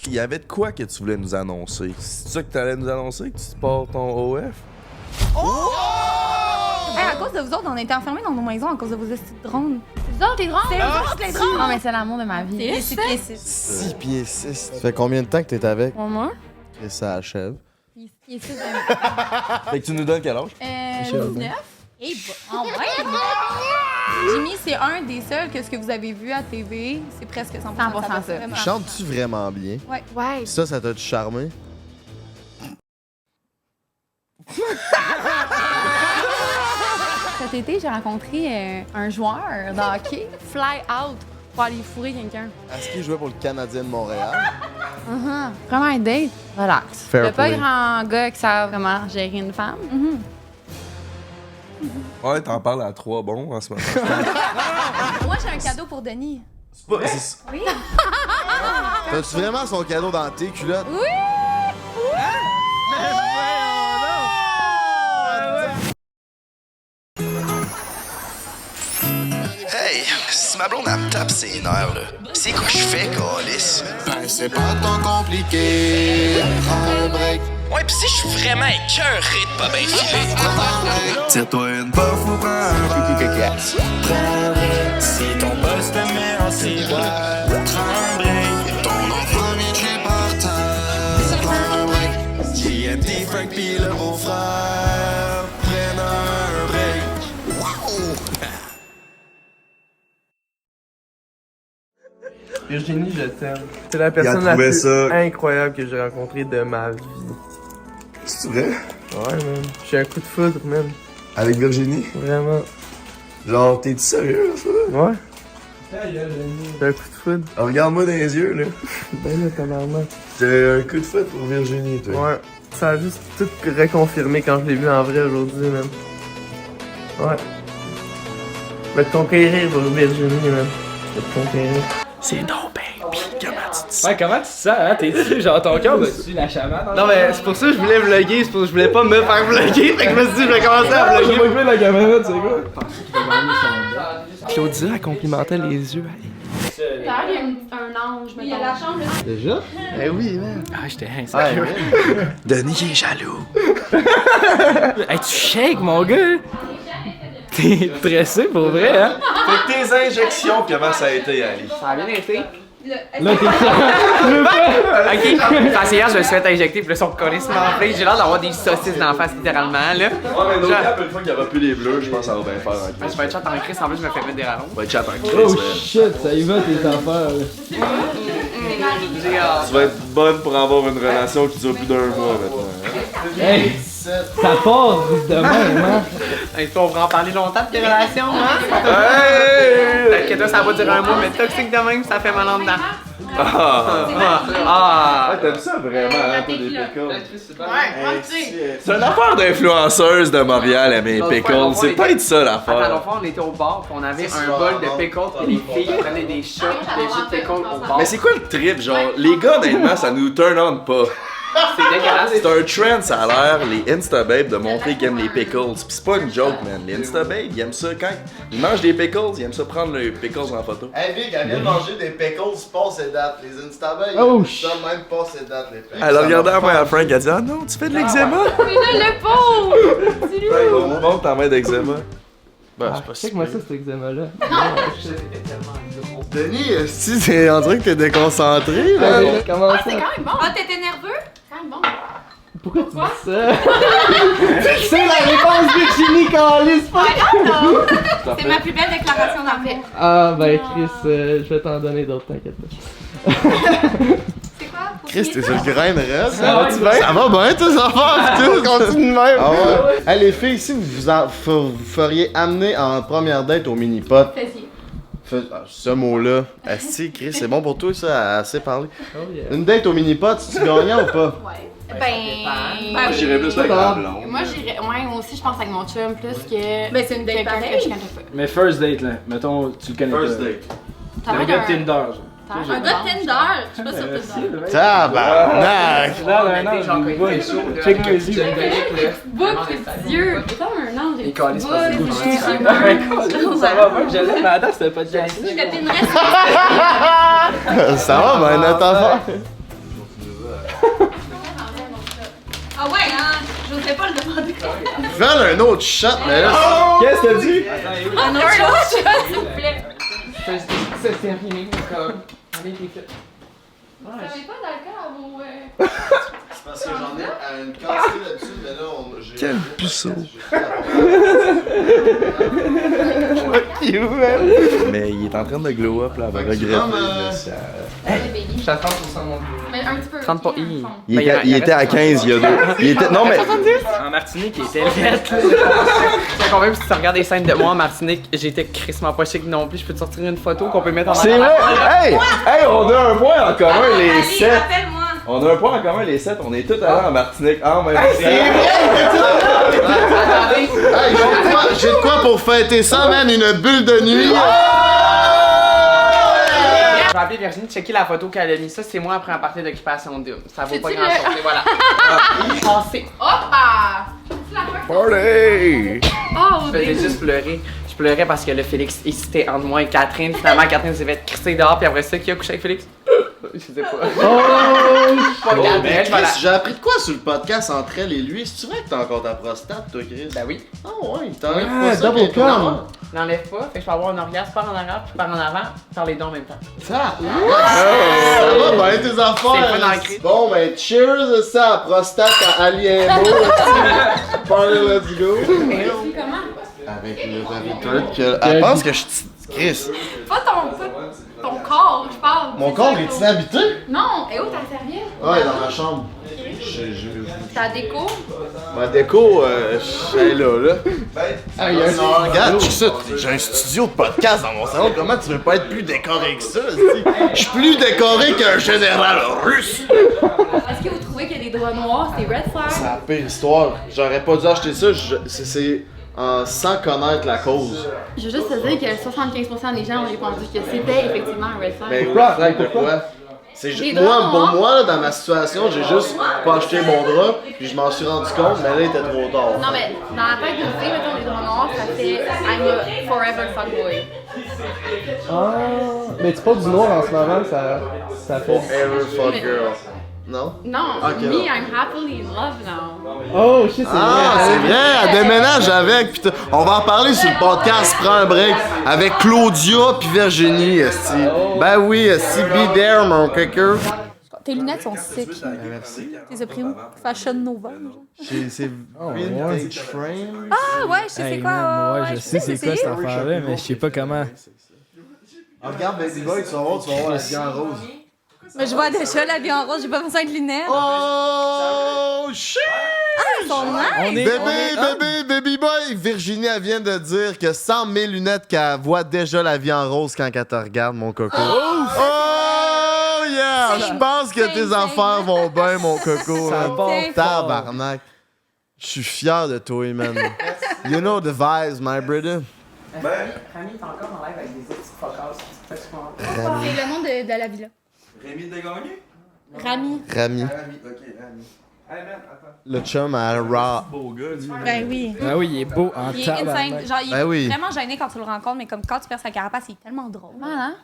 Il y avait de quoi que tu voulais nous annoncer? C'est ça que tu allais nous annoncer, que tu portes ton OF? Oh! Hey, à cause de vous autres, on a été enfermés dans nos maisons à cause de vos estis de drones. C'est vous autres, les drones? C'est vous autres, les drones! Non, mais c'est l'amour de ma vie. C'est 6 pieds 6. 6 pieds 6. Ça fait combien de temps que t'es avec? Pour moi? Et ça achève. Il est 6 Fait que tu nous donnes quel âge? 19. Hey, oh ouais! Jimmy, c'est un des seuls que ce que vous avez vu à TV, c'est presque 100% 100% ça. ça. Vraiment. Chantes-tu vraiment bien? Ouais. Ça t'a-tu charmé? Cet été, j'ai rencontré un joueur de hockey, fly out, pour aller fourrer quelqu'un. Est-ce qu'il jouait pour le Canadien de Montréal? Vraiment un date, relax. Fair Il y a pas play. grand gars qui savent comment gérer une femme. Ouais, t'en parles à 3 bons en ce moment. Moi, j'ai un cadeau pour Denis. C'est pas... c'est- Oui? T'as-tu vraiment son cadeau dans tes culottes? Oui! Hey, si ma blonde elle me tape ses nerfs, là, c'est quoi je fais, câlisse? Ben, c'est pas tant compliqué. Prends un break. Ouais, pis si je suis vraiment écœuré de pas bien filer. Tire-toi une bof ou prends un cacasse. Prends un break. Si ton boss te met en ciboire, prends un break. Ton enfant vient de chez par terre. Prends un break. JMD, Frank pis le beau-frère prennent un break. Wow! Virginie, je t'aime. C'est la personne la trouvé plus ça. incroyable que j'ai rencontrée de ma vie. C'est vrai? Ouais, man. J'ai un coup de foudre, man. Avec Virginie? Vraiment. Genre, t'es-tu sérieux, ça? Ouais. J'ai un coup de foudre. Ah, regarde-moi dans les yeux, là. Ben là, tabarnak. J'ai un coup de foot pour Virginie, toi. Ouais. Ça a juste tout reconfirmé quand je l'ai vu en vrai aujourd'hui, man. Ouais. Je vais te conquérir pour Virginie, man. Je vais te conquérir. C'est non, baby, comment tu te sens? Ouais, comment tu te sens, hein? T'es-tu, genre, ton cœur dessus la chamade? Non, mais c'est pour ça que je voulais vlogger, c'est pour ça que je voulais pas me faire vlogger, fait que je me suis dit, je vais commencer à vlogger. J'ai pas la caméra, tu sais quoi? Claudia, elle complimentait les yeux. D'ailleurs, il y a un ange, mais il y a la chambre. Déjà? Eh oui, man. Ah, j'étais Ouais, insécure. ouais. Denis il est jaloux. Hey, tu shakes, mon gars! T'es stressé pour vrai, hein? Fait que tes injections, comment ça a été, Ali? Ça a bien été. Là, t'es ok, parce que hier, je me suis fait injecter, puis là, ils sont colissement pleins. J'ai l'air d'avoir des saucisses dans la face, littéralement, là. Ouais, mais Genre- d'autres cap, une fois qu'il y aura plus les bleus, je pense que ça va bien faire en Je vais être chat en crise, en plus, je me fais mettre des rallonges. On va être chat en Oh crise, man. shit, ça y va tes affaires, là. J'ai hâte. Tu vas être bonne pour avoir une relation qui dure plus d'1 mois, maintenant. Hein? Hey, ça part demain, hein? Hey, on va en parler longtemps de tes relations, hein? Hey! Peut-être que toi, ça va durer un mois, mais toxique de même, ça fait mal en dedans. Ah, t'aimes ça vraiment, hein, toi, des pickles? Ouais, C'est une affaire d'influenceuse de Montréal, aimer les pickles. C'est peut-être ça Attends, l'affaire. l'autre fois, on était au bar, puis on avait un bol de pickles, puis les filles prenaient des shots de jus de pickles au bar. Mais c'est quoi le trip, genre? Les gars, honnêtement, ça nous turn on pas. C'est dégueulasse. C'est un trend, ça a l'air, les Instababes, de montrer qu'ils aiment les pickles. Pis c'est pas une joke, man. Les Instababes, ils aiment ça quand ils mangent des pickles, ils aiment ça prendre les pickles en photo. Hey, Vic, elle vient de manger des pickles passe et date. Les Instabags, Oh, ils ça même passe et date, les pickles. Elle a regardé à moi à Frank, elle a dit: ah non, tu fais de l'eczéma? Mais là, le pauvre! Montre ta main d'eczéma. Ben, Ah, check-moi ça, cet eczéma-là. Denis, si on dirait que t'es déconcentré, là. Comment ça? C'est quand même bon! Ah, t'étais nerveux? Quand même bon! Pourquoi tu dis ça? C'est la réponse de Ginny Callis, C'est ma plus belle déclaration d'amour. Ah, ben Chris, je vais t'en donner d'autres, t'inquiète pas. C'est quoi? Pour Chris, finir t'es sur le grain de reste. Ça va-tu bien? Ça va bien, tes affaires, pis tout, continue de même. Ah ouais. Hey, les filles, si vous feriez amener en première date au mini-pot, Fessier. ce mot-là, asti, Chris, c'est bon pour toi, ça, assez parlé. Oh yeah. Une date au mini-pot, tu gagnant ou pas? Ouais. Moi, j'irais plus avec la blonde. Moi, j'irais. Ouais, moi aussi, je pense avec mon chum plus que. Ben, c'est une date quelqu'un que pareille. je connais pas. Mais first date, là, mettons, tu le connais First pas. date. T'as Le l'air gars de d'un- Tinder, genre. t'as l'air Un d'un gars de ange. Tinder. Je suis pas sur Tinder. Tabarnak! Check mes yeux. Book tes yeux. T'es comme un ange. Il calisse pas ses Book, goûts. yeux. Ça va bien, je l'aime, mais attends, c'était pas déjà Je que t'es une Ça va, ben, notre affaire. Fais un autre shot, mais là. Qu'est-ce que t'as dit? Un autre shot, s'il vous plaît. C'est terminé, comme. Allez, t'es fait. J'avais pas d'alcool à vos. C'est parce que j'en ai à une quantité là-dessus, mais là, j'ai. Quel puceau. Mais il est en train de glow up là, avec regret. Je suis à 30% de mon Mais un petit peu. 30 pas. Il était à 15 il y a deux. Il était. Non mais. En Martinique, il était lettre. Quand même, si tu regardes des scènes de moi en Martinique, j'étais crissement pas chic non plus. Je peux te sortir une photo qu'on peut mettre en C'est avant. vrai! Hey, on a un point en commun, les Allez, 7. rappelle-moi. On a un point en commun, les 7. On est tous allés en Martinique en même temps. Attendez. Hey, j'ai de quoi pour fêter ça, man? Une bulle de nuit! Je vais appeler Virginie, checker la photo qu'elle a mis. Ça, c'est moi après un party d'occupation double. Ça vaut pas C'est-tu grand-chose. le- Et voilà. Passé. Hoppa! Party! Oh, Je faisais juste pleurer. Je pleurais parce que le Félix hésitait entre moi et Catherine. Finalement, Catherine s'est fait crisser dehors, puis après ça, qui a couché avec Félix? Je sais pas. Pas Catherine, Ben, voilà. Chris, j'ai appris de quoi sur le podcast entre elle et lui? C'est-tu vrai que t'as encore ta prostate, toi, Chris? Ben oui. Ah ouais, t'enlèves pas ça. double bientôt, cum. non? N'enlève pas, fait que je peux avoir un orgasme par en arrière, puis par en avant, par les deux en même temps. Ça va bien tes C'est le affaires! fun en crise. Bon, ben, cheers ça, prostate à Aliémo. Party, let's go! comment? Avec le papier de toilette que. Elle pense que je. Chris! Pas ton corps, je parle. Mon corps est inhabité? Non, et où ta serviette? Ouais, dans ma chambre. Ta déco? Ma déco, elle est là. Ah, il y a un Regarde, check ça, j'ai un studio de podcast dans mon salon. Comment tu veux pas être plus décoré que ça? Je suis plus décoré qu'un général russe! Est-ce que vous trouvez qu'il y a des draps noirs, c'est red flag? C'est la pire histoire. J'aurais pas dû acheter ça, c'est sans connaître la cause. Je veux juste te dire que 75% des gens ont répondu que c'était effectivement un red flag. Mais pourquoi? Pourquoi? C'est Les moi, draps pour noirs? moi, là, dans ma situation, j'ai juste pas acheté mon drap, puis je m'en suis rendu compte, mais là, il était trop tard. Non, mais dans la tête d'une fille, mettons les draps noirs, ça fait I'm a forever fuckboy. Ah, mais tu pas du noir en ce moment, ça fait. Ever fuck girl. Non? Non, Ok, me, non. I'm happily in love now. Oh, shit, c'est Ah, vrai. c'est vrai, elle déménage avec. Pis on va en parler sur le podcast Prends un break avec Claudia puis Virginie, esti. Ben oui, esti, be there, mon cocker. Tes lunettes sont sick. Merci. T'es as pris où? Fashion Nova. C'est vintage frame. Ah ouais, je sais c'est quoi. Ouais, je sais c'est quoi cette affaire-là, mais je sais pas comment. Ah, regarde Baby Boy, tu vas voir la vie en rose. Mais je vois déjà la vie en rose, j'ai pas besoin de lunettes. Oh, shit! Elles sont nice. Baby Boy, Virginie, elle vient de dire que sans mes lunettes, qu'elle voit déjà la vie en rose quand elle te regarde, mon coco. Oh, yeah! Je pense que tes affaires vont bien, mon coco. Ça man. part Tabarnak. Je suis fier de toi, man. You know the vibes, my brother. Rami, t'es encore en live avec des petites focales. C'est le nom de la villa. Rémi de gagner? Rami. Rami. Ok, Rami. Hey man, attends. Le chum à Ra. Beau gars, lui. Ben oui. Ah oui, il est beau en Il est tabarnak. insane. Genre, il est Ben oui. vraiment gêné quand tu le rencontres, mais comme quand tu perds sa carapace, il est tellement drôle. Hein?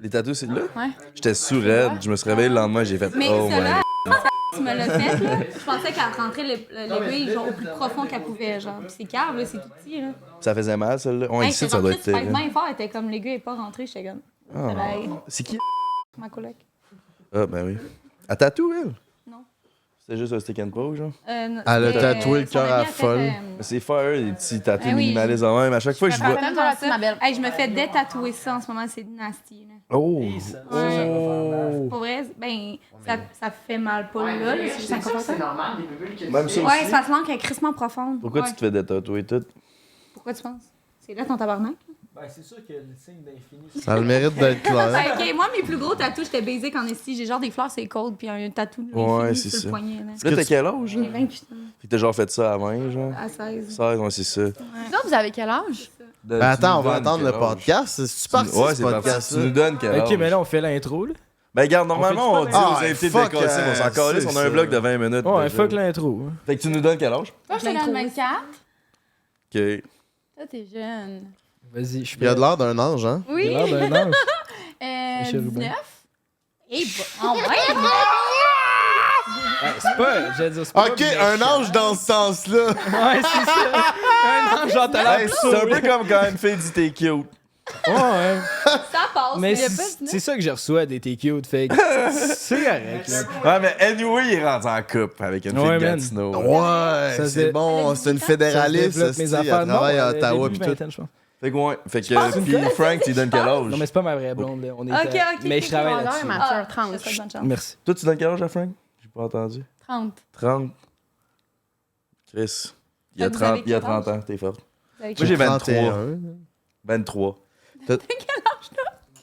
Les tatous, c'est là? Ouais. J'étais sous raide. Je me suis réveillé le lendemain, j'ai fait Mais oh ça là, my. tu me l'as fait, là. Je pensais qu'elle rentrait l'aiguille genre au plus profond qu'elle pouvait, genre. Puis c'est cave, là, c'est tout petit, là. Ça faisait mal, celle-là. Ouais, Hey, ici, c'est ça doit rentré être super terrible. bien fort, elle était comme l'aiguille est pas rentrée, j'étais comme. Ah. Bye. C'est qui? Ma coloc. Ah, ben oui. Elle tatoue, elle? Non. C'était juste un stick and pose, genre? Elle a tatoué le cœur à folle. Mais c'est fire, les petits tatous Eh oui. minimalistes en même. À chaque fois que je vois. Hey, je me fais détatouer ça en ce moment, c'est nasty, là. Oh! Ouais. Pour vrai, ben, ça fait mal pas là, c'est juste C'est inconfortable. normal, les bulles que Même ça Ouais, aussi. ça se manque, elle est crissement profonde. Pourquoi Ouais. tu te fais détatouer tout? Pourquoi tu penses? C'est là ton tabarnak? Ben, c'est sûr que le signe d'infini. Ça a le mérite d'être clair. Ok, moi, mes plus gros tatous, j'étais basic en esti. J'ai genre des fleurs, c'est cold, puis un tatou de Ouais, l'infini c'est sur ça. le poignet. Là. Là, t'as quel âge? J'ai Là? 28 ans, Fait que t'as genre fait ça à 20, genre? à 16. 16, ouais, c'est ça. Non, vous avez quel âge? Ben attends, on va attendre le podcast. C'est-tu parti, Ouais, ce c'est parti. podcast Tu nous donnes quel âge? Ok, mais là, on fait l'intro, là. Ben, regarde, normalement, on On fait dit du aux podcast? invités de Fuck, décasser, on s'en calisse, on a c'est un ça. bloc de 20 minutes. Ouais, déjà. fuck l'intro. hein. Fait que tu nous donnes quel âge? Toi, j'étais dans le 24. Ok. Toi, t'es jeune. Vas-y, je suis Il a prêt. de l'air d'un ange, hein? Il Oui. a l'air d'un ange. Michel 19. Et oh ouais! C'est pas, je veux dire, c'est pas Ok, un ange dans ce sens-là. Ouais, c'est ça. Un ange, genre, t'as l'air Hey, plus c'est un saoul. peu comme quand une fille dit t'es cute. Ouais. Ça passe. Mais il y a pas de- c'est ça que je reçois des t'es cute, fait que c'est correct, là. Ouais, mais anyway, il est rendu en couple avec une fille Ouais, de man. Gatineau. Ouais, Ça c'est se- bon, c'est une Ça se fédéraliste, développe, mes elle affaires. travaille à elle a Ottawa début pis tout. vingtaine, je pense. Fait que ouais, fait que puis Frank, tu lui donnes quel âge? Non, mais c'est pas ma vraie blonde, là. On est Ok, mais je travaille Grandeur là-dessus. mature, 30. je te souhaite bonne chance. Merci. Toi, tu donnes quel âge à Frank? J'ai pas entendu. 30. 30. Chris, il y a Vous 30, avez il y a quel 30 ans, t'es forte. Vous avez Moi, j'ai 23. 31. 23.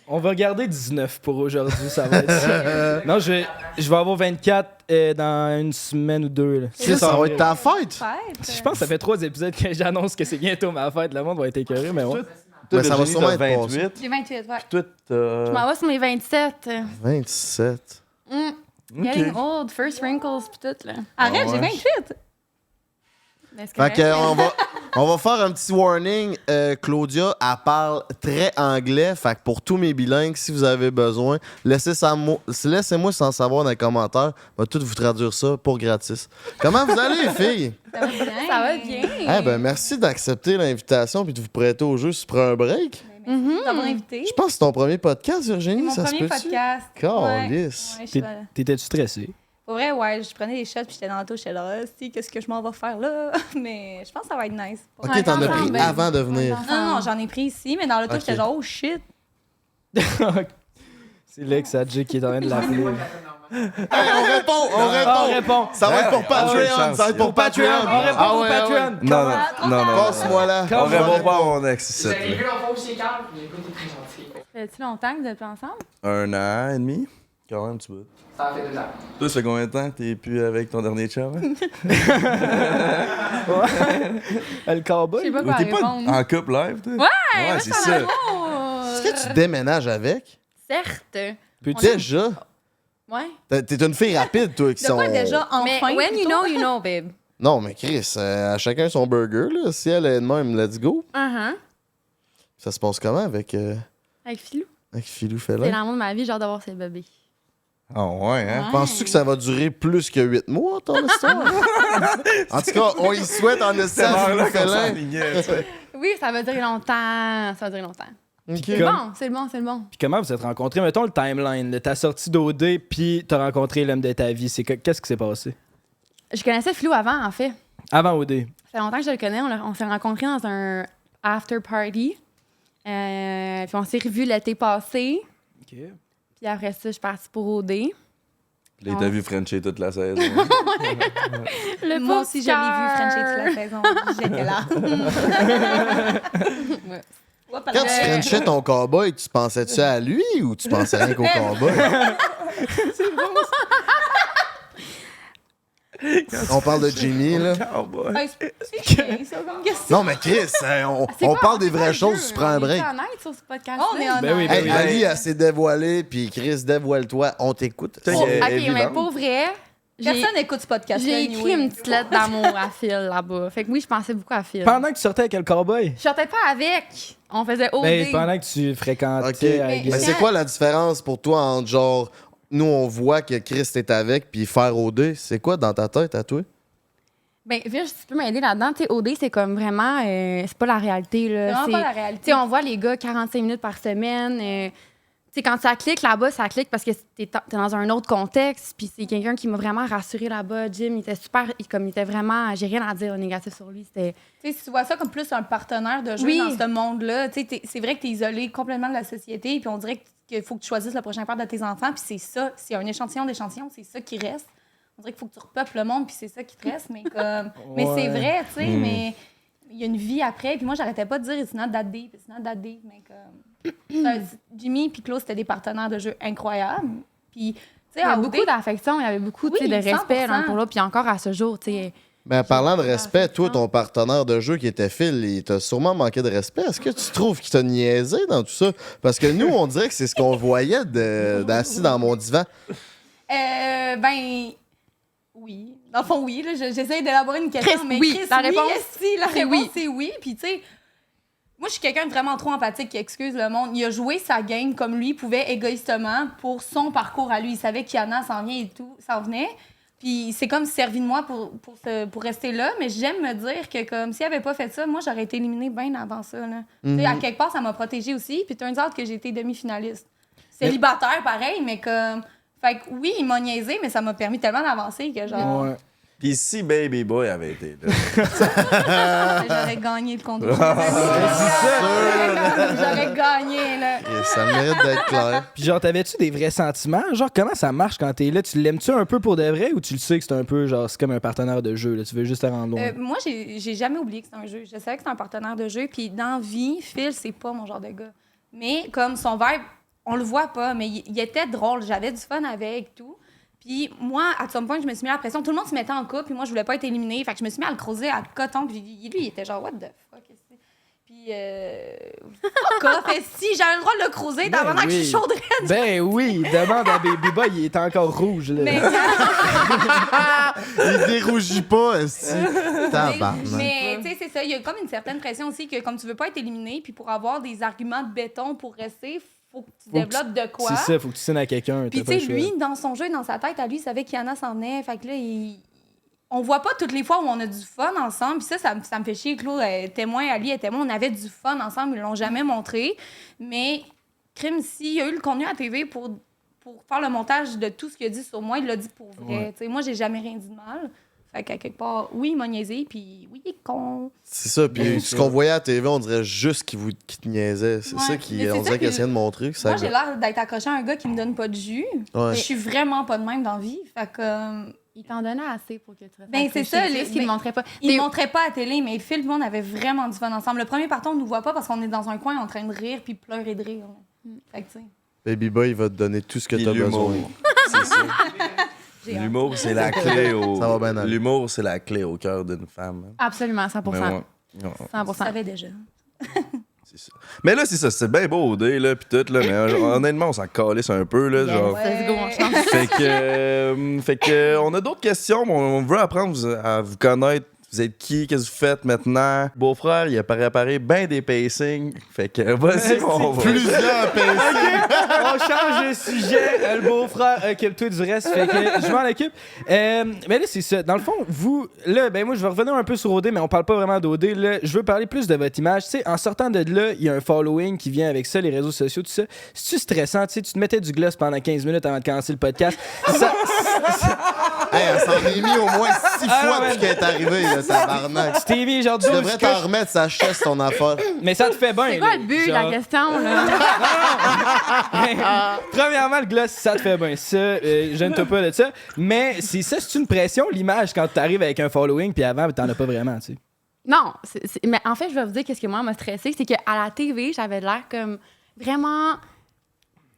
On va garder 19 pour aujourd'hui, ça va être ça. Non, je vais avoir 24 dans une semaine ou deux. Là. Chris, ça va être ta fête. Fête. Je pense que ça fait 3 épisodes que j'annonce que c'est bientôt ma fête. Le monde va être écœuré, mais ouais. Toi, Mais ça va Virginie, sûrement t'as être 28. J'ai 28, ouais. Toi, Je t'as... m'en vais sur mes 27. 27. Getting old, first wrinkles pis tout, là. Arrête, j'ai ouais. 28. Mais c'est Fait correct. que on va faire un petit warning. Claudia, elle parle très anglais. Fait que pour tous mes bilingues, si vous avez besoin, laissez-moi sans savoir dans les commentaires. On va tout vous traduire ça pour gratis. Comment vous allez, les filles? Ça va bien. Ça va bien. Eh ben, merci d'accepter l'invitation puis de vous prêter au jeu si tu prends un break. D'avoir invité. Je pense que c'est ton premier podcast, Virginie. C'est mon Ça se premier peut-tu? podcast. Calisse. Ouais, je T'es- suis- T'étais-tu stressé? Pour vrai, ouais, je prenais des shots puis j'étais dans l'auto, j'étais là, si, qu'est-ce que je m'en vais faire là? Mais je pense que ça va être nice. Pour Ok, vrai. t'en as ensemble, pris ben. avant de venir. Non, j'en ai pris ici, mais dans l'auto, Ok. j'étais genre, oh shit. C'est Lex Adji qui est en train de l'appeler. On répond. Ça va être pour Ouais, Patreon. chance. Ça va être pour Patreon. On répond Ah au ouais, Patreon. Non. Passe-moi là. On répond pas à mon ex ici. Vous avez vu l'enfant aussi calme, j'ai pas été très gentil. Ça fait-tu longtemps que vous êtes plus ensemble? 1 an et demi? Quand même, tu veux. Ça a fait 2 ans. Toi, ça fait combien de temps que t'es plus avec ton dernier chum? Hein? Le Je cowboy? sais pas Ou quoi t'es pas répondre. en couple live, toi? Ouais, c'est ça. Est-ce que tu déménages avec? Certes. Déjà? Ouais. T'es une fille rapide, toi, qui De sont... quoi déjà Mais enfin? when you know, babe. Non, mais Chris, à chacun son burger, là. Si elle est de même, let's go. Ça se passe comment avec Avec Philou. Filou C'est Félin? l'amour de ma vie, j'ai hâte d'avoir ses bébés. Ah ouais, hein? Penses-tu que ça va durer plus que 8 mois, ton histoire? En tout cas, on y souhaite en C'est espérant là Philou qu'on Félin. s'enlignait, tu sais. Oui, ça va durer longtemps. Ça va durer longtemps. Ok. C'est bon, c'est bon, c'est bon. Puis comment vous êtes rencontrés? Mettons le timeline. T'as sorti d'OD, puis t'as rencontré l'homme de ta vie. Qu'est-ce qui s'est passé? Je connaissais Philou avant, en fait. Avant OD. Ça fait longtemps que je le connais. On s'est rencontrés dans un after party. Puis on s'est revus l'été passé. OK. Puis après ça, je suis partie pour OD. Là, t'as vu Frenchie toute la saison. Le Moi pauvre aussi, je l'ai vu cœur. Frenchie toute la saison. J'étais là. Ouais, Quand tu frenchais ton cowboy, tu pensais-tu à lui ou tu pensais rien qu'au cowboy? On parle de Jimmy, là. Oh boy. Hey, c'est chiant, ça, comme question. Non, mais Chris, C'est on quoi, parle des c'est vraies quoi choses, le tu prends un jeu? break. On est honnête sur ce podcast. On est honnête. Ben oui, ben Hey, oui. Ali, elle s'est dévoilée, puis Chris, dévoile-toi, on t'écoute. T'as- Ok, Elle est mais vivante. pour vrai, j'ai Personne n'écoute ce podcast. j'ai écrit une petite lettre d'amour à Phil là-bas. Fait que oui, je pensais beaucoup à Phil. Pendant que tu sortais avec le cowboy? Je sortais pas avec. On faisait OD. Ben, pendant que tu fréquentais Ok. avec... Mais c'est quoi la différence pour toi entre genre, nous on voit que Chris est avec, puis faire OD, c'est quoi dans ta tête à toi? Ben, Virge, si tu peux m'aider là-dedans, tu sais, OD, c'est comme vraiment. C'est pas la réalité, C'est là. vraiment pas la réalité. Tu sais, on voit les gars 45 minutes par semaine. Tu sais, quand ça clique là-bas, ça clique parce que t'es dans un autre contexte. Puis c'est quelqu'un qui m'a vraiment rassuré là-bas. Jim, il était super. Il était vraiment. J'ai rien à dire négatif sur lui. C'était. Tu sais, si tu vois ça comme plus un partenaire de jeu Oui. dans ce monde-là, tu sais, c'est vrai que tu es isolé complètement de la société, puis on dirait qu'il faut que tu choisisses le prochain père de tes enfants, puis c'est ça, c'est un échantillon d'échantillons, c'est ça qui reste. On dirait qu'il faut que tu repeuples le monde, puis c'est ça qui te reste, mais comme... Mais c'est vrai, tu sais, mais il y a une vie après, puis moi, j'arrêtais pas de dire « it's not that deep, it's not that deep », mais comme... Jimmy puis Claude, c'était des partenaires de jeu incroyables, puis... Tu sais, Il y avait à OD, beaucoup d'affection, il y avait beaucoup tu sais, Oui, de respect 100%. l'un pour l'autre. Puis encore à ce jour, tu sais. Ben, parlant de respect, toi, ton partenaire de jeu qui était Phil, il t'a sûrement manqué de respect. Est-ce que tu trouves qu'il t'a niaisé dans tout ça? Parce que nous, on dirait que c'est ce qu'on voyait d'assis dans mon divan. ben... Oui. Dans le fond, oui. Là, j'essaie d'élaborer une question, Chris, mais oui. Chris, La réponse, si, la c'est réponse, oui. c'est oui. Puis, tu sais, moi, je suis quelqu'un de vraiment trop empathique qui excuse le monde. Il a joué sa game comme lui pouvait égoïstement pour son parcours à lui. Il savait qu'Yana s'en vient et tout, s'en venait. Puis c'est comme servi de moi pour rester là, mais j'aime me dire que comme s'il avait pas fait ça, moi j'aurais été éliminée bien avant ça. Là. Tu sais, à quelque part, ça m'a protégée aussi. Puis turns out que j'ai été demi-finaliste. Célibataire, pareil, mais comme... Fait que oui, il m'a niaisé, mais ça m'a permis tellement d'avancer que genre... Ouais. Pis si Baby Boy avait été là. J'aurais gagné le concours. ça. J'aurais gagné, là. Et ça mérite d'être clair. Puis genre, t'avais-tu des vrais sentiments? Genre, comment ça marche quand t'es là? Tu l'aimes-tu un peu pour de vrai ou tu le sais que c'est un peu, genre, c'est comme un partenaire de jeu, là? Tu veux juste te rendre loin? Moi, j'ai jamais oublié que c'était un jeu. Je savais que c'était un partenaire de jeu. Puis dans la vie, Phil, c'est pas mon genre de gars. Mais comme son vibe, on le voit pas, mais il était drôle. J'avais du fun avec, tout. Puis moi, à some point, je me suis mis à la pression. Tout le monde se mettait en couple, puis moi, je voulais pas être éliminée. Fait que je me suis mis à le creuser à coton. Puis lui, il était genre, what the fuck, qu'est-ce que c'est? Puis, si j'avais le droit de le creuser, Ben pendant que je oui. suis chaude raide. Ben oui, demande à Baby Boy, il est encore rouge, là. Mais, Il dérougit pas, esti. Tabarnak. mais tu sais, c'est ça. Il y a comme une certaine pression aussi que, comme tu veux pas être éliminé, puis pour avoir des arguments de béton pour rester, faut que tu développes de quoi. C'est ça, faut que tu signes à quelqu'un. Puis, t'as pas tu sais, le choix. lui, dans son jeu, dans sa tête, à lui, il savait qu'Yana s'en venait. Fait que là, on voit pas toutes les fois où on a du fun ensemble. Puis ça me fait chier. Claude, témoin, Ali est témoin. On avait du fun ensemble. Ils l'ont jamais montré. Mais, crime, s'il y a eu le contenu à TV pour faire le montage de tout ce qu'il a dit sur moi, il l'a dit pour vrai. Ouais. Tu sais, moi, j'ai jamais rien dit de mal. Fait qu'à quelque part, oui, il m'a niaisé. Puis oui, il est con. C'est ça, puis ce qu'on voyait à la TV, on dirait juste qu'il te niaisait. C'est Ouais, ça mais qui, c'est on ça dirait qu'il que- essayait de montrer. Que ça Moi, j'ai l'air d'être accroché à un gars qui me donne pas de jus. Ouais. Je suis vraiment pas de même dans la vie. Fait que... Il t'en donnait assez pour que tu restes Ben, c'est accroché. ça, juste qu'il ne montrait pas. Il ne montrait pas à télé, mais Phil et moi, on avait vraiment du fun ensemble. Le premier partant, on nous voit pas parce qu'on est dans un coin en train de rire puis pleurer de rire. Fait que, tu sais, Baby Boy, il va te donner tout ce que Puis t'as l'humour. besoin. C'est ça. j'ai hâte. L'humour, c'est la clé au... Ça va bien aller. L'humour, c'est la clé au cœur d'une femme. hein. Absolument, 100%. Mais ouais. Ouais. 100%. Je savais déjà. C'est ça. Mais là, c'est ça, c'est bien beau au dé, là, pis tout, là, mais honnêtement, on s'en calisse un peu, là, genre. Let's go, on chante. Fait que, on a d'autres questions, mais on veut apprendre à vous connaître. Vous êtes qui? Qu'est-ce que vous faites maintenant? Beau-frère, il a préparé bien des pacings. Fait que, vas-y, on va. Plusieurs pays. On change de sujet. Le beau-frère occupe-toi du reste. Fait que je m'en occupe. Mais là, c'est ça. Dans le fond, vous, là, ben moi, je vais revenir un peu sur OD, mais on parle pas vraiment d'OD. Là, je veux parler plus de votre image. Tu sais, en sortant de là, il y a un following qui vient avec ça, les réseaux sociaux, tout ça. C'est-tu stressant? Tu sais, tu te mettais du gloss pendant 15 minutes avant de commencer le podcast. Hey, elle s'en est mis au moins 6 Ah, fois ouais. depuis qu'elle est arrivée, là, tabarnak. Tu t'es mis genre Tu 12 devrais t'en remettre sa chaise, ton affaire. Mais ça te fait bien. C'est quoi là. le but de Genre- la question, là? Premièrement, le gloss, ça te fait bien. Ça, je ne te pas de ça. Mais c'est ça, c'est une pression, l'image, quand tu arrives avec un following, puis avant, t'en as pas vraiment, tu sais. Non, mais en fait, je vais vous dire qu'est-ce que moi m'a stressé, c'est qu'à la TV, j'avais l'air comme vraiment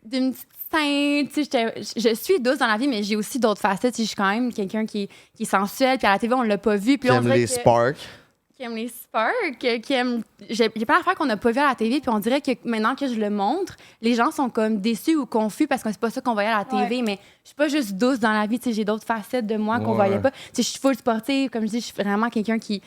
d'une petite sainte. Tu sais, je suis douce dans la vie, mais j'ai aussi d'autres facettes. Tu sais, je suis quand même quelqu'un qui est sensuel, puis à la TV, on l'a pas vu. Puis Qui on aime dirait les que- sparks. Qui aime les sparks, qui aime... J'ai plein d'affaires qu'on n'a pas vues à la TV, puis on dirait que maintenant que je le montre, les gens sont comme déçus ou confus parce que c'est pas ça qu'on voyait à la TV, mais je suis pas juste douce dans la vie, tu sais, j'ai d'autres facettes de moi qu'on Ouais. voyait pas. Tu sais, je suis full sportive, comme je dis, je suis vraiment quelqu'un qui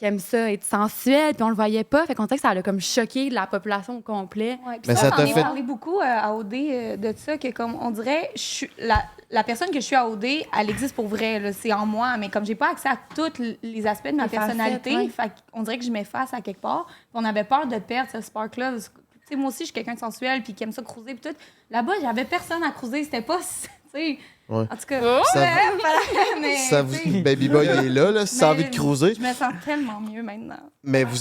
aime ça, être sensuel, puis on le voyait pas, fait qu'on dirait que ça a comme choqué la population au complet. Ouais, puis Mais ça j'en t'a ai fait- parlé beaucoup à OD de ça, que comme on dirait, la personne que je suis à OD, elle existe pour vrai, là, c'est en moi, mais comme j'ai pas accès à tous les aspects de ma Les personnalité, facettes, ouais. fait qu'on dirait que je m'efface à quelque part, puis on avait peur de perdre ce spark-là. Tu sais, moi aussi, je suis quelqu'un de sensuel, puis qui aime ça cruiser, puis tout. Là-bas, j'avais personne à cruiser, c'était pas, tu sais... Ouais. En tout cas, Ça- ouais, mais, Ça vous... tu sais, Baby Boy il est là, si t'as mais envie de cruiser. Je me sens tellement mieux maintenant. Mais vous...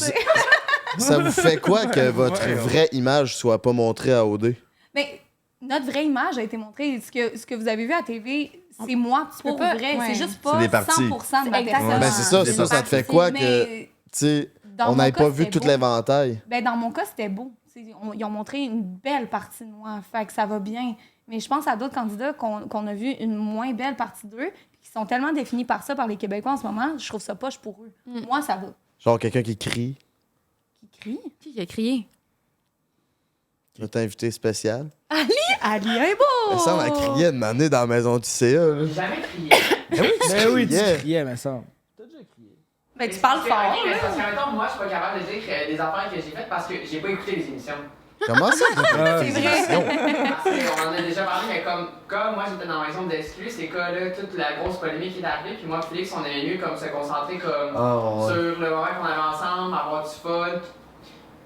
ça vous fait quoi que votre vraie image soit pas montrée à OD? Mais notre vraie image a été montrée. Ce que vous avez vu à TV, c'est moi pour pas- vrai. ouais. C'est juste C'est pas des parties. 100% de ma Exactement. personne. Ben c'est ça, Des ça te fait quoi Mais que, tu sais, dans on mon n'avait cas, pas vu c'était tout beau. l'éventail? Ben, dans mon cas, c'était beau. Ils ont montré une belle partie de moi. Fait que ça va bien. Mais je pense à d'autres candidats qu'on a vu une moins belle partie d'eux, qui sont tellement définis par ça, par les Québécois en ce moment, je trouve ça poche pour eux. Moi, ça va. Genre quelqu'un qui crie, Qui crie? Qui a crié? notre invité spécial. Ali Imbo! Ça m'a crié de m'amener dans la maison du CA. là. J'ai jamais crié. Ben oui, tu criais. criais, me semble. Ben, tu parles fort, Mais là. parce qu'en même temps, moi, je suis pas capable de dire des affaires que j'ai faites parce que j'ai pas écouté les émissions. Comment ça? C'est vrai. On en a déjà parlé, mais comme moi j'étais dans ma zone d'exclus, c'est que là, toute la grosse polémique qui est arrivée, puis moi et Félix, on aimait mieux comme se concentrer comme sur le moment qu'on avait ensemble, avoir du fun.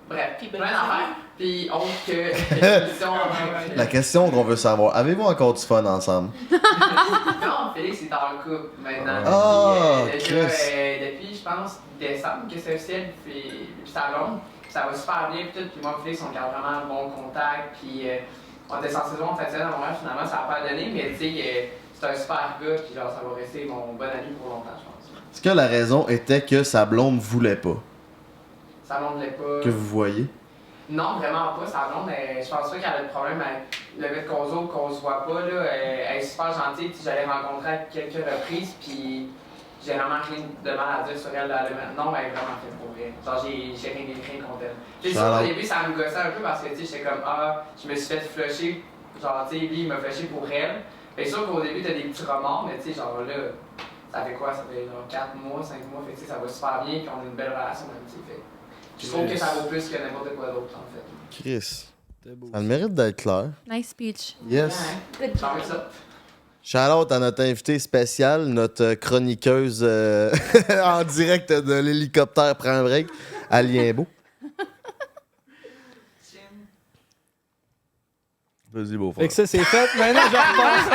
Bref, plein d'affaires. Puis autre que La question qu'on veut savoir, avez-vous encore du fun ensemble? Non, Félix est en couple maintenant. Depuis, je pense, décembre que c'est officiel, puis ça blonde. Ça va super bien, puis tout. Puis moi et Félix, on garde vraiment un bon contact. Puis on était censé voir en fait à Montréal, finalement, ça n'a pas donné. Mais tu sais, c'est un super gars, puis genre, ça va rester mon bon ami pour longtemps, je pense. Est-ce que la raison était que sa blonde voulait pas? Sa blonde voulait pas. Que vous voyez? Non, vraiment pas. Sa blonde, je pense pas qu'elle a de problème avec le fait qu'on se voit pas. Là. Elle est super gentille. Puis j'allais rencontrer à quelques reprises. Puis j'ai vraiment rien de mal à dire sur elle. Non, elle est vraiment faite pour vrai. Genre, j'ai rien contre elle. Puis ça, au début, ça me gossait un peu parce que j'étais comme, je me suis fait flusher. Genre, tu sais, lui, il m'a flushé pour elle. Fait sûr qu'au début, t'as des petits remords, mais tu sais, genre là, ça fait quoi? Ça fait genre 4 mois, 5 mois. Fait que ça va super bien. Puis on a une belle relation même, tu sais. Je trouve que ça vaut plus que n'importe quoi d'autre, en fait. Chris. Ça a le mérite d'être clair. Nice speech. Yes. Ouais, ça. Shout-out à notre invitée spéciale, notre chroniqueuse en direct de l'hélicoptère prend un break, Alien Beau. Vas-y, beau frère. Fait que ça, c'est fait. Maintenant, je repense.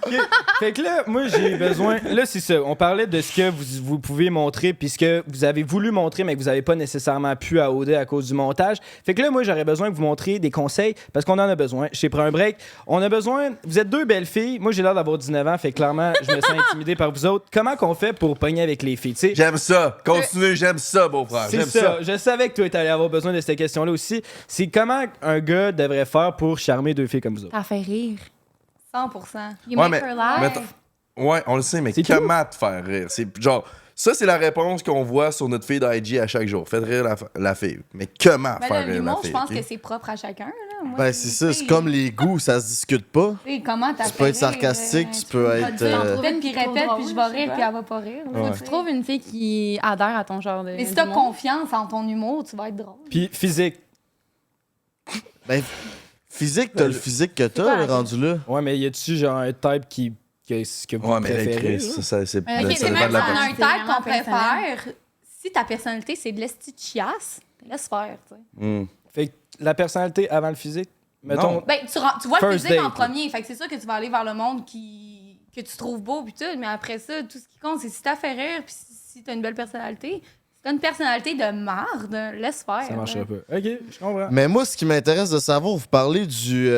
OK. Fait que là, moi, j'ai besoin... Là, c'est ça. On parlait de ce que vous pouvez montrer puis ce que vous avez voulu montrer, mais que vous n'avez pas nécessairement pu à OD à cause du montage. Fait que là, moi, j'aurais besoin que vous montriez des conseils parce qu'on en a besoin. J'ai pris un break. On a besoin... Vous êtes deux belles filles. Moi, j'ai l'air d'avoir 19 ans. Fait que clairement, je me sens intimidé par vous autres. Comment qu'on fait pour pogner avec les filles, tu sais? J'aime ça. Continue, j'aime ça, beau frère. C'est J'aime ça. ça. Je savais que toi, tu allais avoir besoin de cette question-là aussi. C'est comment un gars devrait faire pour charmer deux filles comme vous autres? Ça fait rire. 100%. You Ouais, make mais- her laugh. Ouais, on le sait, mais C'est comment te faire rire? C'est genre, ça, c'est la réponse qu'on voit sur notre feed IG à chaque jour. Faites rire la fille. Mais comment Mais faire là, rire la l'humour, fille? je pense ok? que c'est propre à chacun. Là. Moi, Ben c'est ça, c'est comme les goûts, ça se discute pas. Tu sais, comment t'as Tu peux être sarcastique, tu peux être... Répète puis répète, puis je vais rire, puis elle va pas rire. là, Ouais. tu sais. Tu trouves une fille qui adhère à ton genre de. Mais si t'as d'humour. confiance en ton humour, tu vas être drôle. Puis physique. Ben, physique, t'as le physique que t'as, le rendu là. Ouais, mais y a-tu genre un type que vous Ouais, mais préférez? Chris, là? ça, c'est Ok, ça mais dépend même de la si on a personne. un type qu'on C'est vraiment préfère, si ta personnalité, c'est de l'esti de chiasse, laisse faire, tu sais. Hmm. Fait que la personnalité avant le physique? Mettons. Non. Ben, tu vois le First physique en date, premier, fait que c'est sûr que tu vas aller vers le monde que tu trouves beau, puis tout, mais après ça, tout ce qui compte, c'est si t'as fait rire, puis si t'as une belle personnalité. Si t'as une personnalité de marde, laisse faire. Ça marcherait là. pas. Ok, je comprends. Mais moi, ce qui m'intéresse de savoir, vous parlez du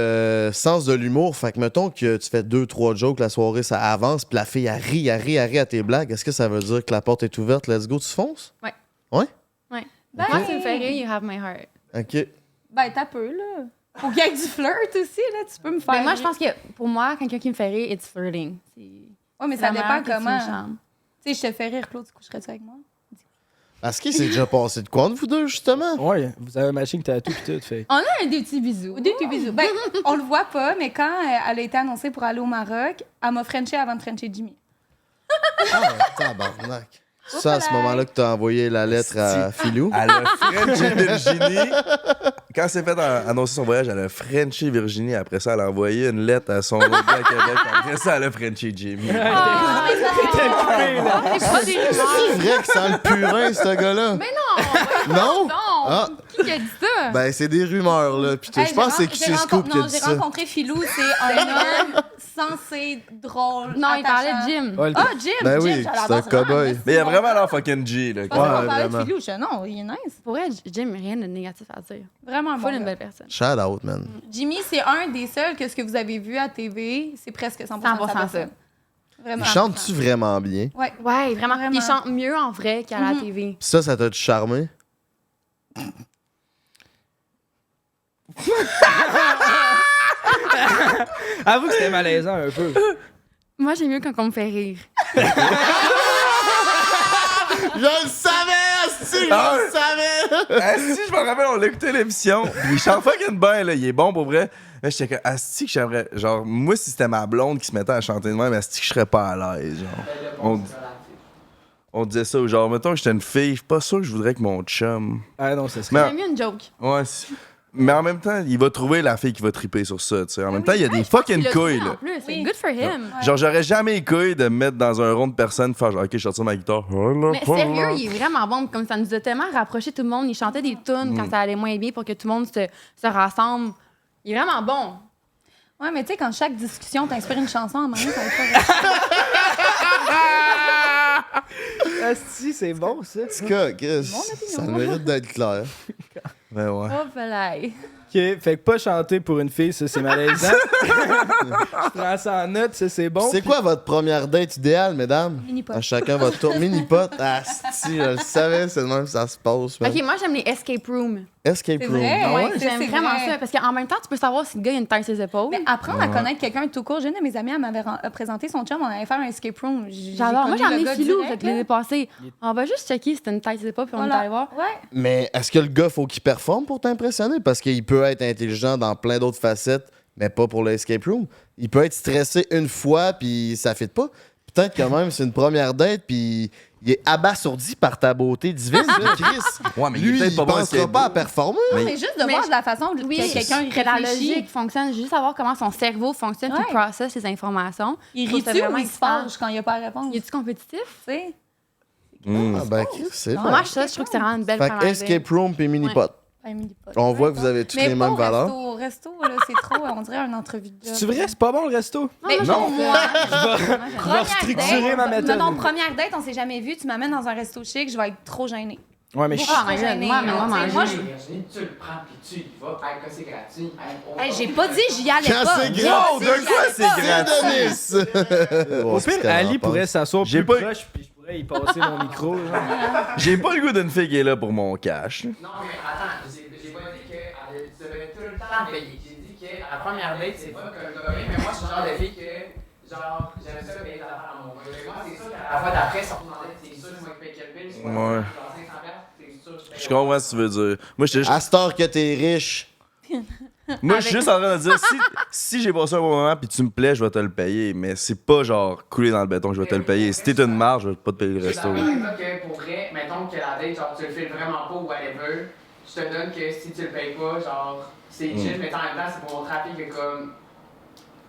sens de l'humour. Fait que mettons que tu fais 2-3 jokes, la soirée, ça avance, puis la fille, elle rit à tes blagues. Est-ce que ça veut dire que la porte est ouverte? Let's go, tu fonces? Ouais. Ouais? Ouais. Ben, Moi, tu me fais rire, you have my heart. OK. Ben, t'as peu, là. Faut qu'il y ait du flirt aussi, là. Tu peux me faire. Mais moi, je rire. pense que pour moi, quelqu'un qui me fait rire, it's flirting. Ouais, mais ça dépend comment. comment. Tu sais, je te fais rire, Claude, tu coucherais-tu avec moi? Est-ce qu'il s'est déjà passé de quoi entre vous deux, justement? Ouais, vous avez un matching tattoo pis tout, fait. On a des petits bisous. Des petits bisous. Ben, on le voit pas, mais quand elle a été annoncée pour aller au Maroc, elle m'a frenché avant de frencher Jimmy. Ah, tabarnak. C'est ça, à ce moment-là que t'as envoyé la lettre à Philou? Elle a Frenché Virginie. Quand c'est fait annoncer son voyage, elle a Frenché Virginie. Après ça, elle a envoyé une lettre à son autre gars à Québec. Après ça, elle a Frenché Jimmy. Ah, mais ça, c'est pas des rumeurs. C'est vrai que c'est le purin, ce gars-là? Mais non! Non? Non! Ah. Qui a dit ça? Ben, c'est des rumeurs, là. Puis Hey, je pense que c'est j'ai Scoop qui a Non, dit j'ai ça. rencontré Philou, c'est un homme censé drôle. Non, il parlait attachant. de Jim. Ouais, Ah, Jim! Ben Jim, oui, j'adore c'est un ça. cow-boy. Mais il y a vraiment l'air fucking G, là. Je pensais qu'on Ouais, parlait de vraiment. Philou. Je non, il est nice. Pour vrai, Jim, rien de négatif à dire. Vraiment bon. Full une gars. belle personne. Shout out, man. Jimmy, c'est un des seuls que ce que vous avez vu à TV, c'est presque 100% 100% sa ça. personne. Vraiment. Il chante-tu vraiment bien? Ouais. Ouais, vraiment. Vraiment. Puis il chante mieux en vrai qu'à la TV. Puis ça t'a-tu charmé? Avoue que c'était malaisant un peu. Moi, j'aime mieux quand on me fait rire. Je le savais, asti! Ah Je le savais! Asti, je me rappelle, on l'écoutait l'émission. Puis il chante fucking bien, là. Il est bon pour vrai. Mais j'étais comme, Asti, que j'aimerais. Genre, moi, si c'était ma blonde qui se mettait à chanter de même, Asti, que je serais pas à l'aise, genre. On- On disait ça, genre, mettons que j'étais une fille, je suis pas sûr que je voudrais que mon chum. Ah non, ça serait. Mais, J'aime mieux une joke. ouais, mais en même temps, il va trouver la fille qui va triper sur ça, tu sais. En même temps, il y a des fucking Il l'a couilles, dit là. en plus, c'est Oui. good for him. Genre, j'aurais jamais les couilles de me mettre dans un rond de personnes, faire genre, ok, je sortir ma guitare. Mais sérieux, il est vraiment bon. Comme ça nous a tellement rapproché tout le monde. Il chantait des tunes quand ça allait moins bien pour que tout le monde se rassemble. Il est vraiment bon. Ouais, mais tu sais, quand chaque discussion t'inspire une chanson, à un moment donné, ça va être Ah, si, c'est bon, ça. En tout cas, Chris, ça mérite d'être clair. Ben ouais. Oh, voilà. Ok, fait que pas chanter pour une fille, ça c'est malaisant. Je prends ça en note, ça c'est bon. C'est quoi votre première date idéale, mesdames? Mini-pot. À chacun votre tour. Mini-pot. Ah, si, je le savais, c'est de même que ça se passe. man. OK, moi, j'aime les escape rooms. Escape C'est room. vrai. Ah ouais? C'est J'aime vraiment vrai. ça. Parce qu'en même temps, tu peux savoir si le gars, il a une taille sur ses épaules. Mais apprendre à connaître quelqu'un tout court. J'ai une de mes amies, elle m'avait présenté son chum, on allait faire un escape room. J'adore. Moi, j'en ai filou, fait fait que les passés. On va juste checker si t'as une taille sur ses épaules, puis on est allé voir. Ouais. Mais est-ce que le gars, faut qu'il performe pour t'impressionner? Parce qu'il peut être intelligent dans plein d'autres facettes, mais pas pour l'escape room. Il peut être stressé une fois, puis ça fit pas. Peut-être quand même, c'est une première date, puis il est abasourdi par ta beauté divine, là, Chris. Ouais, mais Lui, il est peut-être il pas bon à pensera skateboard. pas à performer. Non, mais juste de Mais voir je- de la façon Oui, que quelqu'un que la réfléchit. logique fonctionne, juste savoir comment son cerveau fonctionne, puis Ouais. processe les informations. Il Je trouve ça rit-tu ou vraiment il se excitant. fâche quand il n'y a pas à répondre? Il est-tu compétitif? Tu sais? Ah ben, Chris, c'est bon. Moi, ça, je trouve que c'est vraiment une belle Fait que première escape room puis mini-pot. Un mini-pot. On voit que Ouais, vous avez toutes mais les pas mêmes au valeurs. Au resto, là, c'est trop, on dirait une entrevue de job. C'est vrai, c'est pas bon le resto? Mais Non. moi, Je vais restructurer ma méthode. Non, première date, on s'est jamais vu, tu m'amènes dans un resto chic, je vais être trop gênée. Ouais, mais je Ah, Trop my God, gênée, moi, là, mais moi, tu sais, manger. moi, Virginie, tu le prends puis tu y vas. Hey, quand c'est gratuit. Hey, j'ai pas dit j'y allais Quand pas. c'est J'ai gratuit, dit de j'y quoi allais c'est pas. gratuit? Denis! Au pire, Ali pourrait s'asseoir J'ai plus pas- proche, puis je pourrais y passer mon micro. Genre. J'ai pas le goût d'une fille qui est là pour mon cash. Non, mais attends, j'ai pas dit qu'elle devait tout le temps payer. J'ai dit que la première date, c'est pas que le gars paye, mais moi, je suis le genre de fille que, genre, j'aime ça payer des affaires à mon gars. Mais moi, c'est sûr qu'à la fois d'après, si on demandait, c'est sûr que c'est moi qui paye quel bill, c'est moi Ouais. qui paye genre 500$, c'est sûr que je paye. Je comprends ce que tu veux dire. Moi, j'étais juste, À cette heure que t'es riche. moi, je suis juste en train de dire, si j'ai passé un bon moment puis tu me plais, je vais te le payer. Mais c'est pas genre couler dans le béton que je vais te le payer. Si t'es une marge, je vais pas te payer le Je suis resto. d'accord avec toi que pour vrai, mettons que la date, genre, tu le fais vraiment pas ou whatever, je te donne que si tu le payes pas, genre, c'est chill, mais en même temps, c'est pour montrer à la fille que comme,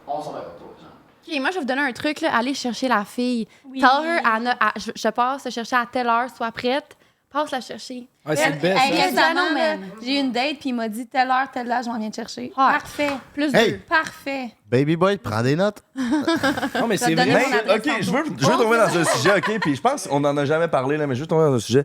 on s'en va pas, genre. OK, moi, je vais vous donner un truc, là. Allez chercher la fille. Oui. Tell her, je passe te chercher à telle heure, sois prête. Passe la chercher. Ouais, c'est le best. Hey, ça. récemment, là, j'ai eu une date, puis il m'a dit telle heure, je m'en viens te chercher. Ah. Parfait. Plus Hey! deux. Parfait. Baby boy, prends des notes. Non, mais Je vais c'est te donner vrai. mon Mais, adresse ok, tantôt. je veux tomber dans un sujet, ok, puis je pense qu'on en a jamais parlé, là, mais je veux tomber dans un sujet.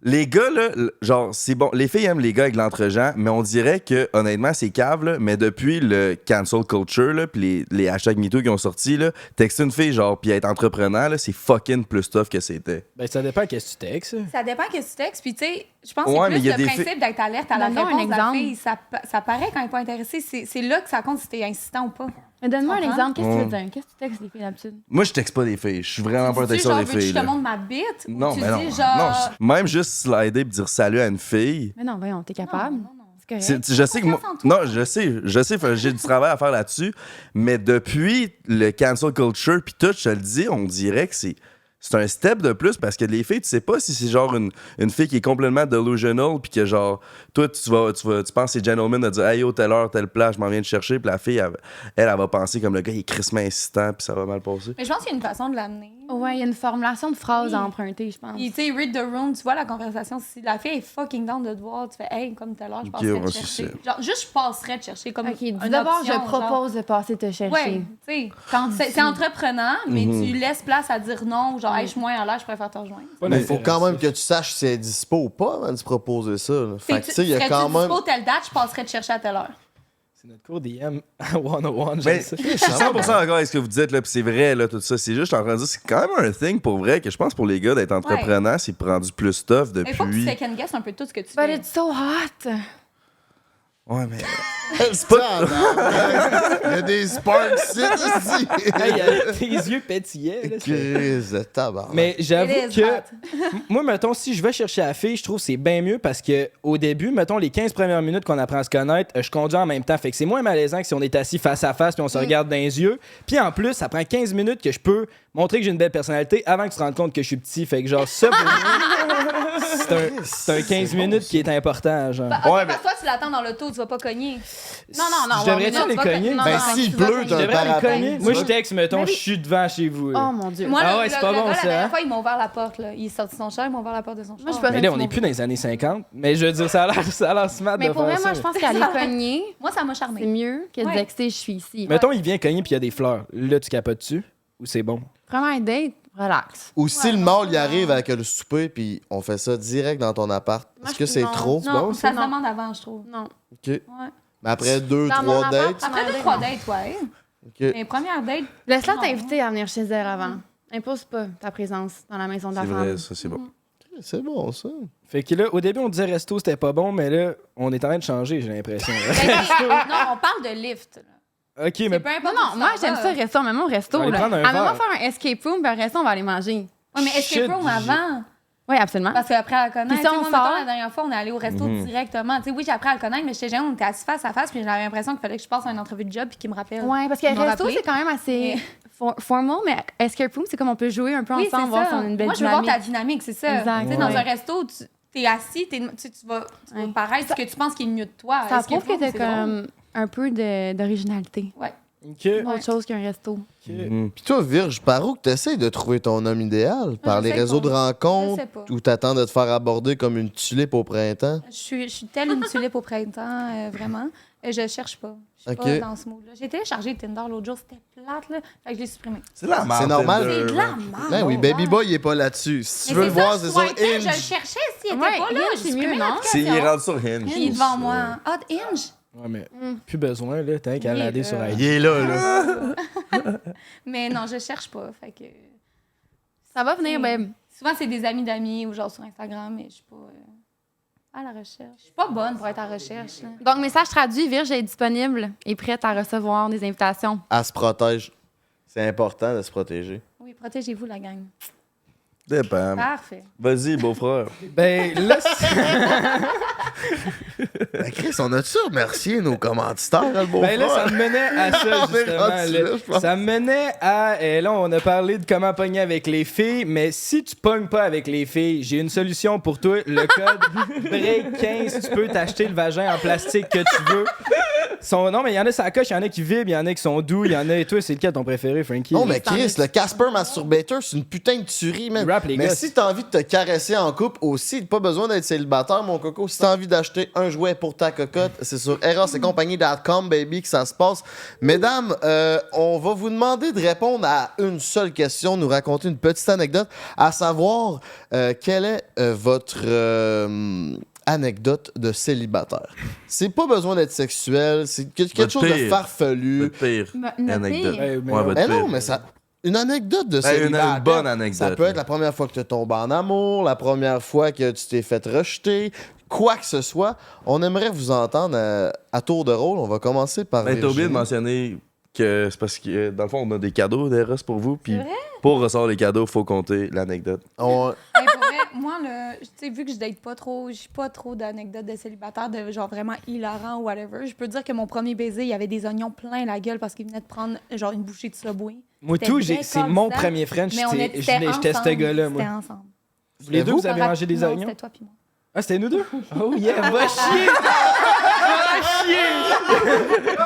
Les gars, là, genre, c'est bon, les filles aiment les gars avec l'entre-gens, mais on dirait que, honnêtement, c'est cave, là, mais depuis le cancel culture, là, pis les hashtags MeToo qui ont sorti, là, texter une fille, genre, pis être entrepreneur, là, c'est fucking plus tough que c'était. Ben, ça dépend qu'est-ce que tu textes. Ça dépend qu'est-ce que tu textes. Puis, tu sais, je pense que Ouais, c'est mais plus il y a le des principe d'être alerte à la Donne-moi un réponse de la exemple. fille. Ça paraît quand elle n'est pas intéressée. C'est là que ça compte si t'es insistant ou pas. Mais donne-moi un Tu comprends? exemple. Qu'est-ce que tu Ouais. veux dire? Qu'est-ce que tu textes les filles d'habitude? Moi, je texte pas des filles, je suis vraiment pas Tu dis, texteur genre, des veux-tu filles, que je te là. montre ma bite? Non, Ou tu mais non. dis, genre... Non, même juste slider pis dire salut à une fille. Mais non, voyons, t'es capable. Non, non. C'est correct. Je sais que moi. Confiance en toi. Non, je sais, j'ai du travail à faire là-dessus. Mais depuis le cancel culture, puis tout, je te le dis, on dirait que c'est un step de plus parce que les filles, tu sais pas si c'est genre une fille qui est complètement delusional, puis que genre, toi, tu penses que c'est gentleman de dire, hey yo, telle heure, telle place, je m'en viens de chercher, puis la fille, elle va penser comme le gars, il est crissement insistant, puis ça va mal passer. Mais je pense qu'il y a une façon de l'amener. Ouais, il y a une formulation de phrase Oui. à emprunter, je pense. Puis, tu sais, read the room, tu vois la conversation. Si la fille est fucking down de te voir, tu fais, hey, comme tout à l'heure, je Ok, passerais ouais, te c'est chercher. ça. Genre, juste, je passerais te chercher comme. OK, une d'abord, option, je propose de passer te chercher. Ouais, tu sais. C'est entreprenant, mais tu laisses place à dire non, ou genre, hey, je suis moins à l'air, je préfère te rejoindre. Pas Mais il faut d'intérêt, quand même ça. que tu saches si elle est dispo ou pas avant de se proposer ça. là. Fait que, tu sais, il y a Serais-tu quand même. dispo telle date, je passerais te chercher à telle heure. C'est notre cours DM 101, Mais j'aime ça. je suis 100% d'accord avec ce que vous dites, là, puis c'est vrai, là, tout ça. C'est juste, je suis en train de dire, c'est quand même un thing pour vrai que je pense pour les gars d'être entreprenant, c'est rendu plus tough Mais il faut que tu depuis. second guess un peu tout ce que tu But fais. it's so hot. Ouais, mais. C'est pas. Il y a des sparks ici. Hey, tes yeux pétillaient. Là, Crise de tabac. mais j'avoue It is que hot. moi, mettons, si je vais chercher la fille, je trouve que c'est bien mieux parce que au début, mettons, les 15 premières minutes qu'on apprend à se connaître, je conduis en même temps. Fait que c'est moins malaisant que si on est assis face à face puis on se regarde dans les yeux. Puis en plus, ça prend 15 minutes que je peux montrer que j'ai une belle personnalité avant que tu te rendes compte que je suis petit. Fait que genre, ça, pour moi, c'est un 15 minutes qui est important. Genre. Bah, Ouais, ok, parce que toi, tu l'attends dans l'auto, tu vas pas cogner. Non, Je devrais-tu non, les tu vas cogner? non, Ben, non, s'il tu vas pleut, cogner. Je t'as un devrais les parapluie. cogner. Moi, je texte, mettons, Mais oui. je suis devant chez vous. Oh mon Dieu. Moi, Ah le, ouais, c'est le- pas le bon, gars, ça, la dernière hein? fois, il m'a ouvert la porte. Là. Il est sorti de son char, il m'a ouvert la porte de son char. Moi, je suis pas Mais là, on n'est plus dans les années 50. Mais je veux dire, ça a l'air smart Mais de pour faire vrai, ça. moi, je pense qu'aller cogner, Moi, ça m'a c'est charmé. mieux que de Ouais. vexer, je suis ici. Mettons, il vient cogner puis il y a des fleurs. Là, tu capotes dessus? Ou c'est bon? Vraiment un date, relax. Ou si Ouais, le non, mâle y non. arrive avec le souper, puis on fait ça direct dans ton appart. Moi, Est-ce que je- c'est non. trop? Non, bon, ça se non. demande avant, je trouve. Non. OK. Ouais. Mais après 2, Dans mon 3 appart, dates. Après Ouais, 2-3 non. dates, ouais. OK. Mais première date, Laisse-la Non. t'inviter à venir chez elle avant. Impose pas ta présence dans la maison de la C'est femme. vrai, ça, c'est bon. C'est bon, ça. Fait que là, au début, on disait resto, c'était pas bon, mais là, on est en train de changer, j'ai l'impression. non, on parle de lift. Là. OK, C'est mais peu Non, importe non, où moi, tu j'aime t'en ça, vas. resto. Même au resto, On va aller là. prendre un À un moment, verre. faire un escape room, puis un resto, on va aller manger. Ouais, mais escape Shit, room avant. Oui, absolument. Parce qu'après à la connaître, Puis si tu sais, on moi, sort- mettons, la dernière fois, on est allé au resto directement. Tu sais, oui, j'ai appris à le connaître, mais j'étais jeune, on était assis face à face, puis j'avais l'impression qu'il fallait que je passe à une entrevue de job puis qu'il me rappelle. Ouais, parce que Ils m'ont resto, rappelé. c'est quand même assez Mais- formal, mais escape room, c'est comme on peut jouer un peu Oui, ensemble, c'est voir ça. si on a une belle Moi, je veux voir dynamique. ta dynamique, c'est ça. Exact. Tu sais, Ouais. dans un resto, tu es assis, tu vas Ouais. paraître ce que tu penses qui est le mieux de toi. Ça Escape prouve que room, t'as c'est drôle. comme un peu d'originalité. OK. Autre chose qu'un resto. Mhm. Puis toi, Virge, par où que t'essayes de trouver ton homme idéal? Par je les sais réseaux pas. de rencontres? Je sais pas. Ou t'attends de te faire aborder comme une tulipe au printemps? Je suis telle une tulipe au printemps, vraiment. Je cherche pas. Je suis Ok. pas dans ce mood-là. J'ai téléchargé Tinder l'autre jour, c'était plate, là. Fait que je l'ai supprimé. C'est de la merde. C'est normal. Tinder, C'est de là. la merde. Ben oui, bon, Baby ouais. Boy, il est pas là-dessus. Si tu Mais veux le voir, ça, c'est je sur swipais, Je le Inge. cherchais s'il était Ouais, pas là. Hinge, J'ai c'est supprimé mieux, non? C'est il est l'application. rendu sur Hinge. Il est devant moi. Ah, Hinge? Ouais, mais plus besoin, là. T'as qu'à Oui, l'aller sur Il IG. est là, là. Mais non, je cherche pas. Fait que... Ça va venir, ben. Souvent, c'est des amis d'amis ou genre sur Instagram, mais je suis pas à la recherche. Je suis pas bonne pour être à la recherche. Là. Donc, message traduit, Virge est disponible et prête à recevoir des invitations. Elle se protège. C'est important de se protéger. Oui, protégez-vous, la gang. Dépend. Parfait. Vas-y, beau-frère. Ben là, Ben, Chris, on a-tu remercié nos commanditaires, le beau ben là, ça me menait à ça, On est justement. rendu là. là, je pense. Ça me menait à... là, on a parlé de comment pogner avec les filles, mais si tu pognes pas avec les filles, j'ai une solution pour toi. Le code BREAK15, tu peux t'acheter le vagin en plastique que tu veux. Non, mais il y en a, ça coche, il y en a qui vibrent, il y en a qui sont doux, il y en a... Et toi, c'est lequel ton préféré, Frankie? Non, mais Chris, le Casper Masturbator, c'est une putain de tuerie, man. Rap, les Mais gars. si t'as envie de te caresser en couple aussi, pas besoin d'être célibataire, mon coco. Si t'as envie d'acheter un jouet pour ta cocotte, c'est sur erosetcompagnie.com, baby, que ça se passe. Mesdames, on va vous demander de répondre à une seule question, nous raconter une petite anecdote, à savoir quelle est votre anecdote de célibataire. C'est pas besoin d'être sexuel, c'est quelque Votre chose de pire. farfelu. Votre pire Notre anecdote. pire. Ouais, mais Ouais, non. votre Mais non, pire. mais ça. Une anecdote de Une célibataire. bonne anecdote. Ça peut être la première fois que tu tombes en amour, la première fois que tu t'es fait rejeter, quoi que ce soit. On aimerait vous entendre à tour de rôle. On va commencer par. Ben, t'as oublié de Virginie. mentionner que c'est parce que, dans le fond, on a des cadeaux d'Eros pour vous. Puis C'est vrai? pour recevoir les cadeaux, il faut compter l'anecdote. On- Hey, pour vrai, moi, tu sais, vu que je date pas trop, j'ai pas trop d'anecdotes de célibataire, de genre vraiment hilarant ou whatever. Je peux dire que mon premier baiser, il y avait des oignons plein la gueule parce qu'il venait de prendre genre une bouchée de Subway. Moi, C'était tout, bien c'est mon constant, premier French. Mais on J'étais était j'étais ce ensemble. gars-là, moi. C'était ensemble. Les deux, vous? vous avez mangé des Non, oignons? C'était toi puis moi. Ah, c'était nous deux? Oh yeah, va chier! Va chier!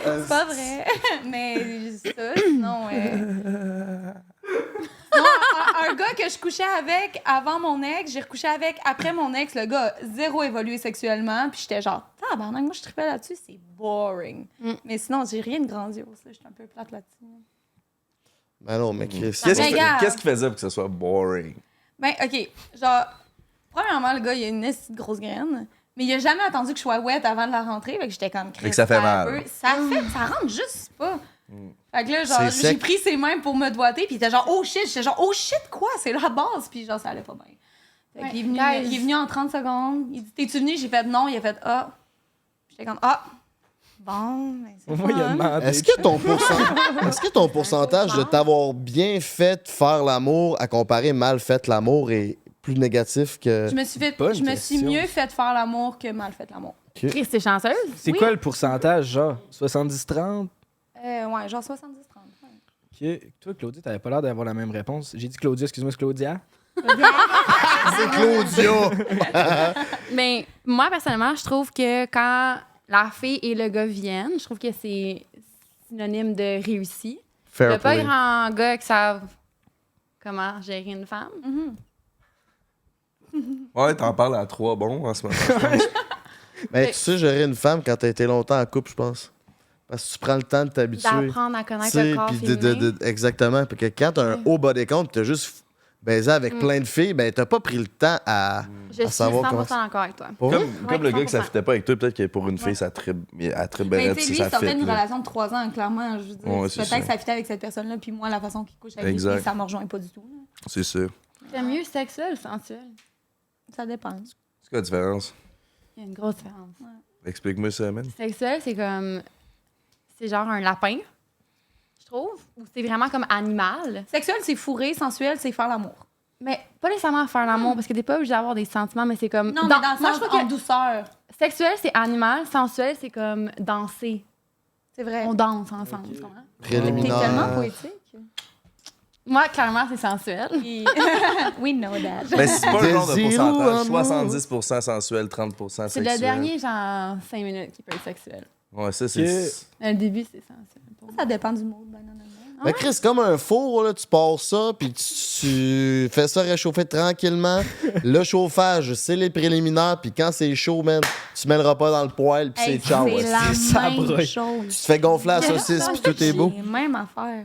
C'est pas vrai. Mais ça, sinon. Non, un gars que je couchais avec avant mon ex, j'ai recouché avec après mon ex. Le gars, zéro évolué sexuellement. Puis j'étais genre, tabarnak, moi je trippais là-dessus, c'est boring. Mais sinon, j'ai rien de grandiose. J'étais un peu plate là-dessus. Ben non, mais Chris. Regarde. Qu'est-ce qui faisait pour que ce soit boring? Ben, OK. Genre, premièrement, le gars, il a une esti de grosse graine. Mais il a jamais attendu que je sois wet avant de la rentrée. Fait que j'étais comme Fait que ça fait mal. Ça rentre juste pas. Fait que là, genre, C'est j'ai sec. pris ses mains pour me doigter. Puis il était genre, oh shit. J'étais genre, oh shit, quoi? C'est la base. Puis genre, ça allait pas bien. Fait Ouais, qu'il est venu, guys. il est venu en 30 secondes. Il dit, t'es-tu venu? J'ai fait non. Il a fait, ah. J'étais comme, ah, bon, mais c'est Au moins, il a fun. demandé. Est-ce que ton pourcentage de t'avoir bien fait faire l'amour à comparer mal fait l'amour est plus négatif que. Je me suis Bonne suis question. mieux fait faire l'amour que mal fait l'amour. Chris, t'es chanceuse? C'est Oui. quoi le pourcentage, genre? 70-30? Ouais, genre 70-30. Ouais. Ok. Toi, Claudia, t'avais pas l'air d'avoir la même réponse. J'ai dit Claudia, excuse-moi, c'est Claudia. C'est Claudia! Mais moi, personnellement, je trouve que quand la fille et le gars viennent, je trouve que c'est synonyme de réussi. Il n'y Fair a pas play. grand gars qui savent comment gérer une femme. Ouais, t'en parles à 3 bons en ce moment. je pense. Mais tu sais gérer une femme quand t'as été longtemps en couple, je pense. Parce que tu prends le temps de t'habituer. D'apprendre à Tu connaître sais, le corps puis féminin. exactement. Puis que quand t'as un haut body count, t'as juste baisé avec plein de filles, ben t'as pas pris le temps à Je suis savoir 100% comment. d'accord avec toi. Pour vrai? Comme le gars que ça 100%. fitait pas avec toi, peut-être que pour une fille, ça tripe Mais bien tu sais, si lui, ça il sortait fit. d'une là. relation de 3 ans, clairement. Je veux dire, Ouais, c'est peut-être que ça. ça fitait avec cette personne-là, puis moi, la façon qu'il couche avec Exact. lui, ça me rejoint pas du tout. Là. C'est sûr. J'aime mieux sexuel ou sensuel? Ça dépend. C'est quoi la différence? Il y a une grosse différence. Explique-moi ça, man. Sexuel, c'est comme... C'est genre un lapin, je trouve. Ou c'est vraiment comme animal. Sexuel, c'est fourré. Sensuel, c'est faire l'amour. Mais pas nécessairement faire l'amour, parce que t'es pas obligé d'avoir des sentiments, mais c'est comme... Non, mais dans le moi, sens je trouve en que douceur. sexuel, c'est animal. Sensuel, c'est comme danser. C'est vrai. On danse ensemble, tu comprends? T'es Préliminaire. tellement poétique. Moi, clairement, c'est sensuel. Puis- We know that. Mais c'est pas le genre de Désir ou pourcentage. amour? 70% sensuel, 30% C'est sexuel. le dernier, genre, 5 minutes qui peut être sexuel. Ouais, ça, c'est. Le début, c'est sensuel. Ça dépend du mood, ben non, non, non. Mais Chris, comme un four, là, tu pars ça, puis tu fais ça réchauffer tranquillement. Le chauffage, c'est les préliminaires, puis quand c'est chaud, man, tu mets le repas dans le poêle, puis Hey, c'est ciao. c'est la ça même broye. chose. Tu te fais gonfler la saucisse, puis tout est beau. C'est la même affaire.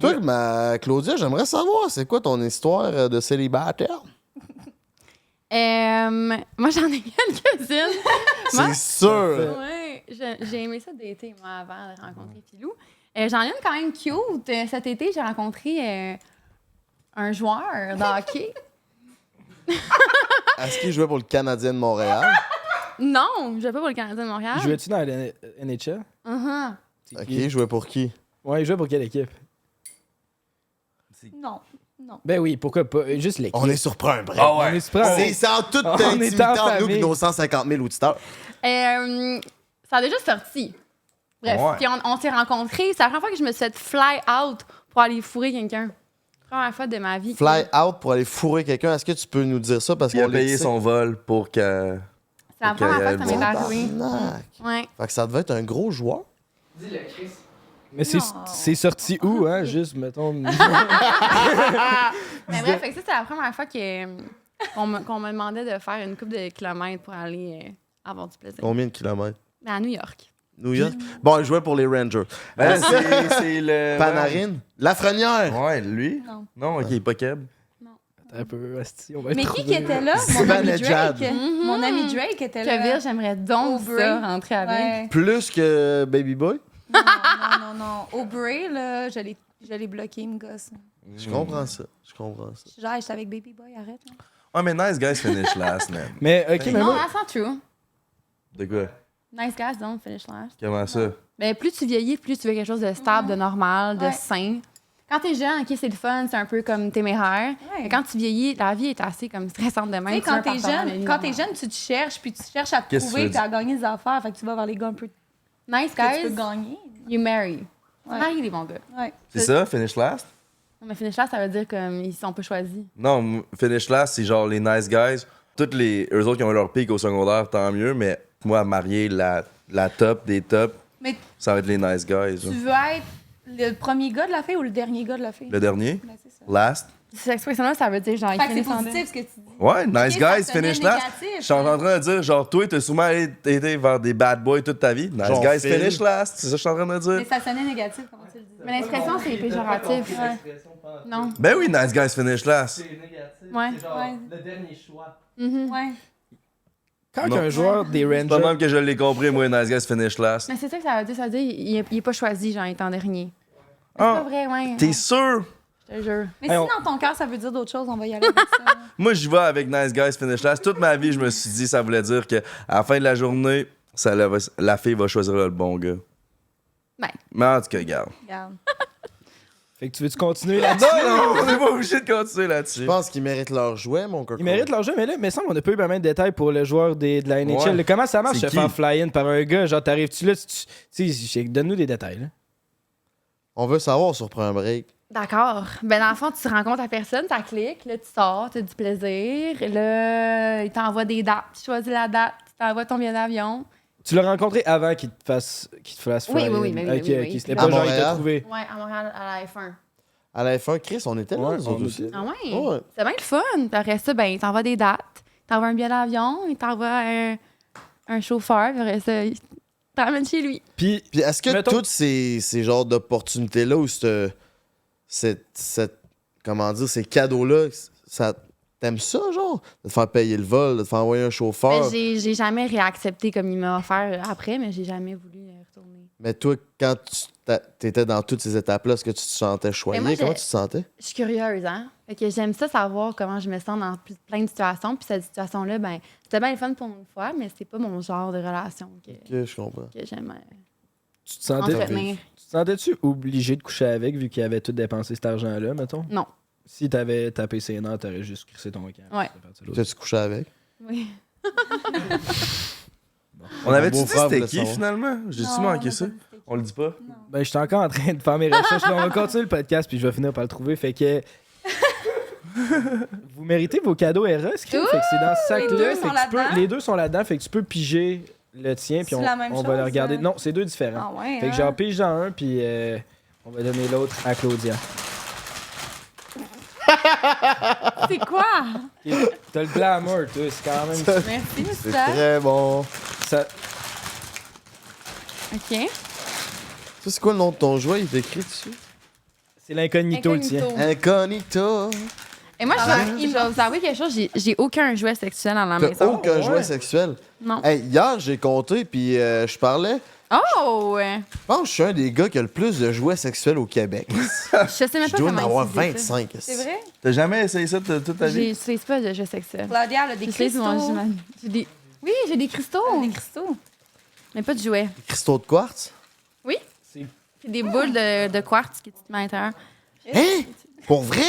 Toi, Claudia, j'aimerais savoir, c'est quoi ton histoire de célibataire? Moi, j'en ai quelques-unes. Moi- C'est sûr! Ouais, j'ai aimé ça d'été, moi, avant de rencontrer Philou. J'en ai une quand même cute. Cet été, j'ai rencontré un joueur de hockey. Est-ce qu'il jouait pour le Canadien de Montréal? Non, je vais pas pour le Canadien de Montréal. Jouais-tu dans la NHL? Uh-huh. C'est Ok, qui? il jouait pour qui? Ouais, il jouait pour quelle équipe? Non, non. Ben oui, pourquoi pas? Juste l'équipe. On est surpris un break. Ah On ouais. est surpris. C'est en toute On est intimité en entre nous famille. et nos 150 000 auditeurs. Ça a déjà sorti. Bref, Ouais. puis on s'est rencontrés. C'est la première fois que je me suis fait fly out pour aller fourrer quelqu'un. Première fois de ma vie. Fly out pour aller fourrer quelqu'un, est-ce que tu peux nous dire ça? Parce Il a qu'on payé l'excite. son vol pour que. C'est la première fois que ça m'est arrivé. Tabarnak. Ouais. Fait que ça devait être un gros joueur. Dis-le, Chris. Mais c'est sorti où, hein? Juste, mettons. Mais bref, fait que ça, c'est la première fois qu'on me demandait de faire une couple de kilomètres pour aller avoir du plaisir. Combien de kilomètres? Ben, à New York. New York? Bon, il jouait pour les Rangers. Ben, c'est le. Panarin? Lafrenière? Ouais, lui? Non. Non, ok, pas Keb. Un peu, asti, on va Mais être qui trouvé, était là. là? Mon ami Vanejad. Drake. Mon ami Drake était là. Kevin, j'aimerais donc Aubrey. ça rentrer avec. Ouais. Plus que Baby Boy? Non. Aubrey, là, je l'ai bloqué, il me gosse. Je comprends ça. Genre, j'étais avec Baby Boy, arrête. Là. Ouais, mais nice guys finish last, man. Mais, ok, mais Non, moi. that's not true. De quoi? Nice guys don't finish last. Comment ça? Ben, plus tu vieillis, plus tu veux quelque chose de stable, de normal, de Ouais. sain. Quand t'es jeune, ok, c'est le fun, c'est un peu comme téméraire. Ouais. Mais quand tu vieillis, la vie est assez comme stressante de Tu même. sais, Tu veux un quand t'es partenaire de jeune, vie quand t'es normale. jeune, tu te cherches, puis tu cherches à te Qu'est-ce que tu prouver veux que tu as gagné des affaires. Fait que tu vas vers les gars un peu Nice que tu peux guys, gagner. you marry. Tu Ouais. maries les bons gars. Ouais. C'est ça, finish last? Non, mais finish last, ça veut dire qu'ils sont pas choisis. Non, finish last, c'est genre les nice guys. Toutes les. Eux autres qui ont eu leur pic au secondaire, tant mieux, mais moi, marier la top des tops, Mais ça va être les nice guys. tu là. veux être le premier gars de la fille ou le dernier gars de la fille? Le dernier? Ben, c'est ça. Last? Cette expression-là, ça veut dire genre, ils Fait que c'est finissent en deux. positif ce que tu dis. Ouais, nice Ok, guys, ça sonnait finish last. négatif, Je suis en là. train de dire, genre, toi, t'as sûrement été vers des bad boys toute ta vie. Nice Genre guys, Phil. finish last. C'est ça que je suis en train de Mais dire. ça sonnait négatif, comment tu le dis? Mais l'expression, c'est péjoratif. Non. Ben oui, nice guys, finish last. Ouais. Ouais. Le dernier choix. Mhm. Ouais. Quand Non. un joueur des C'est pas Rangers. même que je l'ai compris, moi, nice guys, finish last. Mais c'est ça que ça veut dire. Ça veut dire il est pas choisi, genre, il est en dernier. C'est Ah, pas vrai, ouais. t'es sûr? Je te jure. Mais Hey, si on- dans ton cœur, ça veut dire d'autres choses, on va y aller avec ça. Moi, j'y vais avec nice guys, finish last. Toute ma vie, je me suis dit, ça voulait dire que à la fin de la journée, la fille va choisir le bon gars. Ben. Mais en tout cas, regarde. Regarde. Fait que tu veux-tu continuer là-dessus? Non, on n'est pas obligé de continuer là-dessus. Je pense qu'ils méritent leur jouet, mon coco. Ils méritent leur jeu, mais là, il me semble qu'on n'a pas eu vraiment de détails pour le joueur de la NHL. Ouais. Là, comment ça marche C'est se qui? faire fly-in par un gars? Genre, t'arrives-tu là? Tu sais, donne-nous des détails. Là. On veut savoir sur un break. D'accord. Ben, dans le fond, tu rencontres la personne, tu cliques, là, tu sors, tu as du plaisir. Là, il t'envoie des dates. Tu choisis la date, tu t'envoies ton billet d'avion. Tu l'as rencontré avant qu'il te fasse Oui, fly-in. oui, mais oui, Ok, oui, ok. oui. C'était À pas genre, il t'a Montréal? trouvé. Ouais, à Montréal, à la F1. À la F1, Chris, on était là, Ouais, nous on autres aussi. était- Ah ouais? Ouais. C'est bien le fun. Puis après ça, ben, il t'envoie des dates. Il t'envoie un billet d'avion, il t'envoie un chauffeur, puis après ça, il t'emmène chez lui. Puis, Puis est-ce que Mettons- toutes ces genres d'opportunités-là ou comment dire, ces cadeaux-là, t'aimes ça, genre? De te faire payer le vol, de te faire envoyer un chauffeur? Ben, j'ai jamais réaccepté comme il m'a offert après, mais j'ai jamais voulu retourner. Mais toi, quand t'étais dans toutes ces étapes-là, est-ce que tu te sentais choyé? Mais moi, Comment tu te sentais? Je suis curieuse, hein? Fait que j'aime ça savoir comment je me sens dans plein de situations. Puis cette situation-là, ben, c'était bien le fun pour une fois, mais c'est pas mon genre de relation que Je comprends. j'aime tu te sentais... entretenir. Tu te sentais-tu obligé de coucher avec vu qu'il avait tout dépensé cet argent-là, mettons? Non. Si t'avais tapé ses nerfs, t'aurais juste crissé ton camp. Ouais. T'as-tu couché avec? Oui. On avait-tu Mon dit beau-frère c'était voulait qui savoir. finalement? J'ai-tu manqué ça? On le dit pas? Ben, je suis encore en train de faire mes recherches. Là, on va continuer le podcast, puis je vais finir par le trouver. Fait que... Vous méritez vos cadeaux Eros, Crime. Fait que c'est dans ce sac-là. Les deux Fait sont que tu peux- là-dedans? les deux sont là-dedans. Fait que tu peux piger le tien, puis C'est on, la même on va le chose, regarder. hein? Non, c'est deux différents. Ah ouais, Fait que hein? j'en pige dans un, puis on va donner l'autre à Claudia. C'est quoi? T'as le glamour, toi. C'est quand même... Merci, C'est ça. très bon. Ça... OK. Ça, c'est quoi le nom de ton jouet? Il est écrit dessus? C'est l'incognito, le tien. Incognito. Et moi, Ah je vais vous avouer quelque chose. J'ai aucun jouet sexuel à la T'as maison. aucun ouais. jouet sexuel? Non. Hey, hier, j'ai compté, puis je parlais. Oh! Je pense que je suis un des gars qui a le plus de jouets sexuels au Québec. Je sais même Je pas dois en comment avoir utiliser ça. 25. C'est vrai? T'as jamais essayé ça de toute ta vie? J'utilise pas de jeux sexuels. Claudia, elle a des J'utilise cristaux. j'ai des... Oui, j'ai des cristaux. Des cristaux. Mais pas de jouets. Cristaux de quartz? Puis des boules de quartz qui te mettent à l'intérieur. Hein? Pour vrai?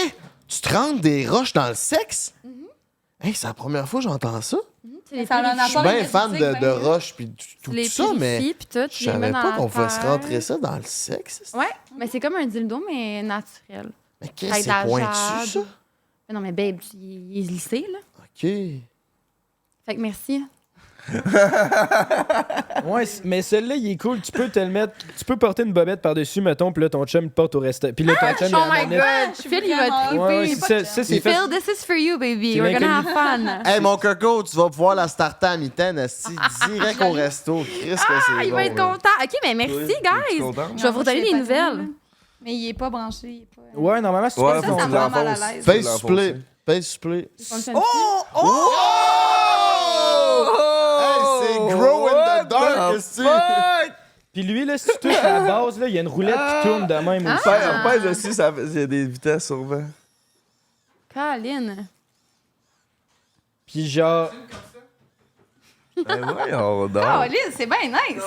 Tu te rentres des roches dans le sexe? Hey, c'est la première fois que j'entends ça. Tu les Ça a un Je suis apport bien fan énergétique, de ben, roches puis tout les ça, mais purifies, puis tout, je tu les mets savais dans pas la qu'on pouvait se terre. rentrer ça dans le sexe. Ouais, mais c'est comme un dildo, mais naturel. Mais qu'est-ce que Avec c'est de la pointu, ça? jade. Mais non, mais babe, il est lissé, là. OK. Fait que merci. Ouais, mais celui-là, il est cool. Tu peux te le mettre... Tu peux porter une bobette par-dessus, mettons, puis là, ton chum le porte au reste. Puis là, ton chum, il Oh en my manette. god! Phil, il va vraiment- triper. Ouais, ouais, ça, c'est fait... Phil, this is for you, baby. C'est We're gonna have l'inconnu. fun. Hey, mon coco, tu vas pouvoir la starter à mitaine, esti, direct au resto. Chris, que c'est Il bon, va être là. content. OK, mais merci, Oui, es-tu guys. contente? Je vais vous donner des nouvelles. Mais il est pas branché. Il est pas... Ouais, normalement, si tu Ouais, fais faut ça que me tu rend mal à l'enfonces. l'aise. Paye Faut supplé. l'enfoncer. Paye supplé. Oh! Hey, c'est Grow in the Dark, esti. Puis lui, là, si tu touches à la base, là, il y a une roulette qui tourne de même aussi. On pèse aussi, il y a des vitesses souvent. Caroline. Puis genre... Ben voyons Oh, donc. Liz, c'est bien nice.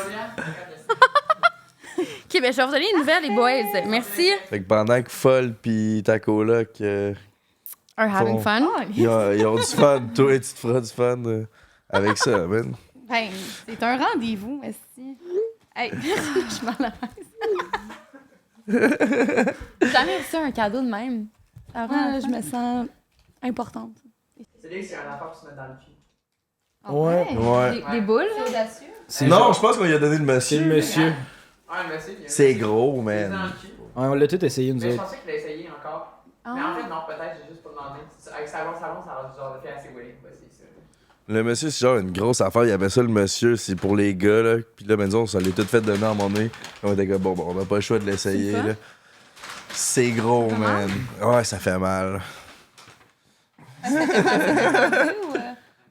OK, ben je vais vous donner des nouvelles, les boys. Merci. Fait que pendant que Folle pis ta coloc, Are having fun. ils ont du fun, toi, tu te feras du fun avec ça, man. Ben, c'est un rendez-vous, esti. Hey, je suis mal à l'aise. J'ai jamais reçu un cadeau de même. Avant, je me sens importante. C'est dit que c'est un affaire pour se mettre dans le cul. Ah Ouais. Ouais. Des boules? C'est audacieux. C'est Non, genre- je pense qu'on lui a donné le C'est le monsieur. monsieur. Ouais, mais c'est. C'est gros, Dans man. le cul. Ouais, on l'a tout essayé, nous Mais je autres. pensais qu'il a essayé encore. Mais en fait, non, peut-être, j'ai juste pas demandé. Avec salon, ça a genre de fait assez willing. Vas-y, ça. Le monsieur, c'est genre une grosse affaire. Il y avait ça, le monsieur, c'est pour les gars, là. Puis là, ben, disons, ça l'est tout fait donner à un moment donné. On était comme, bon, on n'a pas le choix de l'essayer, C'est ça? là. C'est gros, man. Ouais, ça fait mal.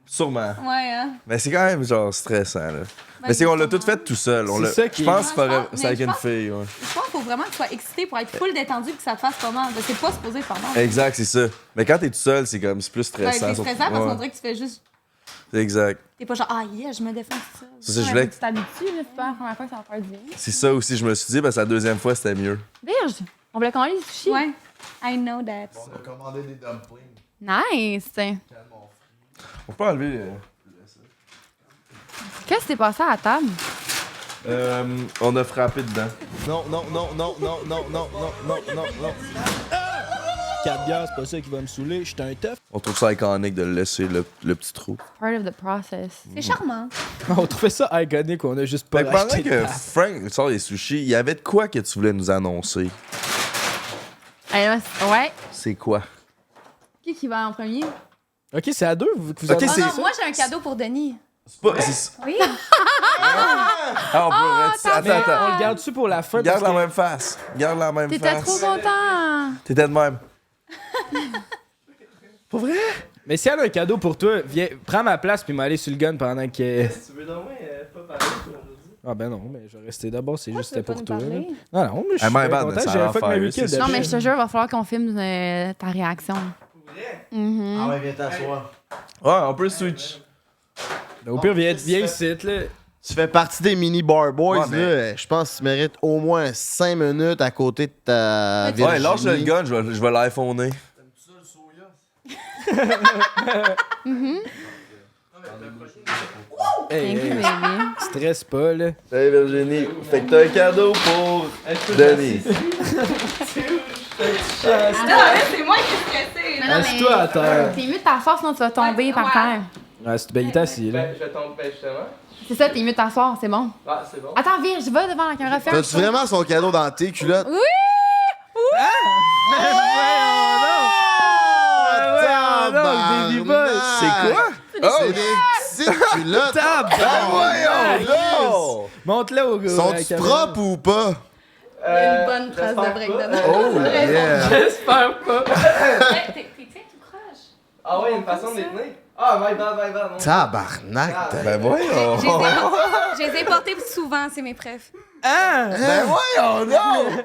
Sûrement. Ouais, hein. Mais c'est quand même, genre, stressant, là. Mais c'est qu'on l'a tout fait tout seul. C'est ça qui Je pense est- que Ouais, c'est avec mais une je fille, ouais. Je pense qu'il faut vraiment que tu sois excité pour être full détendu et que ça te fasse pas mal. C'est pas supposé faire mal. Exact, c'est ça. Mais quand t'es tout seul, c'est comme, c'est plus Ben, stressant. c'est stressant parce Ouais. qu'on dirait que tu fais juste C'est exact. T'es pas genre, ah yeah, je me défends tout ça. Ça, je voulais... Tu t'habitues, là, c'est pas la première fois que ça va faire du bien. C'est ça aussi, je me suis dit, parce que la deuxième fois, c'était mieux. Virge, on voulait commander des sushis. Ouais. I know that. On a commandé des dumplings. Nice. On peut enlever... Qu'est-ce qui s'est passé à la table? On a frappé dedans. Non. 4 bières, c'est pas ça qui va me saouler. J'étais un teuf. On trouve ça iconique de laisser le petit trou. Part of the process. C'est charmant. On trouvait ça iconique, on a juste pas Fait que pendant acheté de que place. Frank sort les sushis, il y avait de quoi que tu voulais nous annoncer? Ouais. C'est quoi? Qui va en premier? Ok, c'est à deux que vous Ok, avez c'est- Non, moi, j'ai un cadeau pour Denis. C'est pas... c'est- Oui. Ah, on peut... attends. On le garde-tu pour la fin? Garde parce la que- même face. Garde la même T'étais face. trop content. T'étais de même. Pour vrai? Mais si elle a un cadeau pour toi, viens, prends ma place puis m'aller sur le gun pendant que. Tu veux donc pas parler aujourd'hui? Ah ben non, mais je vais rester d'abord, c'est juste tu veux c'était pas pour nous toi. Là. parler? Non, non, mais je suis Ah, my très bad, content, ça j'ai a un fuck affaire, my week-end. c'est Non, ça. mais je te jure, il va falloir qu'on filme ta réaction. Mhm. Ah ouais, viens t'asseoir. Ouais, on peut switch. Au pire, viens ici, là. Tu fais partie des mini bar boys, Ouais, mais- là. Je pense que tu mérites au moins 5 minutes à côté de ta Virginie. Ouais, lâche le gun, je vais l'iPhoner. Hey, Thank you, hey, baby. stresse pas, là. Hey Virginie, fait que t'as un cadeau pour Denis. C'est moi qui suis stressée. Mais non, Assieds-toi à terre. T'es mieux de t'asseoir, sinon tu vas tomber par terre. Ouais, c'est ben, il est assis, là. Je vais tomber, justement. C'est ça, t'es mieux de t'asseoir, c'est bon. Ah, c'est bon. Attends, Virge, va devant la caméra. Fais un T'as-tu vraiment son cadeau dans tes culottes? Oui! Baby boy. C'est quoi? Oh! C'est des petites culottes! Tabarnak! voyons! Montre-le au gars. Sont-tu propres ou pas? Il y a une bonne trace de breakdown. Oh yeah! J'espère pas. T'es tout croche. Ah ouais, une façon de les tenir. Ah, my bad, non. Tabarnak! Ben voyons! Je les ai portés souvent, c'est mes préfs. Ben voyons, non!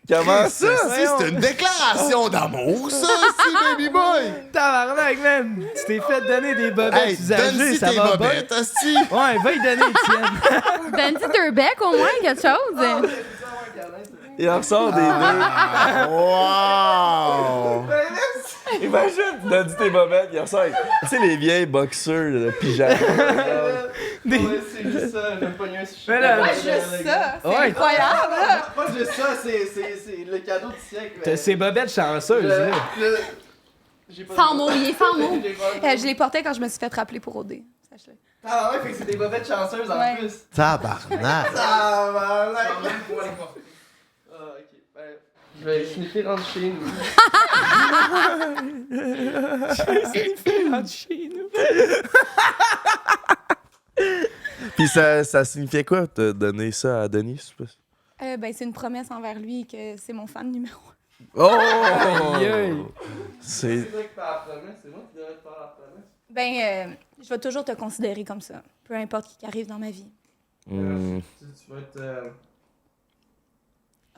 Comment ça? C'est une déclaration d'amour, ça, c'est baby boy! Tabarnak, man! Tu t'es fait donner des bobettes Hey, usagées, donne-y ça tes va bien. bobettes, asti! Ouais, va y donner, Étienne. Donne-tu deux becs au moins, quelque chose? Il en ressort des billes. Wow! Imagine, t'as dit tes bobettes, il ressort avec, tu sais, les vieilles boxeurs de pyjama. Ouais, c'est juste ça, j'ai pogné un sushi. Mais là, Pas juste ça, c'est Ouais. incroyable. là. Pas juste ça, c'est le cadeau du siècle. T'as ces bobettes chanceuses, là. J'ai pas Sans mots, il est sans mots. Je les portais quand je me suis fait rappeler pour OD. Sache-le. Ah ouais, fait que c'est des bobettes chanceuses en Ouais. plus. Tabarnak! Tabarnak! Ah, ok. Ben, je vais sniffer rentre chez nous. Rentre chez nous. Pis ça signifiait quoi, te donner ça à Denis? je sais pas? Ben, c'est une promesse envers lui que c'est mon fan numéro 1. Oh! Aïe, aïe. C'est... C'est toi qui fais la promesse, c'est moi qui devrais te faire la promesse. Ben, je vais toujours te considérer comme ça, peu importe qui arrive dans ma vie. Hmm. Tu vas être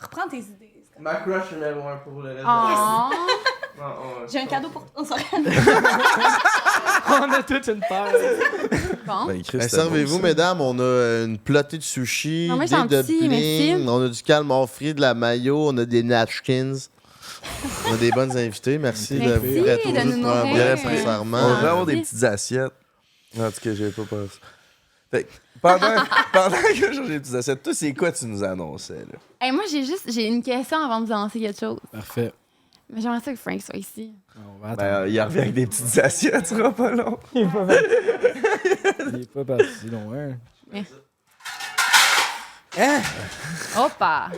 Reprends tes idées. c'est comme- ma crush numéro 1 pour le reste de Oh. J'ai un cadeau pour toi. On a toute une paire. Bon. Ben, Chris, Ben, c'était servez-vous, bon, ça. mesdames, on a une plotée de sushi, Non, moi, des gentil, merci. dumplings, on a du calmar frit, de la mayo, on a des napkins. On a des bonnes invités, merci, de Merci vous prêter de au jeu nous de nourrir. bien, On sincèrement. devrait avoir des petites assiettes. En tout cas, j'avais pas pensé. Fait que, pendant que je changeais les petites assiettes, toi, c'est quoi tu nous annonçais, là? Hey, moi, j'ai une question avant de vous lancer quelque chose. Parfait. Mais j'aimerais ça que Frank soit ici. On va attendre. Ben, il revient avec des petites assiettes, ça sera pas long. Il est pas parti, non, hein. Hein? Hoppa!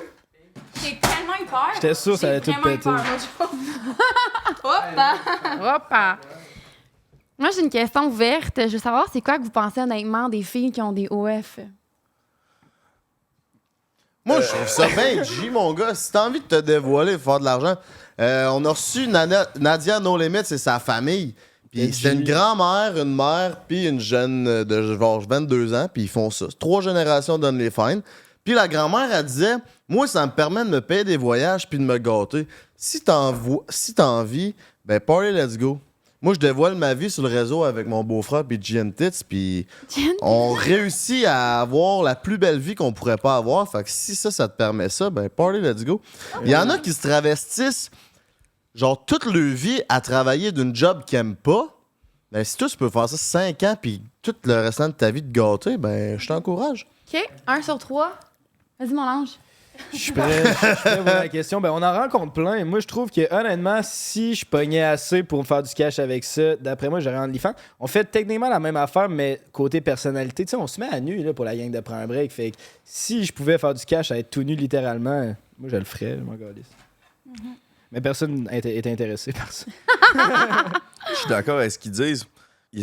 J'ai tellement eu peur. J'étais sûr que ça allait tout péter. Hoppa! Hoppa! Moi, j'ai une question ouverte. Je veux savoir, c'est quoi que vous pensez honnêtement des filles qui ont des OF? Moi, je trouve ça bien G, mon gars. Si t'as envie de te dévoiler et faire de l'argent, on a reçu Nadia No Limit, c'est sa famille. Puis c'est une grand-mère, une mère, puis une jeune de genre 22 ans, puis ils font ça. 3 générations donnent les fines. Puis la grand-mère, elle disait, moi, ça me permet de me payer des voyages puis de me gâter. Si t'as envie, ben party, let's go. Moi, je dévoile ma vie sur le réseau avec mon beau-frère puis Jen Tits, puis on réussit à avoir la plus belle vie qu'on pourrait pas avoir. Fait que si ça te permet ça, ben party, let's go. Il y en a qui se travestissent, genre, toute leur vie à travailler d'une job qu'ils aiment pas. Ben, si toi, tu peux faire ça 5 ans, puis tout le restant de ta vie te gâter, ben, je t'encourage. OK, 1 sur 3. Vas-y, mon ange. Je suis prêt pour la question. Ben, on en rencontre plein. Moi, je trouve que, honnêtement, si je pognais assez pour me faire du cash avec ça, d'après moi, j'aurais OnlyFans. On fait techniquement la même affaire, mais côté personnalité, tu sais, on se met à nu là, pour la gang de Prends un break. Fait que si je pouvais faire du cash à être tout nu littéralement, moi, je le ferais, je m'en calisse. Mais personne est intéressé par ça. Je suis d'accord avec ce qu'ils disent.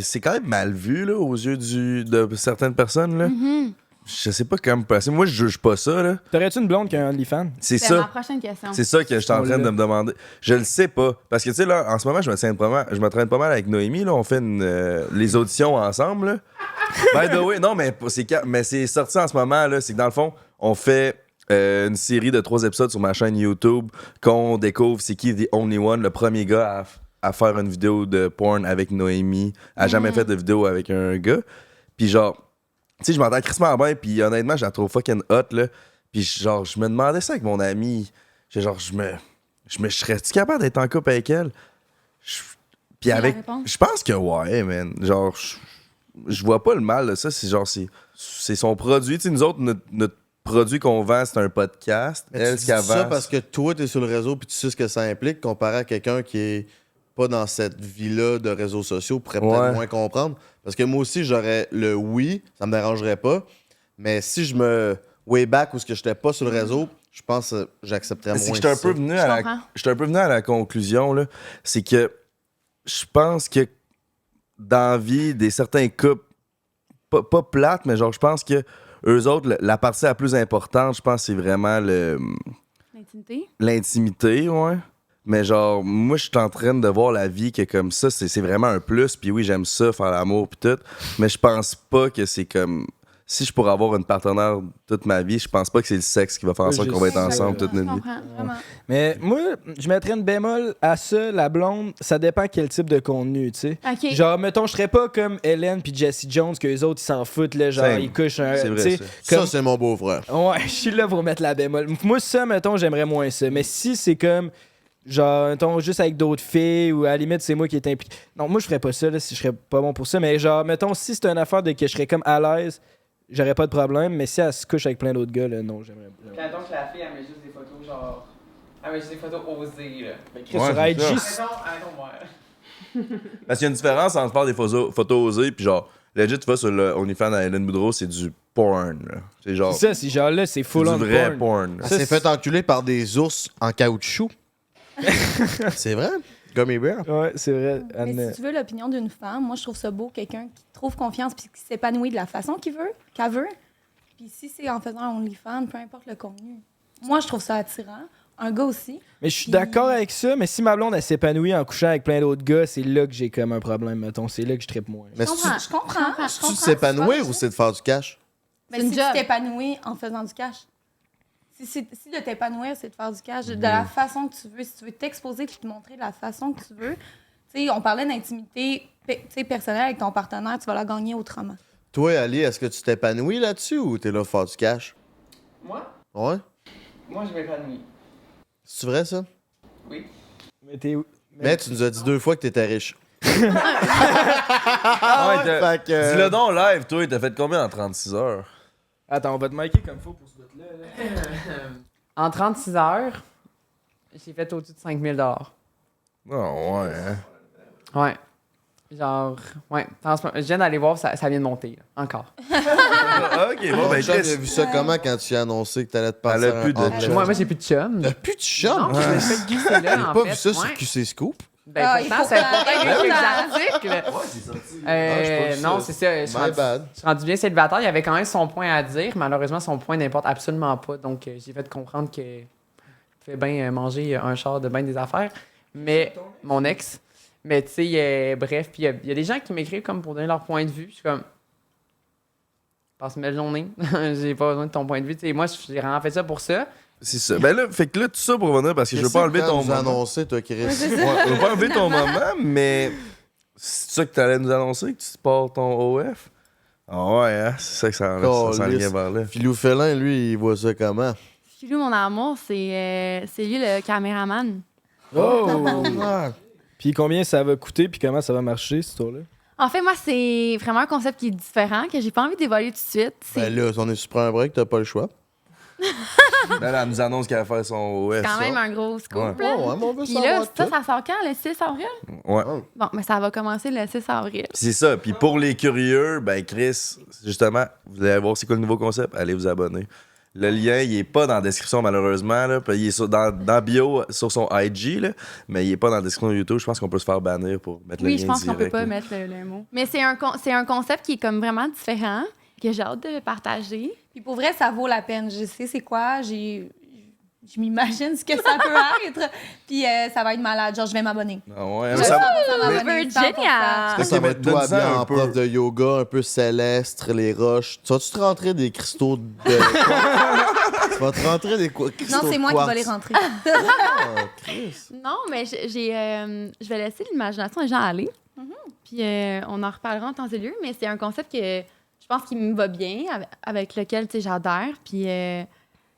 C'est quand même mal vu là, aux yeux de certaines personnes. Là. Je sais pas comment passer. Moi, je juge pas ça. Là. T'aurais-tu une blonde qui a un OnlyFans? C'est ma ça. prochaine question. C'est ça que je suis en train de me demander. Je le sais pas. Parce que, tu sais, là, en ce moment, je m'entraîne pas mal avec Noémie. Là. On fait les auditions ensemble. Là. By the way, non, mais c'est sorti en ce moment. Là. C'est que dans le fond, on fait une série de 3 épisodes sur ma chaîne YouTube qu'on découvre c'est qui The Only One, le premier gars à faire une vidéo de porn avec Noémie. A jamais fait de vidéo avec un gars. Puis genre, tu sais, je m'entends crissement bien, puis honnêtement, je la trouve fucking hot, là. Puis genre, je me demandais ça avec mon ami. Genre, je serais-tu capable d'être en couple avec elle? Puis avec... Je pense que ouais, man. Genre, je vois pas le mal de ça. C'est genre, c'est son produit. Tu sais, nous autres, notre produit qu'on vend, c'est un podcast. Mais Elle, tu ce qu'elle dis ça vend... parce que toi, t'es sur le réseau puis tu sais ce que ça implique, comparé à quelqu'un qui est pas dans cette vie-là de réseaux sociaux, pourrait peut-être moins comprendre. Parce que moi aussi, j'aurais le oui, ça me dérangerait pas. Mais si je me way back ou ce que j'étais pas sur le réseau, je pense que j'accepterais moins. C'est que j'étais un peu venu à la conclusion, là. C'est que je pense que dans la vie, des certains couples, pas plates, mais genre, je pense que eux autres, la partie la plus importante, je pense, c'est vraiment L'intimité? L'intimité, ouais. Mais genre, moi, je suis en train de voir la vie que comme ça, c'est vraiment un plus. Puis oui, j'aime ça, faire l'amour, puis tout. Mais je pense pas que c'est comme... Si je pourrais avoir une partenaire toute ma vie, je pense pas que c'est le sexe qui va faire en sorte qu'on va être ensemble toute notre vie. Mais moi, je mettrais une bémol à ça, la blonde, ça dépend quel type de contenu, tu sais. Okay. Genre, mettons, je serais pas comme Hélène puis Jesse Jones, que les autres, ils s'en foutent, là, genre, ils couchent un... C'est vrai, ça, c'est mon beau-frère. Ouais, je suis là pour mettre la bémol. Moi, ça, mettons, j'aimerais moins ça. Mais si c'est comme... Genre, mettons, juste avec d'autres filles ou à la limite, c'est moi qui est impliqué. Non, moi, je ferais pas ça, là, si je serais pas bon pour ça. Mais genre, mettons, si c'est une affaire de que je serais comme à l'aise, j'aurais pas de problème. Mais si elle se couche avec plein d'autres gars, là, non, j'aimerais. Quand donc la fille, elle met juste des photos, genre. Elle met juste des photos osées, là. Mais Chris, sur IG. Parce qu'il y a une différence entre faire des photos osées, puis genre, legit, tu vas sur le OnlyFans à Hélène Boudreau, c'est du porn, là. C'est genre. C'est ça, c'est genre là, c'est full on du vrai porn. Elle s'est fait enculer par des ours en caoutchouc. C'est vrai? Gummy bear? Ouais, c'est vrai. Mais si tu veux l'opinion d'une femme, moi, je trouve ça beau, quelqu'un qui trouve confiance puis qui s'épanouit de la façon qu'elle veut. Puis si c'est en faisant un OnlyFans, peu importe le contenu. Moi, je trouve ça attirant. Un gars aussi. Mais je suis d'accord avec ça, mais si ma blonde, elle s'épanouit en couchant avec plein d'autres gars, c'est là que j'ai comme un problème, mettons. C'est là que je trippe moins. Mais Je comprends. tu de s'épanouir ou c'est de faire du cash? Mais si tu t'épanouis en faisant du cash. Si de t'épanouir, c'est de faire du cash de la façon que tu veux. Si tu veux t'exposer et te montrer de la façon que tu veux. Tu sais, on parlait d'intimité personnelle avec ton partenaire, tu vas la gagner autrement. Toi, Ali, est-ce que tu t'épanouis là-dessus ou t'es là pour faire du cash? Moi? Ouais? Moi, je m'épanouis. C'est vrai, ça? Oui. Mais t'es où? Mais tu nous as dit 2 fois que t'étais riche. Dis-le donc live, toi, t'as fait combien en 36 heures? Attends, on va te marquer comme faut pour ce bout-là. En 36 heures, j'ai fait au-dessus de 5 000 $. Oh, ouais, hein? Ouais. Genre, ouais. Je viens d'aller voir, ça vient de monter, là. Encore. Ok, bon, ben, Chum, j'ai vu ça comment quand tu as annoncé que t'allais te passer? Elle a plus de chum. Moi, j'ai plus de chum. T'as plus de chum? Non, je me suis fait glisser là, J'ai en pas fait. vu ça sur Ouais. QC Scoop. Ben, pourtant, c'est pourtant les articles. Ouais, c'est sorti. Non, c'est ça. Je suis My bad. rendu bien célibataire. Il y avait quand même son point à dire. Malheureusement, son point n'importe absolument pas. Donc, j'ai fait comprendre que fait bien manger un char de bien des affaires. Mais mon ex. Mais tu sais, bref. Puis il y a des gens qui m'écrivent comme pour donner leur point de vue. Je suis comme. Passe une belle journée. J'ai pas besoin de ton point de vue. T'sais, moi, j'ai vraiment fait ça pour ça. C'est ça. Ben là, fait que là, tout ça pour revenir, parce que je veux pas enlever ton moment. annoncé, toi, Chris. Ouais, je veux pas enlever ton moment, mais C'est ça que t'allais nous annoncer, que tu portes ton OF? Ah ouais, hein? C'est ça que ça s'en vient vers là. Philou Félin, lui, il voit ça comment? Philou, mon amour, c'est lui le caméraman. Oh! Puis combien ça va coûter, puis comment ça va marcher, cette histoire-là? En fait, moi, c'est vraiment un concept qui est différent, que j'ai pas envie d'évoluer tout de suite. Ben là, on est sur un break, t'as pas le choix. Là, elle nous annonce qu'elle va faire son OF. C'est quand ça. même un gros scoop. Ouais. Là. Ouais, mais on veut Puis savoir là, ça sort quand? Le 6 avril? Ouais. Bon, mais ça va commencer le 6 avril. C'est ça. Puis pour les curieux, ben Chris, justement, vous allez voir c'est quoi le nouveau concept. Allez vous abonner. Le lien, il est pas dans la description, malheureusement. Là. Puis il est dans bio sur son IG, là, mais il est pas dans la description de YouTube. Je pense qu'on peut se faire bannir pour mettre le lien Oui, je pense qu'on peut direct, pas là. mettre le mot. Mais c'est un concept qui est comme vraiment différent, que j'ai hâte de partager. Puis pour vrai, ça vaut la peine. Je sais c'est quoi. Je m'imagine ce que ça peut être. Puis ça va être malade. Genre, je vais m'abonner. Ah ouais, Je mais vais ça... 100% m'abonner, Virginia! 100%. Ça va être toi Donne-en bien un en peu. prof de yoga, un peu céleste, les roches. Tu vas-tu te rentrer des cristaux de... Tu vas te rentrer des cristaux Non, c'est de moi qui quartz. vais les rentrer. Ah, Chris. Non, mais je vais laisser l'imagination des gens aller. Puis on en reparlera en temps et lieu, mais c'est un concept que je pense qu'il me va bien, avec lequel j'adhère. Puis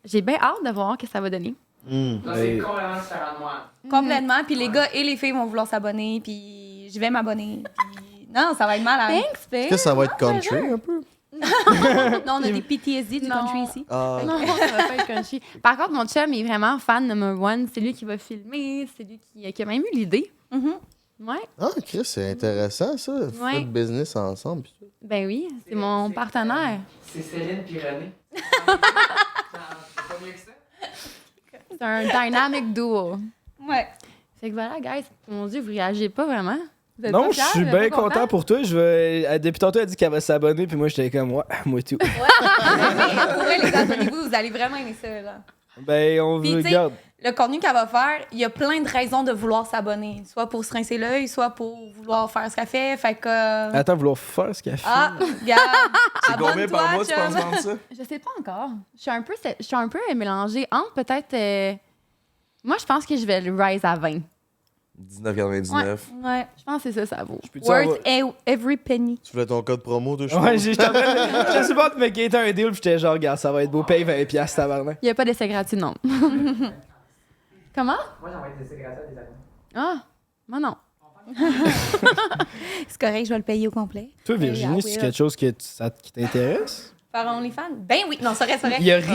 j'ai bien hâte de voir ce que ça va donner. Non, c'est complètement différent de moi. Complètement. Puis les gars et les filles vont vouloir s'abonner. Puis je vais m'abonner. Puis non, ça va être malade. Thanks, babe. Est-ce que ça va être country un peu? Non, on a des PTSD du Non. country ici. Ah, Non, ça va pas être country. Par contre, mon chum est vraiment fan number one. C'est lui qui va filmer. C'est lui qui a même eu l'idée. Ouais. ah, Chris, c'est intéressant ça. Vous Ouais. faites business ensemble. pis tout. Ben oui, c'est mon partenaire. C'est Céline puis René. C'est pas mieux que ça? C'est un dynamic duo. Ouais. Fait que voilà, guys. Mon Dieu, vous réagissez pas vraiment? Vous êtes Non, pas je fiers? suis Vous êtes bien pas contents? content pour toi. Depuis tantôt, elle a dit qu'elle va s'abonner, puis moi, j'étais comme, ouais, moi tout. Mais pour vrai, les gars, abonnez-vous, vous allez vraiment aimer ça, là. Ben, on Puis, tu sais, regarde. le contenu qu'elle va faire, il y a plein de raisons de vouloir s'abonner. Soit pour se rincer l'œil, soit pour vouloir faire ce qu'elle fait. Fait que. Attends, vouloir faire ce qu'elle fait. Ah, regarde. C'est combien par mois, tu chum. penses vendre ça? Je sais pas encore. Je suis un peu mélangée entre peut-être. Moi, je pense que je vais le rise à 20. 19,99. Ouais. Je pense que c'est ça vaut. Peux-tu avoir- Worth every penny. Tu voulais ton code promo, toi, je Ouais, pense? je sais pas de me quitter un deal, puis j'étais genre, regarde, ça va être beau, paye 20$, tabarnak. Il n'y a pas d'essai gratuit, non. Comment? Moi, j'envoie des essais gratuits à des amis. Ah, moi non. C'est correct, je vais le payer au complet. Toi, Virginie, oui, c'est quelque chose qui t'intéresse? Par OnlyFans? Ben oui, non, c'est vrai, c'est vrai. Il a ri.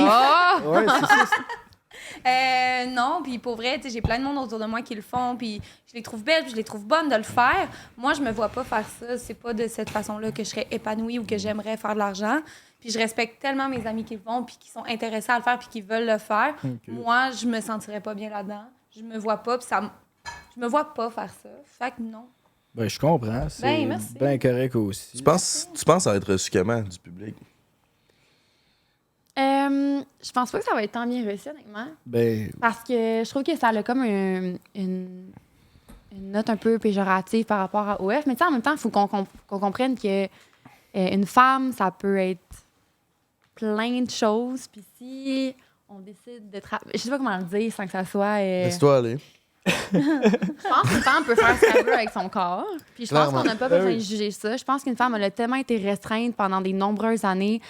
Oh! Ouais, c'est ça. Non, puis pour vrai, tu sais, j'ai plein de monde autour de moi qui le font, puis je les trouve belles, puis je les trouve bonnes de le faire. Moi, je me vois pas faire ça. C'est pas de cette façon-là que je serais épanouie ou que j'aimerais faire de l'argent. Puis je respecte tellement mes amis qui le font, puis qui sont intéressés à le faire, puis qui veulent le faire. Moi, je me sentirais pas bien là-dedans. Je me vois pas, puis je me vois pas faire ça. Fait que non. Ben, je comprends. C'est Ben, merci. bien correct aussi. Tu penses que ça va être reçu comment du public? Je pense pas que ça va être tant bien reçu, honnêtement. Ben, Parce que je trouve que ça a comme une note un peu péjorative par rapport à OF. Mais tu sais, en même temps, il faut qu'on comprenne que une femme, ça peut être plein de choses. Puis si on décide de je sais pas comment le dire sans que ça soit. Laisse-toi aller. Je pense qu'une femme peut faire ce qu'elle veut avec son corps. Puis je pense Clairement. qu'on n'a pas besoin de juger ça. Je pense qu'une femme, elle a tellement été restreinte pendant des nombreuses années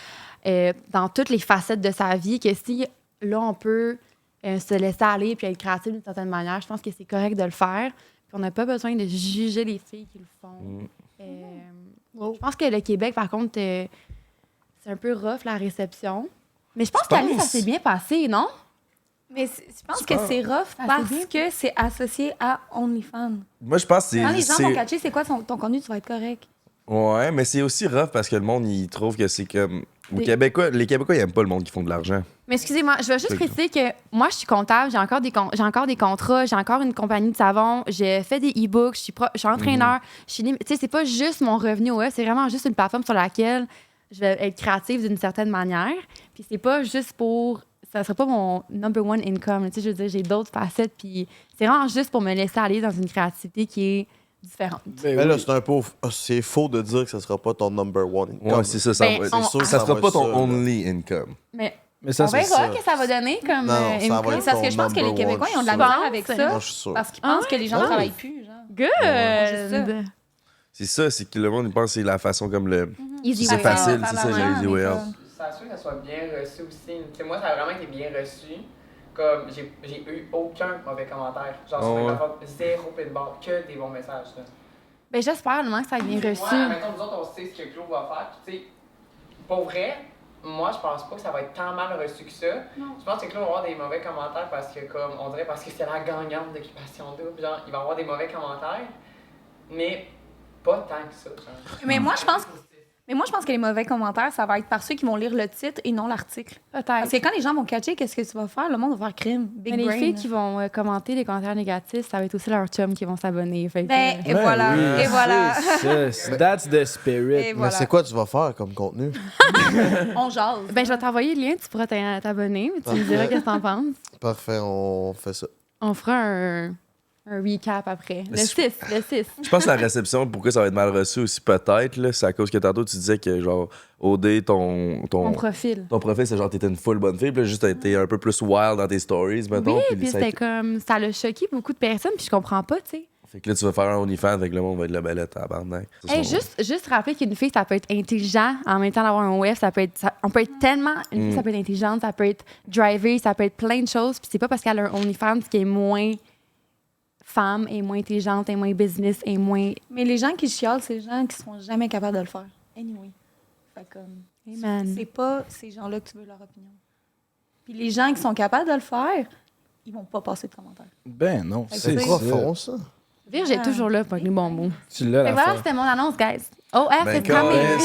dans toutes les facettes de sa vie que si, là, on peut se laisser aller puis être créative d'une certaine manière, je pense que c'est correct de le faire. Puis on n'a pas besoin de juger les filles qui le font. Je pense que le Québec, par contre, c'est un peu rough, la réception. Mais je pense qu'Alice, ça s'est bien passé, non? Mais je pense que c'est rough parce que c'est associé à OnlyFans. Moi, je pense que Quand les gens c'est... vont catcher c'est quoi ton contenu, tu vas être correct. Ouais, mais c'est aussi rough parce que le monde, il trouve que c'est comme... Des- Les Québécois, ils aiment pas le monde qui font de l'argent. Mais excusez-moi, je vais juste préciser que moi, je suis comptable, j'ai encore des contrats, j'ai encore une compagnie de savon, j'ai fait des e-books, je suis entraîneur. Tu sais, c'est pas juste mon revenu OF, c'est vraiment juste une plateforme sur laquelle je vais être créative d'une certaine manière. Puis c'est pas juste pour... Ça serait pas mon number one income. Tu sais, je veux dire, j'ai d'autres facettes, puis c'est vraiment juste pour me laisser aller dans une créativité qui est différente. Mais là, c'est faux de dire que ça sera pas ton number one income. Ouais, c'est ça. Ça, Ben, va- on- c'est sûr que ça ça sera va pas être ton ça, là. only income. Mais ça, on c'est verra ça. que ça va donner comme Non, ça va income. être C'est parce que je pense que les number Québécois, one, ils ont de la je misère pense. avec Moi, ça je suis sûr. parce qu'ils pensent que les gens Ouais. travaillent plus. Genre. Good! juste ça. C'est ça, c'est que le monde il pense que c'est la façon comme le. Easy C'est way facile, out. c'est ça, le easy way out. Ça assure que ça soit bien reçu aussi. Tu sais, moi, ça a vraiment été bien reçu. Comme, j'ai eu aucun mauvais commentaire. Genre, sur ma faute, zéro pitball, que des bons messages. Là. Ben, j'espère, que ça a bien reçu. Moi, mettons, nous autres, on sait ce que Claude va faire. Puis, tu sais, pour vrai, moi, je pense pas que ça va être tant mal reçu que ça. Non. Je pense que Claude va avoir des mauvais commentaires parce que, comme, on dirait parce que c'est la gagnante d'Occupation Double. Genre, il va avoir des mauvais commentaires, mais pas tant que ça. Genre. Mais moi, je pense que les mauvais commentaires, ça va être par ceux qui vont lire le titre et non l'article. Parce Peut-être. que quand les gens vont catcher qu'est-ce que tu vas faire, le monde va faire crime. Big Mais les brain. filles qui vont commenter les commentaires négatifs, ça va être aussi leurs chums qui vont s'abonner. Fait que, Ben, et Ouais, voilà, oui, et voilà. c'est ça. That's the spirit. Et Mais voilà. c'est quoi tu vas faire comme contenu? On jase. ben, je vais t'envoyer le lien, tu pourras t'abonner, mais tu me diras qu'est-ce que t'en penses. Parfait, on fait ça. On fera un recap après. Le 6. Je pense que la réception, pourquoi ça va être mal reçu aussi, peut-être, là, c'est à cause que tantôt tu disais que, genre, OD, Mon profil. ton profil, c'est genre, t'étais une full bonne fille, puis là, juste, t'as été un peu plus wild dans tes stories, mettons. Oui, puis puis ça a c'était été- comme... Ça l'a choqué beaucoup de personnes, puis je comprends pas, tu sais. Fait que là, tu vas faire un OnlyFans avec le monde, va être la belette à tabarnak. Hey, juste rappeler qu'une fille, ça peut être intelligent en même temps d'avoir un web. On peut être tellement. Une fille, ça peut être intelligente, ça peut être driver, ça peut être plein de choses. Puis c'est pas parce qu'elle a un OnlyFans qui est moins femme, et moins intelligente, et moins business, et moins. Mais les gens qui chialent, c'est les gens qui seront jamais capables de le faire. Anyway. Fait comme. Amen. C'est pas ces gens-là que tu veux leur opinion. Puis les gens qui sont capables de le faire, ils vont pas passer de commentaires. Ben non, Fait que c'est c'est ça. Profond, ça. Virge est toujours là pour les bons mots. Tu l'as, Fait la voilà, fin. c'était mon annonce, guys. Oh, Ben, c'est coming. Chris.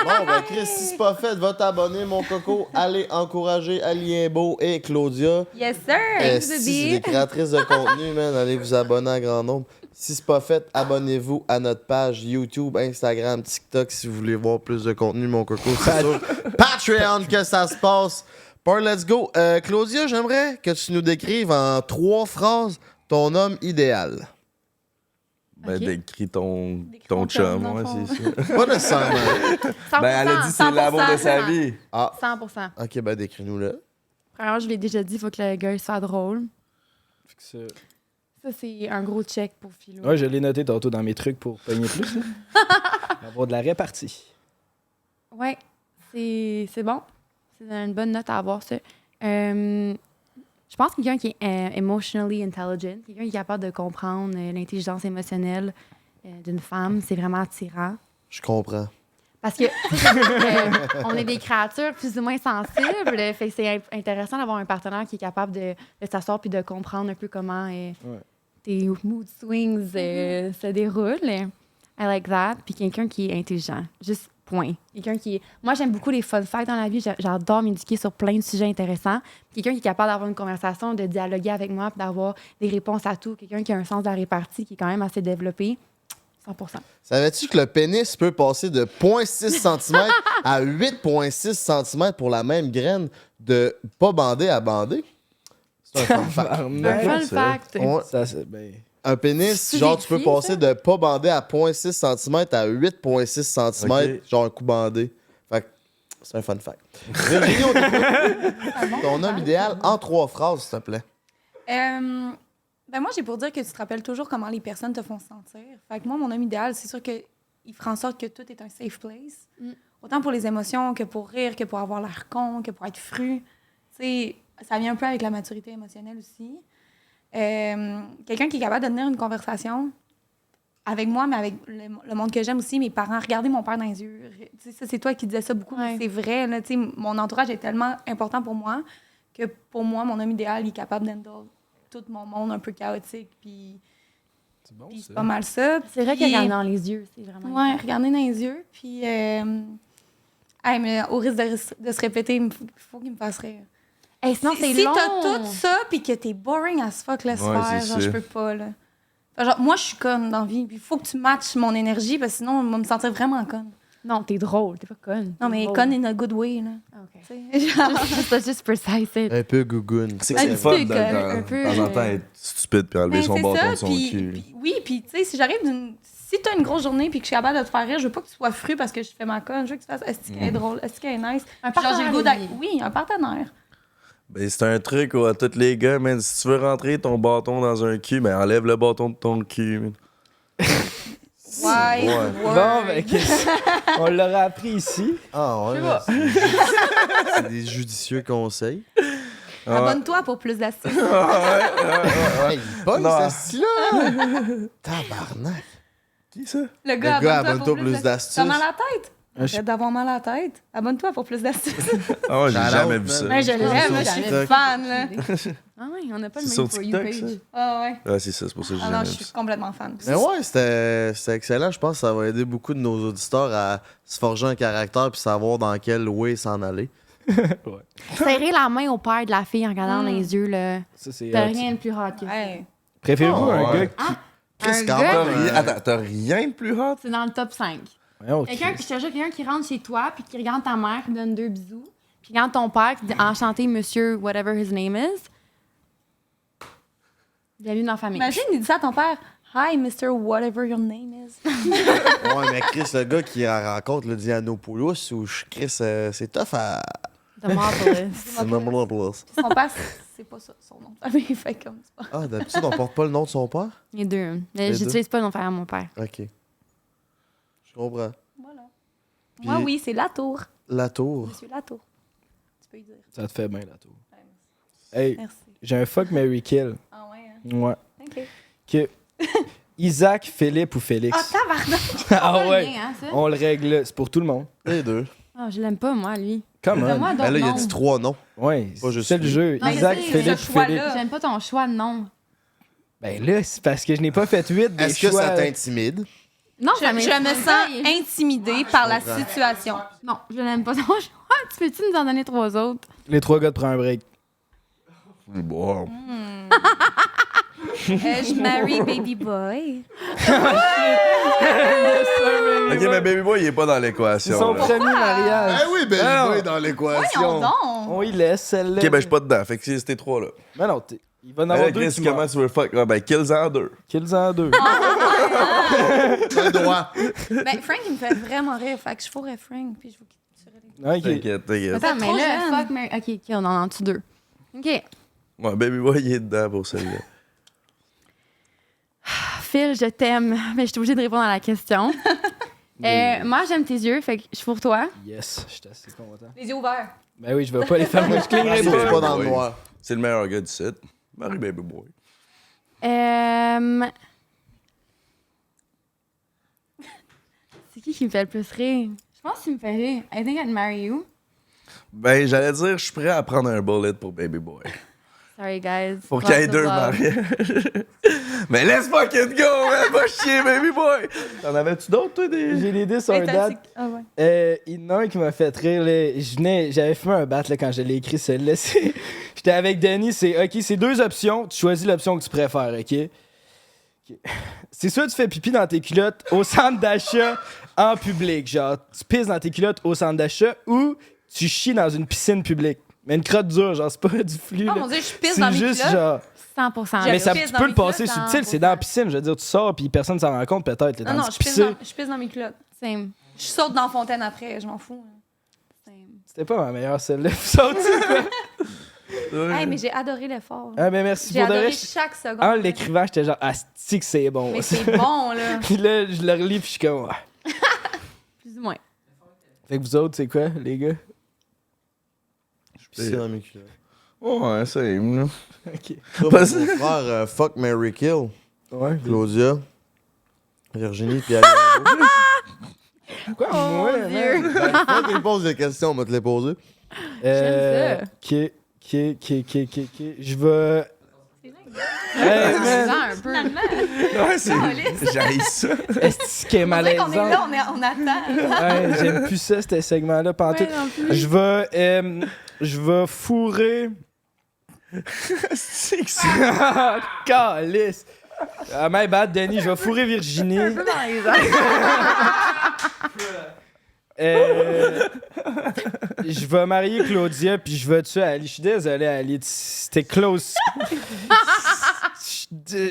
Bon, ben Chris, si c'est pas fait, va t'abonner, mon coco. Allez encourager Alien Beau et Claudia. Yes, sir! Si les créatrices de contenu, man, allez vous abonner en grand nombre. Si c'est pas fait, abonnez-vous à notre page YouTube, Instagram, TikTok si vous voulez voir plus de contenu, mon coco. C'est sûr. Patreon que ça se passe. Par let's go. Claudia, j'aimerais que tu nous décrives en 3 phrases ton homme idéal. Ben, Ok. décris ton ton chum, chum, dans ouais, le fond. c'est ça. Pas nécessairement. 100%, Ben, elle a dit c'est l'amour de sa vie. Ah, 100%. ok, ben décris-nous-le. Premièrement, je l'ai déjà dit, il faut que le gars soit drôle. Fait que ça- Ça, c'est un gros check pour Philo. Ouais, je l'ai noté tantôt dans mes trucs pour pogner plus. là. Avoir de la répartie. Ouais, c'est bon. C'est une bonne note à avoir, ça. Je pense que quelqu'un qui est emotionally intelligent, quelqu'un qui est capable de comprendre l'intelligence émotionnelle d'une femme, c'est vraiment attirant. Je comprends. Parce que on est des créatures plus ou moins sensibles, fait que c'est intéressant d'avoir un partenaire qui est capable de s'asseoir puis de comprendre un peu comment tes mood swings se déroulent. I like that. Puis quelqu'un qui est intelligent. Juste point. Quelqu'un qui est... Moi, j'aime beaucoup les fun facts dans la vie. J'adore m'éduquer sur plein de sujets intéressants. Quelqu'un qui est capable d'avoir une conversation, de dialoguer avec moi, puis d'avoir des réponses à tout. Quelqu'un qui a un sens de la répartie qui est quand même assez développé. 100%. Savais-tu que le pénis peut passer de 0,6 cm à 8,6 cm pour la même graine de pas bandé à bandé? C'est un fun fact. Un fun fact. Ouais. Ça, c'est ben. Un pénis, C'est genre, tu peux écrit, passer ça? de pas bandé à 0,6 cm à 8,6 cm, Ok. genre un coup bandé. Fait que c'est un fun fact. Virginie, on t'écoute. Ton homme idéal en 3 phrases, s'il te plaît. Ben moi, j'ai pour dire que tu te rappelles toujours comment les personnes te font sentir. Fait que moi, mon homme idéal, c'est sûr qu'il fera en sorte que tout est un safe place. Autant pour les émotions que pour rire, que pour avoir l'air con, que pour être fru. Tu sais, ça vient un peu avec la maturité émotionnelle aussi. Quelqu'un qui est capable de tenir une conversation avec moi, mais avec le monde que j'aime aussi, mes parents. Regardez mon père dans les yeux. Tu sais, ça, c'est toi qui disais ça beaucoup, mais Ouais. c'est vrai. Là, tu sais, mon entourage est tellement important pour moi que pour moi, mon homme idéal, il est capable d'handle tout mon monde un peu chaotique. Puis C'est bon, puis ça. c'est pas mal ça. C'est vrai Puis- qu'il regarde dans les yeux. C'est vraiment... Ouais, regarder dans les yeux. Puis, mais au risque de se répéter, il faut qu'il me fasse rire. Hey, sinon, c'est Si long. t'as tout ça, puis que t'es boring as fuck, laisse Ouais, faire. c'est Genre, je ça. peux pas, là. Enfin, genre, moi, je suis conne dans la vie. Puis il faut que tu matches mon énergie, parce que sinon, on va me sentir vraiment conne. Non, t'es drôle. T'es pas conne. Non, mais T'es drôle. conne in a good way, là. Ah, OK. Tu sais, genre... Just precise it. Un peu gougoune. C'est que Un c'est le petit fun peu de un de peu, temps en temps être stupide puis enlever Ben, son c'est bâton ça, de son puis- cul. puis- oui, puis tu sais, si j'arrive d'une... Si t'as une grosse journée puis que je suis capable de te faire rire, je veux pas que tu sois fru parce que je fais ma conne. Je veux que tu fasses est-ce qu'elle est drôle, est-ce qu'elle est nice. Un Puis genre, j'ai le goût partenaire de d'être... vie. Oui, un partenaire. Ben, c'est un truc à tous les gars, man. Si tu veux rentrer ton bâton dans un cul, ben enlève le bâton de ton cul. Man. Ouais. Bon, ben, on l'aurait appris ici. Ah ouais. C'est des judicieux conseils. Abonne-toi pour plus d'astuces. Ouais, il pogne Non. ce style-là. Tabarnak. Qui ça? Le Le gars, abonne-toi plus d'astuces. T'as mal à la tête? Ah, je- Arrête d'avoir mal à la tête. Abonne-toi pour plus d'astuces. Ah ouais, j'ai Shout jamais out, vu ça. man. Ouais, je l'aime, je suis TikTok. fan, là. Ah ouais, on n'a pas le C'est même sur For You TikTok, ça? page. Ah ouais. Ouais, c'est ça, c'est pour ça que j'ai Ah non, jamais je vu suis ça. complètement fan. Mais ouais, c'était excellent. Je pense que ça va aider beaucoup de nos auditeurs à se forger un caractère puis savoir dans quel way s'en aller. Serrer la main au père de la fille en regardant dans les yeux, là. Ça, c'est T'as hot. rien de plus hot que ça. Hey. Préférez-vous un ouais. gars qui. Chris, Un quand gars? même, Attends, t'as rien de plus hot? C'est dans le top 5. Oh, Quelqu'un, Christ. je te jure, quelqu'un qui rentre chez toi, puis qui regarde ta mère, qui donne 2 bisous, puis qui regarde ton père, qui dit enchanté, monsieur, whatever his name is. Bienvenue dans la famille. Imagine, il dit ça à ton père. Hi, Mr. Whatever your name is. Ouais, mais Chris, le gars qui rencontre le Dianopoulos ou Chris, c'est tough à. The Marvelous. C'est Dianopoulos. Son père, c'est pas ça, son nom de famille. Fait comme c'est pas. Ah, d'habitude, on porte pas le nom de son père? Les deux. Mais Les j'utilise pas le nom de famille à mon père. Ok. Je comprends. Voilà. Puis- Moi, oui, c'est Latour. La tour. Monsieur Latour. Tu peux y dire. Ça te fait bien, la tour. Hey, Merci. j'ai un fuck Mary Kill. Ah ouais, hein. Ouais. OK. Que Isaac, Philippe ou Félix. Ah, tabarnak! Ah ouais. Bien, hein, ça? On le règle. C'est pour tout le monde. Les deux. Ah, je l'aime pas, moi, lui. Come on. Donne-moi Ben d'autres là, il a noms. dit 3 noms. Ouais, Pas juste c'est le lui. jeu. Non, mais Isaac, c'est Philippe, ce choix-là. Félix. J'aime pas ton choix de nom. Ben là, c'est parce que je n'ai pas fait 8 des Est-ce que choix. ça t'intimide? Non, Je me sens intimidée par la situation. Non, je n'aime pas ton choix. Tu peux-tu nous en donner 3 autres? Les 3 gars de prend un break. Bon. Je marie baby boy. Ok, mais Baby Boy, il est pas dans C'est l'équation. son là. premier mariage. Eh oui, ben Ah, il est dans Voyons l'équation. donc! On y laisse celle-là. Ok, ben je suis pas dedans. Fait que c'est ces trois-là. Ben non, il va en Ben avoir là, 2 Chris, qui comment meurent. tu veux fuck? Ah, ben, kills-en 2. Kills-en 2. T'as le droit. Ben, Frank, il me fait vraiment rire. Fait que je fourrais Frank, puis je vous Ok. T'inquiète, t'inquiète. Attends, mais trop là, jeune. fuck Mary. Ok, on en a dessus 2. Ok. Ouais, Baby Boy, il est dedans pour celle-là. Phil, je t'aime, mais je suis obligée de répondre à la question. Moi, j'aime tes yeux, fait que je suis pour toi. Yes, je suis assez content. Les yeux ouverts. Ben oui, je vais pas les faire. Moi, je clignerai C'est pas. pas dans le Oui. noir. C'est le meilleur gars du site. Marie Baby Boy. C'est qui me fait le plus rire? Je pense qu'il me fait rire. I think I'd marry you. Ben, j'allais dire, je suis prêt à prendre un bullet pour Baby Boy. Sorry, guys. Pour qu'il y ait Lots of deux love. mariages. Mais laisse fucking go, man! Va chier, Baby Boy! T'en avais-tu d'autres, toi, des. J'ai les 10 sur un date. Ah ouais. Il y en a un qui m'a fait rire. Là. J'avais fumé un bat là, quand je l'ai écrit, celle-là. J'étais avec Danny. C'est OK, c'est 2 options. Tu choisis l'option que tu préfères, OK? OK. C'est soit tu fais pipi dans tes culottes au centre d'achat en public. Genre, tu pisses dans tes culottes au centre d'achat ou tu chies dans une piscine publique. Mais une crotte dure, genre, c'est pas du flux. Oh là. mon dieu, je pisse C'est dans mes juste culottes. genre. 100%. Mais Je ça, pisse tu dans peux mes le passer culottes, subtil, c'est dans la piscine. Je veux dire, tu sors puis personne s'en rend compte peut-être. T'es Non, dans non, du je pisse piscine. je pisse dans mes culottes. Same. Je saute dans la fontaine après, je m'en fous. Same. C'était pas ma meilleure celle-là. Vous autres, c'est quoi? Hey, mais j'ai adoré l'effort. Ah, ben merci J'ai pour de adoré vrai. chaque seconde. En l'écrivant, j'étais genre, asti que c'est bon. Mais c'est bon, là. Puis là, je le relis, puis je suis comme, ouais. Plus ou moins. Fait que vous autres, c'est quoi, les gars? C'est dans mes culottes. Ouais, c'est là. Ok. Toi, mon frère, fuck Mary Kill. Ouais. Claudia. Virginie, puis Aliando. Quoi, moi, man? Dieu. Quand tu me poses des questions, on va te les poser. J'aime ça. Ok. Je vais. Hey, man. Un peu. Ouais, c'est. J'haïs ça. Est-ce qui est On dirait malaisant? qu'on est là, on attend. Ouais, j'aime plus ça, ce segment-là, pantoute. Ouais, non plus. Je vais fourrer. C'est que c'est. Calice! Ah, my bad, Danny, je vais fourrer Virginie. Je vais marier Claudia, puis je vais tuer Ali. Je suis désolé, Ali. C'était close.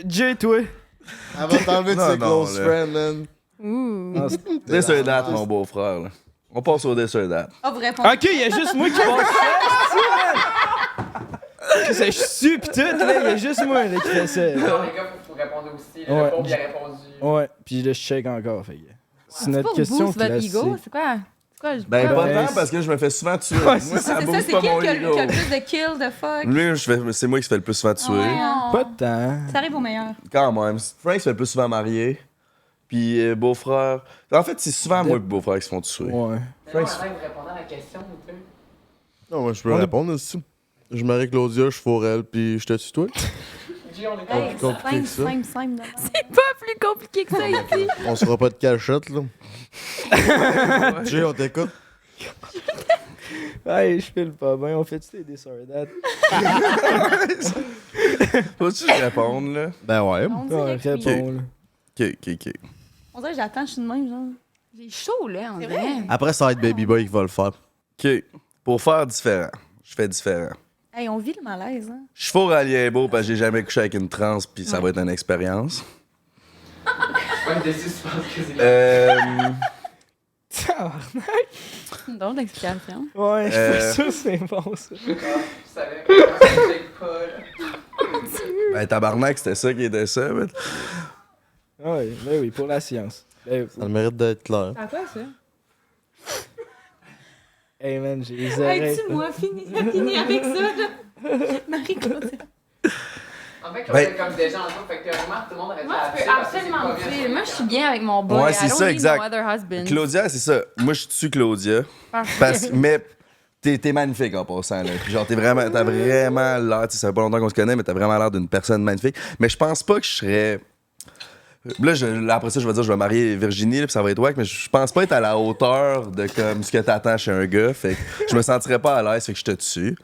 Jay, toi. Elle va t'enlever de Non, ses non, close là. friends, man. Ouh. Ah, Desert date, mon beau-frère. là. On passe au desert date. Ah, vous répondez. ok, il y a juste moi qui pense ça. Je suis su, pis tout, là. Il y a juste moi là, qui fait ça. Non, les gars, faut répondez aussi. Ouais. Le pauvre, il a répondu. Ouais, puis là, je check encore. Fait que c'est notre pas question boost votre classique. ego, c'est quoi? C'est quoi? Ben, quoi? pas Ben, tant parce que je me fais souvent tuer. Ouais, Moi, c'est ça C'est ça, booste c'est pas qui mon qui a ego. le plus de kills, de fuck? Lui, c'est moi qui se fait le plus souvent tuer. Ouais, hein. Pas de temps. Ça arrive au meilleur. Quand même. Frank se fait le plus souvent marier. Puis beau-frère. En fait, c'est souvent moi et beau-frère qui se font tuer. Ouais. Mais non, attends, vous répondez à la question un peu. Non, moi, je peux répondre aussi. Je marie Claudia, je fourre elle, puis je te tue toi. G, on est Hey, compliqué que ça. simple. C'est pas plus compliqué que ça ici. On sera pas de cachette, là. Jay, on t'écoute. Hey, je file pas bien. On fait-tu des sordates? Faut-tu que je réponde, là? Ben ouais. On Ouais, dirait que oui. réponds, là. Ok. On dirait que j'attends, je suis de même, genre. J'ai chaud, là, on C'est dirait. vrai. Après, ça va être Baby Boy qui va le faire. Ok. Pour faire différent, je fais différent. Hey, on vit le malaise, hein. Je fourre à Liébo parce que j'ai jamais couché avec une trans, puis ça va être une expérience. Pas une décision, je pense que c'est Une drôle d'explication. Ouais, je suis sûr que c'est bon, ça. Je savais que ça check pas, là. Ben, tabarnak, c'était ça qui était ça. Mais... Ouais, ben oui, pour la science. Ben, Ça a le mérite d'être clair. C'est quoi, ça? hey man, j'ai les oreilles. Hey, tu moi, fini avec ça, là. Marie-Claude. En fait, Claudia est comme déjà en couple, fait que théoriquement, tout le monde aurait Moi, dû je peux la tuer parce que c'est absolument pas me bien tuer. sur Moi, le je suis camp. bien avec mon boy. Ouais, c'est I don't ça, need exact. no other husband. Claudia, c'est ça. Moi, je tue Claudia. Mais t'es magnifique en passant. Là. Puis genre, t'as vraiment l'air, tu sais, ça fait pas longtemps qu'on se connaît, mais t'as vraiment l'air d'une personne magnifique. Mais je pense pas que je serais. Là, après ça, je vais dire, je vais marier Virginie, là, puis ça va être wack, mais je pense pas être à la hauteur de comme ce que t'attends chez un gars. Fait que je me sentirais pas à l'aise, fait que je te tue.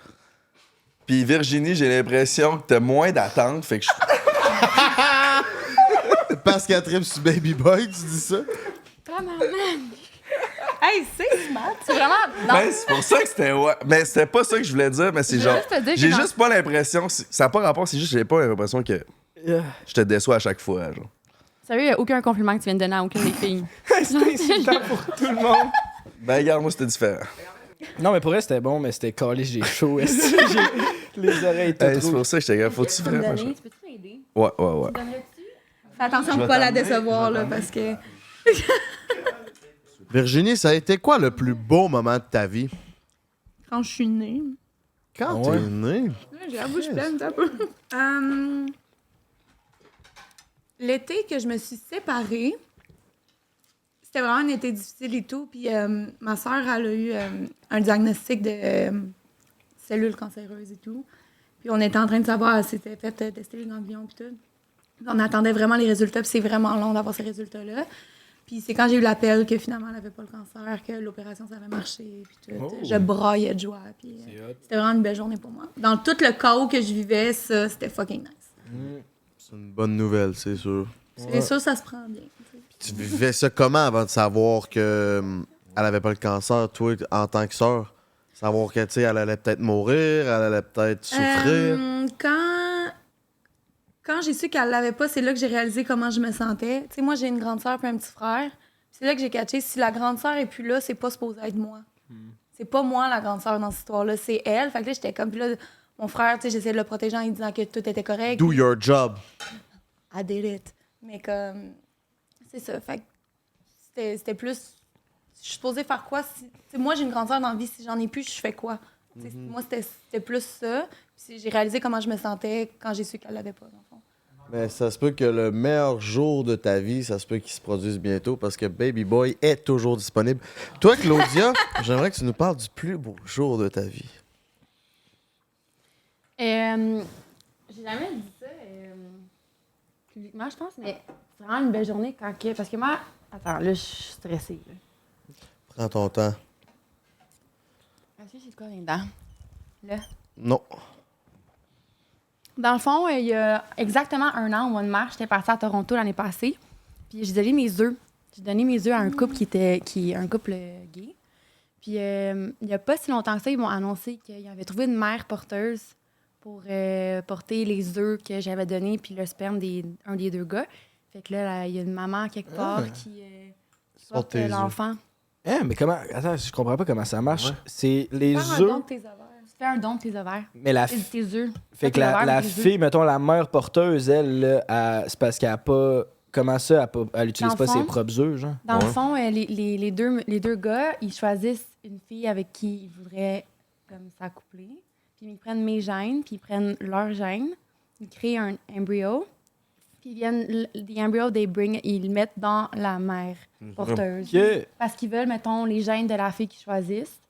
Puis Virginie, j'ai l'impression que t'as moins d'attente, fait que je. Parce qu'elle tripe sur Baby Boy, tu dis ça? Hey, c'est smart. C'est vraiment. Non. Ben, c'est pour ça que c'était wack. Mais c'était pas ça que je voulais dire, mais c'est Je genre. veux juste te dire que J'ai dans- juste pas l'impression. Ça n'a pas rapport, c'est juste que j'ai pas l'impression que je te déçois à chaque fois. Genre. Sérieux, il n'y a aucun compliment que tu viens de donner à aucune des filles. C'est insultant pour tout le monde. Ben, regarde, moi, c'était différent. Non, mais pour elle, c'était bon, mais c'était calé, j'ai chaud. Est-ce que j'ai les oreilles toutes Hey, c'est rouges. pour ça que j'étais gars. Faut-tu Tu peux me vraiment. donner? Tu peux-tu m'aider? Ouais. Donnerais-tu? Fais attention Je de vais pas la t'emmener, décevoir, je vais là, parce que. Virginie, ça a été quoi le plus beau moment de ta vie? Quand je suis née. Quand Ah ouais? t'es né? J'avoue, je plaine un peu. L'été que je me suis séparée, c'était vraiment un été difficile et tout. Puis ma soeur, elle a eu un diagnostic de cellules cancéreuses et tout. Puis on était en train de savoir, elle s'était fait tester les ganglions puis tout. Puis on attendait vraiment les résultats, puis c'est vraiment long d'avoir ces résultats-là. Puis c'est quand j'ai eu l'appel que finalement elle n'avait pas le cancer, que l'opération ça avait marché, puis tout. Oh. Je braillais de joie. Puis c'était vraiment une belle journée pour moi. Dans tout le chaos que je vivais, ça, c'était fucking nice. C'est une bonne nouvelle, c'est sûr. C'est sûr, ça se prend bien. tu sais. Tu vivais ça comment avant de savoir que elle avait pas le cancer, toi, en tant que sœur? Savoir que, tu sais, elle allait peut-être mourir, elle allait peut-être souffrir. Quand j'ai su qu'elle l'avait pas, c'est là que j'ai réalisé comment je me sentais. Tu sais, moi, j'ai une grande sœur puis un petit frère. C'est là que j'ai catché, si la grande sœur est plus là, c'est pas supposé être moi. C'est pas moi, la grande sœur, dans cette histoire-là, c'est elle. Fait que là, j'étais comme, puis là, mon frère, tu sais, j'essayais de le protéger en lui disant que tout était correct. Do your job. I did it. Mais comme, c'est ça. Fait que c'était plus, je suis supposée faire quoi? Si, tu sais, moi, j'ai une grande sœur dans la vie, si j'en ai plus, je fais quoi? Tu sais, moi, c'était plus ça. Puis j'ai réalisé comment je me sentais quand j'ai su qu'elle l'avait pas, dans le fond. Mais ça se peut que le meilleur jour de ta vie, ça se peut qu'il se produise bientôt parce que Baby Boy est toujours disponible. Toi, Claudia, j'aimerais que tu nous parles du plus beau jour de ta vie. J'ai jamais dit ça publiquement, je pense, mais c'est vraiment une belle journée quand que. Parce que moi. Attends, là, je suis stressée. Là. Prends ton temps. Est-ce que j'ai de quoi là-dedans? Là. Non. Dans le fond, il y a exactement un an, au mois de mars, j'étais partie à Toronto l'année passée. Puis j'ai donné mes œufs. J'ai donné mes œufs à un couple un couple gay. Puis il n'y a pas si longtemps que ça, ils m'ont annoncé qu'ils avaient trouvé une mère porteuse pour porter les œufs que j'avais donnés puis le sperme d'un des deux gars. Fait que là, il y a une maman quelque part qui porte tes œufs. l'enfant. Mais comment. Attends, je comprends pas comment ça marche. C'est les Faire un don œufs. de tes ovaires. fais un don de tes ovaires. Mais la Tes œufs. Fait que la fille, mettons, la mère porteuse, elle, là, c'est parce qu'elle a pas. Comment ça, elle utilise Dans pas le ses fond- propres œufs, genre? Dans le fond, les deux gars, ils choisissent une fille avec qui ils voudraient comme s'accoupler. Puis ils prennent mes gènes, puis ils prennent leurs gènes. Ils créent un embryo. Puis ils viennent, the embryo, ils le mettent dans la mère porteuse. Ok. Parce qu'ils veulent, mettons, les gènes de la fille qu'ils choisissent.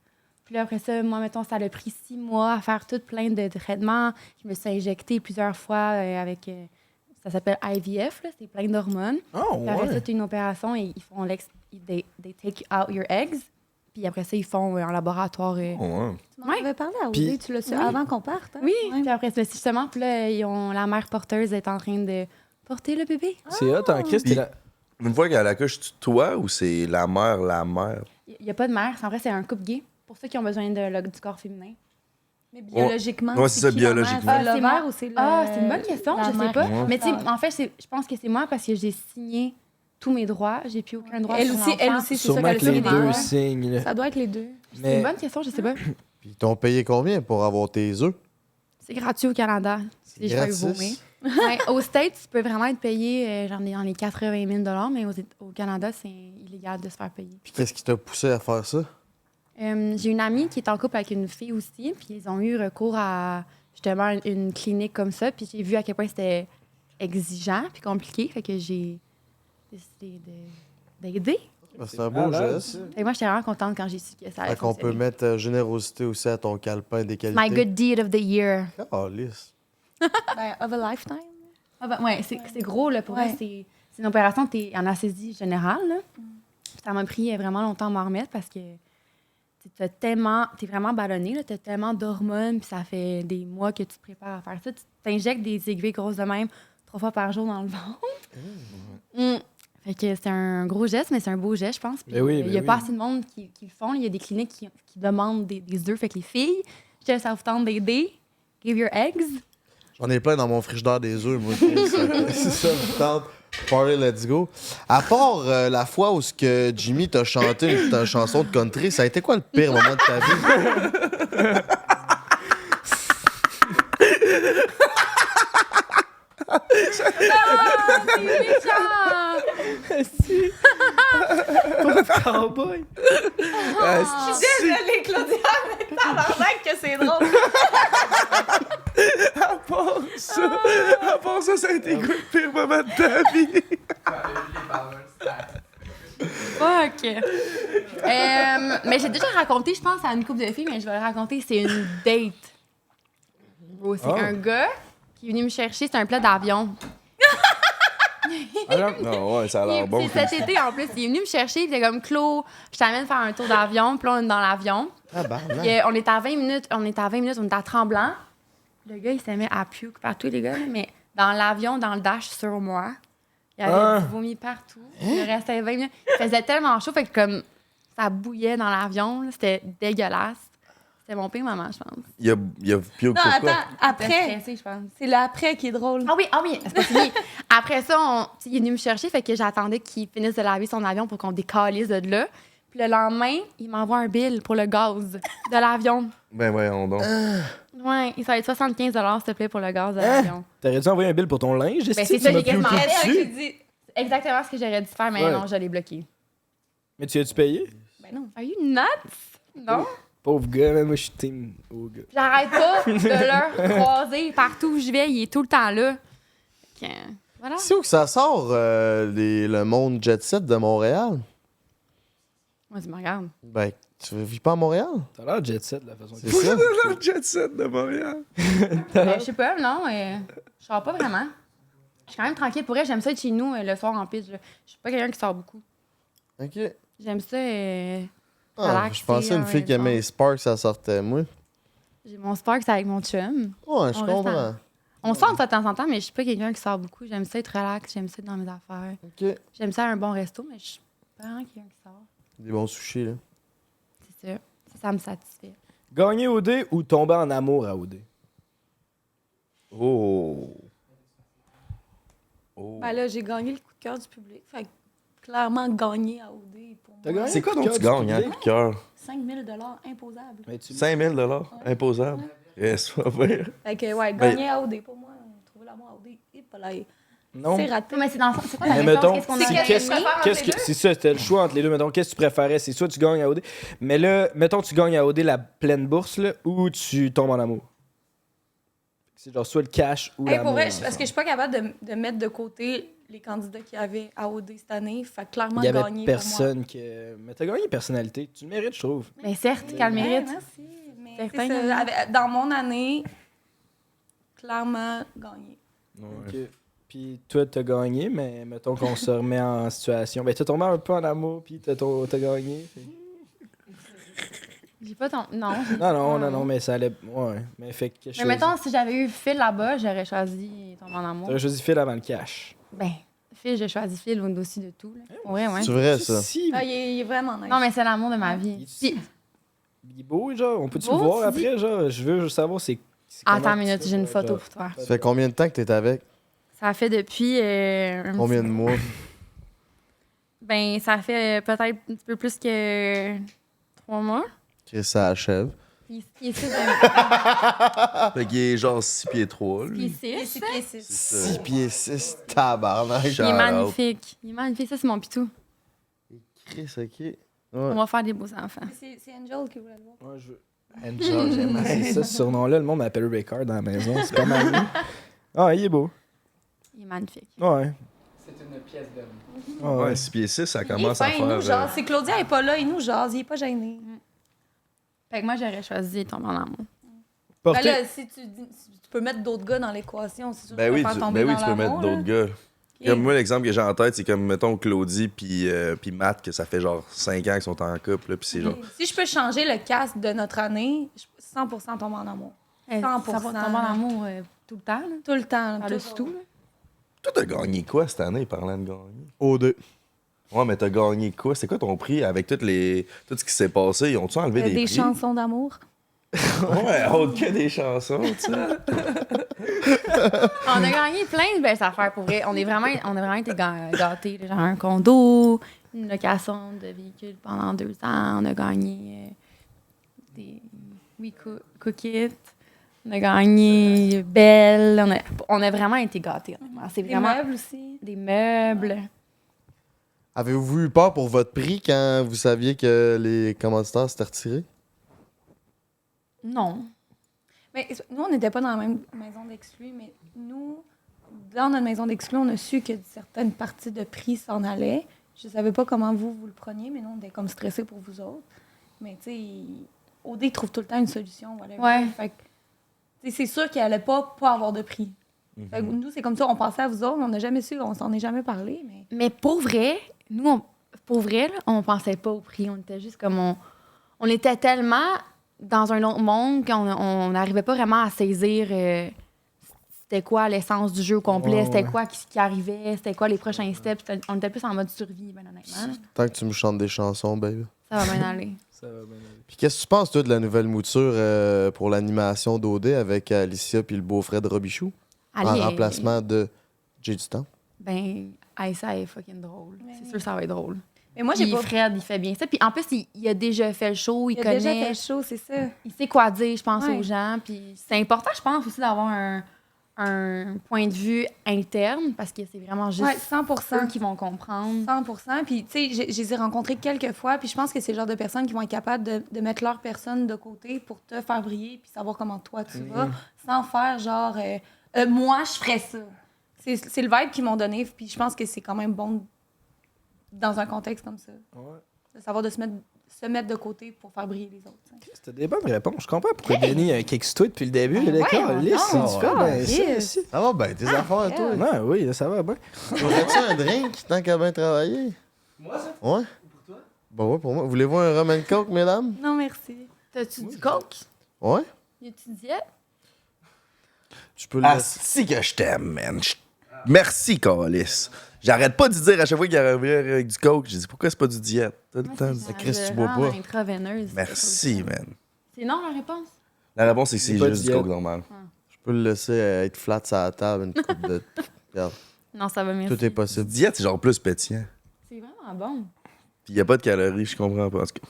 Puis là, après ça, moi, mettons, ça a pris 6 mois à faire tout plein de traitements. Je me suis injectée plusieurs fois avec... ça s'appelle IVF, là, c'est plein d'hormones. Oh, Puis après ça, ouais. tu as une opération et ils font they take out your eggs. Puis après ça, ils font en laboratoire. Ouais. Tu m'en avais parlé à Puis- Audrey, tu l'as su Oui. avant qu'on parte. hein? Oui, Ouais. puis après ça, justement, puis là, la mère porteuse est en train de porter le bébé. C'est hot en Christ. Puis- t'es là- Une fois qu'elle accouche, tu toi ou c'est la mère, la mère? Il n'y a pas de mère. En vrai, c'est un couple gay. Pour ceux qui ont besoin du corps féminin. Mais biologiquement, Ouais, c'est ça, qui la mère? biologiquement. C'est Ah, c'est l'ovaire moi. ou c'est le... Ah, c'est une bonne question, la je sais mère? pas. Ouais. Mais tu sais, en fait, je pense que c'est moi parce que j'ai signé tous mes droits. J'ai plus aucun droit. Elle sur aussi, l'enfant. elle aussi, c'est ça Sûrement qu'elle que les fait. deux signent, là. Ça doit être les deux. C'est Mais une bonne question, je sais pas. Puis ils t'ont payé combien pour avoir tes œufs? C'est gratuit au Canada. C'est Si je veux gratis. vomir. Ouais, aux States, tu peux vraiment être payé genre dans les 80 000 mais au Canada, c'est illégal de se faire payer. Puis qu'est-ce qui t'a poussé à faire ça? J'ai une amie qui est en couple avec une fille aussi, puis ils ont eu recours à justement une clinique comme ça, puis j'ai vu à quel point c'était exigeant puis compliqué, fait que j'ai décidé d'aider. Ben, c'est un beau Ah, geste. Et moi, j'étais vraiment contente quand j'ai su que ça allait Fait qu'on peut fonctionner. mettre générosité aussi à ton calepin des qualités. My good deed of the year. Oh, lisse. Ben, of a lifetime. Ah ben, ouais, c'est gros, là, pour Ouais. vrai. C'est une opération, t'es en anesthésie générale, là. Puis ça m'a pris vraiment longtemps à m'en remettre parce que t'es vraiment ballonné, là. T'as tellement d'hormones, puis ça fait des mois que tu te prépares à faire ça. Tu t'injectes des aiguilles grosses de même 3 fois par jour dans le ventre. Fait que c'est un gros geste, mais c'est un beau geste, je pense. Puis Ben oui, il y a ben pas oui. assez de monde qui le font. Il y a des cliniques qui demandent des œufs. Fait que les filles, je te ça vous tente d'aider. Give your eggs. J'en ai plein dans mon frigidaire des œufs, moi. C'est ça, me tente. Party, let's go. À part la fois où ce que Jimmy t'a chanté une chanson de country, ça a été quoi le pire moment de ta vie? Cowboy. Désolée, Claudia, mais tabarnak que c'est drôle. À part ça, ça a été quoi le pire moment de ta vie? Fuck! Mais j'ai déjà raconté, je pense, à une couple de filles, mais je vais le raconter. C'est une date. Bro, c'est Oh. un gars qui est venu me chercher. C'est un plat d'avion. Non, ouais, ça a l'air bon. C'est cet été, en plus. Il est venu me chercher. Il était comme, Claude, je t'amène faire un tour d'avion. Puis là, on est dans l'avion. Ah, bah, Puis, on est à 20 minutes. On est à Tremblant. Le gars, il s'est mis à puke partout, les gars. là, Mais dans l'avion, dans le dash sur moi, il avait Ah. du vomi partout. Il restait 20 minutes. Il faisait tellement chaud, fait que comme ça bouillait dans l'avion. là, C'était dégueulasse. C'était mon pire moment, je pense. Il y a Pio Non, pourquoi? attends, J'étais après. stressée, je pense. C'est l'après qui est drôle. Ah oui, c'est pas fini. Après ça, il est venu me chercher, fait que j'attendais qu'il finisse de laver son avion pour qu'on décalisse de là. Puis le lendemain, il m'envoie un bill pour le gaz de l'avion. Ben voyons donc. Ouais, il fallait 75 $, s'il te plaît, pour le gaz de l'avion. T'aurais dû envoyer un bill pour ton linge? Ben, esti, c'est tu ça, m'as j'ai quasiment piouqué fait. dessus. J'ai dit exactement ce que j'aurais dû faire, mais Ouais. non, je l'ai bloqué. Mais tu as-tu payé? Ben non. Are you nuts? Non. Pauvre gars, man, moi je suis team au gars. J'arrête pas de le croiser partout où je vais, il est tout le temps là. Fait que, voilà. C'est où que ça sort, le monde jet set de Montréal? Moi, tu me regardes. Ben, tu vis pas à Montréal? T'as l'air jet set, la façon C'est ça? Le jet set de Montréal. Je sais pas, non, je sors pas vraiment. Je suis quand même tranquille. Pour vrai, j'aime ça être chez nous le soir en piste. là. Je suis pas quelqu'un qui sort beaucoup. OK. J'aime ça. Ah, relaxer, je pensais une fille qui aimait les Sparks, ça sortait, moi. J'ai mon Sparks avec mon chum. Ouais, je On comprends. reste On sort de temps en temps, mais je suis pas quelqu'un qui sort beaucoup. J'aime ça être relax, j'aime ça être dans mes affaires. OK. J'aime ça un bon resto, mais je suis pas vraiment quelqu'un qui sort. Des bons sushis, là. C'est ça. Ça me satisfait. Gagner au dé ou tomber en amour à OD? Oh. Ben là, j'ai gagné le coup de cœur du public. Fait que clairement gagné à OD pour T'as moi. gagné? C'est quoi donc Cœur tu du gagnes, hein, public? cœur? 5 000 imposables. Mais tu- 5 000 imposable. Yes, pas pire. Fait que, ouais, Ben- gagner à OD pour moi. Trouver l'amour à OD, et pas là. Non. C'est raté. Mais c'est dans c'est quoi la Mais réponse? mettons, Qu'est-ce qu'on c'est a que- qu'est-ce préfères entre qu'est-ce les que c'est ça, c'était le choix entre les deux. Mettons, qu'est-ce que tu préférais? C'est soit tu gagnes à OD, mais là, mettons, tu gagnes à OD la pleine bourse, là, ou tu tombes en amour. C'est genre soit le cash ou Hey, l'amour. pour vrai, parce que je suis pas capable de mettre de côté les candidats qu'il y avait à OD cette année. Fait que clairement Il y avait gagné personne que. Mais t'as gagné personnalité. Tu le mérites, je trouve. Mais certes, pour moi. qu'elle le mérite. Merci. Mais Certain, c'est ça, hein. dans mon année, clairement gagné. Ok. Puis toi, t'as gagné, mais mettons qu'on se remet en situation. Ben, t'as tombé un peu en amour, puis t'as gagné. Fait- J'ai pas ton. Non. Non, mais ça allait. Ouais. Mais fait que. Mais mettons, si j'avais eu Phil là-bas, j'aurais choisi tomber en amour. T'aurais choisi Phil avant le cash. Ben, Phil, j'ai choisi Phil au-dessus de tout. Là. Ouais, ouais. C'est vrai, ça. Si. Ah, il est vraiment nice. Non, mais c'est l'amour de ma vie. Il- Puis, Il est beau, genre. On peut-tu Beau, le voir tu dis? après, genre? Je veux juste savoir c'est. attends une minute, j'ai une photo pour toi. Ça fait combien de temps que t'es avec? Ça fait depuis. Combien de mois? Ben, ça fait peut-être un petit peu plus que 3 mois. Que ça achève. Il est 6 de. Fait qu'il est genre 6 pieds 3, Il lui. est 6. C'est 6. 6 pieds 6, tabarnak. Il est magnifique. Il est magnifique. Ça, c'est mon pitou. Chris, ok. On Ouais. va faire des beaux enfants. C'est Angel qui voulait le voir. Ouais, je veux. Angel, j'aime. C'est ça, ce surnom-là. Le monde m'appelle Ricard dans la maison. C'est pas mal. lui. Ah, il est beau. Il est magnifique. Ouais. C'est une pièce d'homme. Ah, Ouais, ouais. 6 pieds 6, ça Il est commence à fin, il nous faire. jase. C'est Claudia est pas là, il nous jase, il est pas gêné. Fait que moi, j'aurais choisi tomber en amour. Ben Porter- là, si tu peux mettre d'autres gars dans l'équation, c'est sûr que Ben tu oui, vas faire tomber tu dans peux mettre l'amour, d'autres là. gars. Comme moi, l'exemple que j'ai en tête, c'est comme, mettons, Claudie puis Matt, que ça fait genre 5 ans qu'ils sont en couple, là, puis c'est genre... Si je peux changer le cast de notre année, 100% tombe en amour. 100%. Ça va tomber en amour tout le temps. Là. Tout le temps. là, Par-dessus tout. Là. Toi, t'as gagné quoi cette année, parlant de gagner? O2. Ouais, mais t'as gagné quoi? C'est quoi ton prix avec tout ce qui s'est passé? Ils ont-tu enlevé des Des prix? chansons d'amour. Ouais, autre que des chansons, tu sais. On a gagné plein de belles affaires pour vrai. On a vraiment été gâtés. là. Genre un condo, une location de véhicule pendant 2 ans. On a gagné des Cook It. On a gagné Belle. On a vraiment été gâtés. honnêtement. C'est Des vraiment meubles aussi. des meubles. Avez-vous eu peur pour votre prix quand vous saviez que les commanditaires s'étaient retirés? Non. Mais nous, on n'était pas dans la même maison d'exclus, mais nous, dans notre maison d'exclus, on a su que certaines parties de prix s'en allaient. Je savais pas comment vous le preniez, mais nous, on était comme stressés pour vous autres. Mais tu sais, OD trouve tout le temps une solution, whatever. Ouais. Fait que, tu sais, c'est sûr qu'il allait pas avoir de prix. Fait que nous, c'est comme ça, on pensait à vous autres, mais on n'a jamais su, on s'en est jamais parlé, mais... Mais pour vrai, nous, pour vrai, là, on pensait pas au prix. On était juste comme on était tellement dans un autre monde qu'on n'arrivait pas vraiment à saisir c'était quoi l'essence du jeu au complet, Ouais, c'était ouais. quoi qui arrivait, c'était quoi les prochains steps. On était plus en mode survie, ben honnêtement. là. Tant que tu me chantes des chansons, baby. Ça va bien aller. Ça va bien aller. Puis qu'est-ce que tu penses, toi, de la nouvelle mouture pour l'animation d'OD avec Alicia puis le beau-frère de Robichou? En Ali est- remplacement de Jay du Temps. Ben, Aïssa est fucking drôle. Mais C'est oui. sûr que ça va être drôle. Mais moi, j'ai Puis pas... Fred, il fait bien ça. Puis en plus, il a déjà fait le show, il Il a connaît. déjà fait le show, c'est ça. Il sait quoi dire, je pense, Ouais. aux gens. Puis c'est important, je pense, aussi d'avoir un point de vue interne parce que c'est vraiment juste Ouais, 100%. eux qui vont comprendre. 100%. Puis, tu sais, je les ai rencontrés quelques fois, puis je pense que c'est le genre de personnes qui vont être capables de mettre leur personne de côté pour te faire briller, puis savoir comment toi tu vas, sans faire genre, moi, je ferais ça. C'est le vibe qu'ils m'ont donné, puis je pense que c'est quand même bon dans un contexte comme ça. Ouais. De savoir de se mettre de côté pour faire briller les autres. t'sais. C'était des bonnes réponses. Je comprends pourquoi Denis a kick toi depuis le début. Ben D'accord, ouais, lisse, non, tu fais ah, bien ça yes. aussi. Ça va bien, tes affaires à toi. Ouais, oui, ça va bien. Aurais-tu un drink tant qu'à bien travailler? Moi, ça? Ouais? Pour toi? Bah ouais, pour moi. Voulez-vous un rum and coke, mesdames? Non, merci. T'as-tu du coke? Ouais? Y a-tu diète? Tu peux le Ah, laisser. si que je t'aime, man. Merci, Calis. J'arrête pas de dire à chaque fois qu'il arrive avec du coke, je dis pourquoi c'est pas du diète? Tout le temps. Chris, tu bois pas. Intraveineuse. Merci, man. C'est non la réponse? La réponse, c'est que c'est C'est pas juste du du diète. coke normal. Je peux le laisser être flat sur la table, une coupe de. Regarde, Non, ça va, merci. tout est Du possible. diète, c'est genre plus pétillant. C'est vraiment? Ah bon? Puis y a pas de calories, je comprends pas. En tout cas,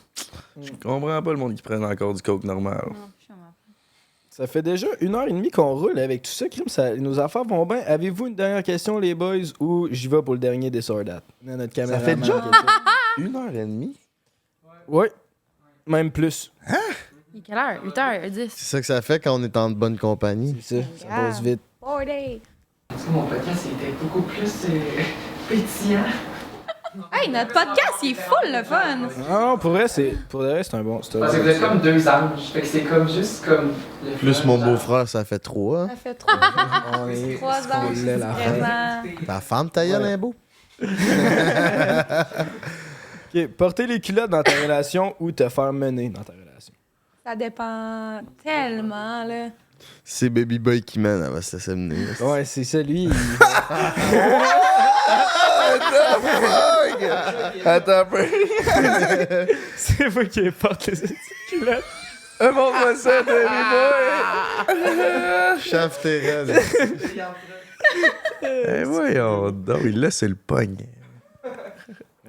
je comprends pas le monde qui prenne encore du coke normal. Non, je suis vraiment pas. Ça fait déjà 1h30 qu'on roule avec tout ça, crime. Nos affaires vont bien. Avez-vous une dernière question, les boys, ou j'y vais pour le dernier des Sordat? Notre caméra. fait déjà 1h30? Oui. Même plus. Il est quelle heure? 8h10. C'est ça que ça fait quand on est en bonne compagnie. C'est ça. Ça passe vite. 4 days. Parce que mon podcast était beaucoup plus pétillant. Hey, notre podcast, il est full le fun. Non, pour vrai, c'est un bon. C'est un Parce que bon- vous êtes comme 2 anges. Fait que c'est comme juste comme. Le Plus fun, mon genre. beau-frère, ça fait 3. Ça fait 3 ans. On est 3 ans. scrollait la fin. Vraiment. Ta femme, ta gueule, Ouais. un beau. Ok, porter les culottes dans ta relation ou te faire mener dans ta relation. Ça dépend tellement, là. C'est Baby Boy qui mène, elle va se laisser mener. Ouais, c'est ça, lui. Attends un peu. C'est vous qui porte les culottes. Montre-moi ça, Baby Boy. Chef Terrell. Eh voyons donc, il laisse le poignet.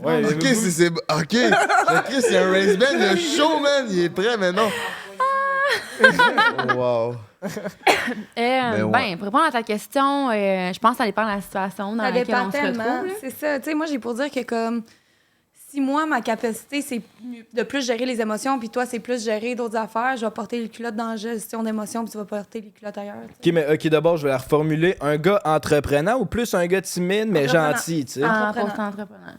Ouais, Ok, c'est. Ok. Le Chris, il y a un race band, le show, man. Il est prêt maintenant. Wow. Ben, pour répondre à ta question, je pense que ça dépend de la situation dans Ça laquelle dépend on se tellement. retrouve. là. C'est ça. Tu sais, moi, j'ai pour dire que comme si moi, ma capacité, c'est de plus gérer les émotions, puis toi, c'est plus gérer d'autres affaires, je vais porter les culottes dans la gestion d'émotions, puis tu vas porter les culottes ailleurs. tu sais. Ok, mais ok, d'abord, je vais la reformuler. Un gars entreprenant ou plus un gars timide mais Entreprenant. gentil, tu sais? Entreprenant. Pour entrepreneur.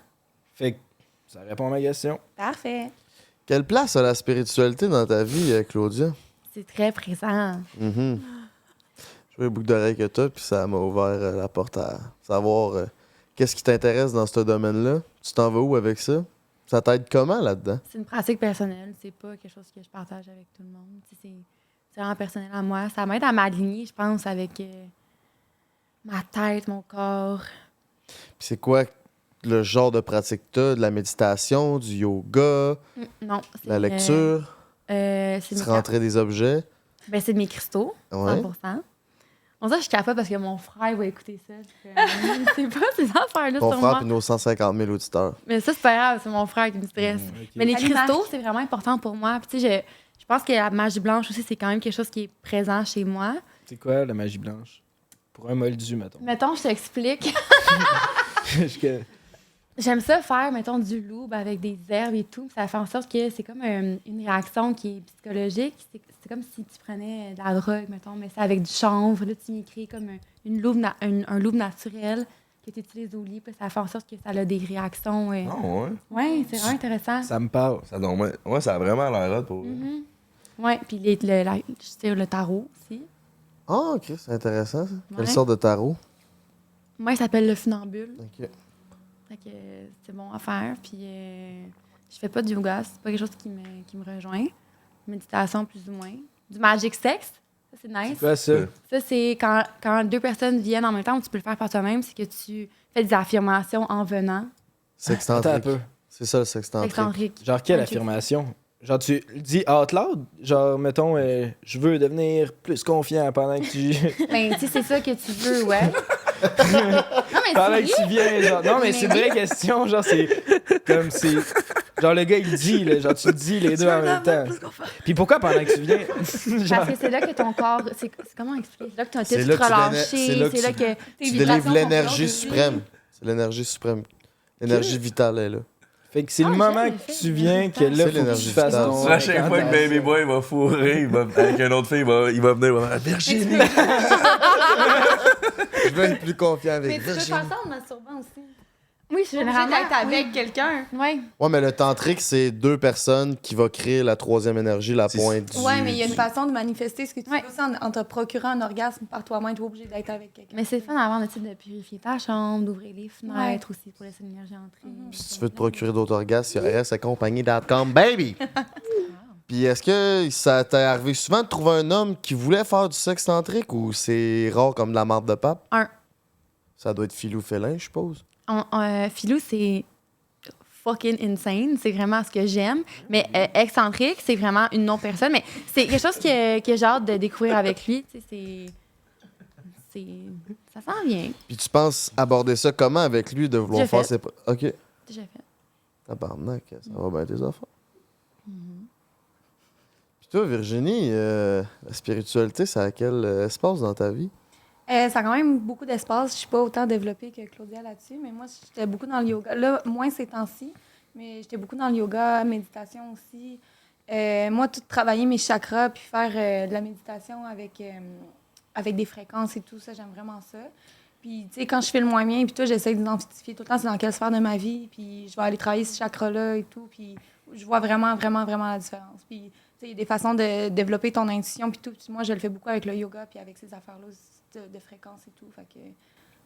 Fait que ça répond à ma question. Parfait. Quelle place a la spiritualité dans ta vie, Claudia? C'est très présent. Mhm. Je vois les boucles d'oreilles que t'as, puis ça m'a ouvert la porte à savoir qu'est-ce qui t'intéresse dans ce domaine-là. Tu t'en vas où avec ça? Ça t'aide comment là-dedans? C'est une pratique personnelle. C'est pas quelque chose que je partage avec tout le monde. Tu sais, c'est vraiment personnel à moi. Ça m'aide à m'aligner, je pense, avec ma tête, mon corps. Puis c'est quoi le genre de pratique que t'as? De la méditation, du yoga, Non. de la lecture, C'est se rentrer des objets? c'est de mes cristaux, Ouais. 100%. On dirait que je capote parce que mon frère va écouter ça. C'est pas ces affaires-là Ton sur frère moi. puis nos 150 000 auditeurs. Mais ça, c'est pas grave, c'est mon frère qui me stresse. Mais les À l'image. cristaux, c'est vraiment important pour moi. Puis tu sais, je pense que la magie blanche aussi, c'est quand même quelque chose qui est présent chez moi. C'est quoi la magie blanche? Pour un moldu, mettons. Mettons, je t'explique. Je- J'aime ça faire, mettons, du loup avec des herbes et tout. Ça fait en sorte que c'est comme une réaction qui est psychologique. C'est comme si tu prenais de la drogue, mettons, mais c'est avec du chanvre. Là, tu y crées comme un loup naturel que tu utilises au lit. Puis ça fait en sorte que ça a des réactions. Ah ouais? Oui, c'est vraiment intéressant. Ça me parle. Ça, donc, ouais, ça a vraiment l'air hot pour Mhm. Oui, puis je tire le tarot aussi. Ah, ok, c'est intéressant ça. Quelle Ouais. sorte de tarot? Moi, il s'appelle le funambule. Ok. Fait que c'est bon à faire. Puis je fais pas de yoga, c'est pas quelque chose qui me rejoint. Méditation, plus ou moins. Du magic sex, ça c'est nice. C'est quoi ça? Ça, c'est quand 2 personnes viennent en même temps, tu peux le faire par toi-même, c'est que tu fais des affirmations en venant. C'est Attends un excentrique. peu. C'est ça le sextantrique. Excentrique. Genre, quelle Ok. affirmation? Genre, tu le dis out loud? Genre, mettons, je veux devenir plus confiant pendant que tu. Ben, tu sais, c'est ça que tu veux, ouais. Non, mais pendant c'est que tu viens, genre. Non, mais c'est une vraie question. Genre, c'est comme c'est. Genre, le gars, il dit, là. Genre, tu dis les deux en même temps. Puis pourquoi pendant que tu viens? Genre. Parce que c'est là que ton corps. C'est comment expliquer? C'est là que ton C'est tête là te que tu relâché. c'est là que C'est là tu- que tes Tu vibrations délivres sont l'énergie hautes. suprême. C'est l'énergie suprême. L'énergie vitale est là. Fait que c'est le Ah, moment j'aime que le tu fait, viens que c'est là, faut que l'énergie tu fasses vitale. ton. La prochaine fois que Baby Boy va fourrer, avec une autre fille, il va venir, il va dire Virginie! Je veux être plus confiant Mais avec tu peux Virginie. faire ça en masturbant aussi. Oui, Généralement, généralement. d'être avec quelqu'un. Oui. Ouais, mais le tantrique, c'est 2 personnes qui vont créer la troisième énergie, la C'est- pointe du... Ouais, mais il y a une façon de manifester ce que tu Ouais. veux aussi en te procurant un orgasme par toi-même. Tu es obligé d'être avec quelqu'un. Mais c'est le fun avant de purifier ta chambre, d'ouvrir les fenêtres aussi pour laisser l'énergie entrer. Mhm. Puis si tu veux te procurer d'autres orgasmes, il y a rsaccompagnie.com, baby! Puis est-ce que ça t'est arrivé souvent de trouver un homme qui voulait faire du sexe tantrique ou c'est rare comme de la marde de pape? Un. Ça doit être filou félin, je suppose. Philou, c'est fucking insane. C'est vraiment ce que j'aime. Mais excentrique, c'est vraiment une non-personne. Mais c'est quelque chose que j'ai hâte de découvrir avec lui. Tu sais, ça s'en vient. Puis tu penses aborder ça comment avec lui, de vouloir Déjà faire fait. ses... OK. Déjà fait. Tabarnak, ça va bien tes affaires. Puis toi, Virginie, la spiritualité, c'est à quel espace dans ta vie? Ça a quand même beaucoup d'espace. Je suis pas autant développée que Claudia là-dessus, mais moi, j'étais beaucoup dans le yoga. Là, moins ces temps-ci, mais j'étais beaucoup dans le yoga, méditation aussi. Moi, tout travailler mes chakras puis faire de la méditation avec des fréquences et tout ça, j'aime vraiment ça. Puis, tu sais, quand je fais le moins bien, puis tout, j'essaie d'identifier tout le temps c'est dans quelle sphère de ma vie, puis je vais aller travailler ce chakra-là et tout, puis je vois vraiment, vraiment, vraiment la différence. Puis, tu sais, il y a des façons de développer ton intuition, puis tout. Puis moi, je le fais beaucoup avec le yoga, puis avec ces affaires-là de fréquences et tout. Fait que,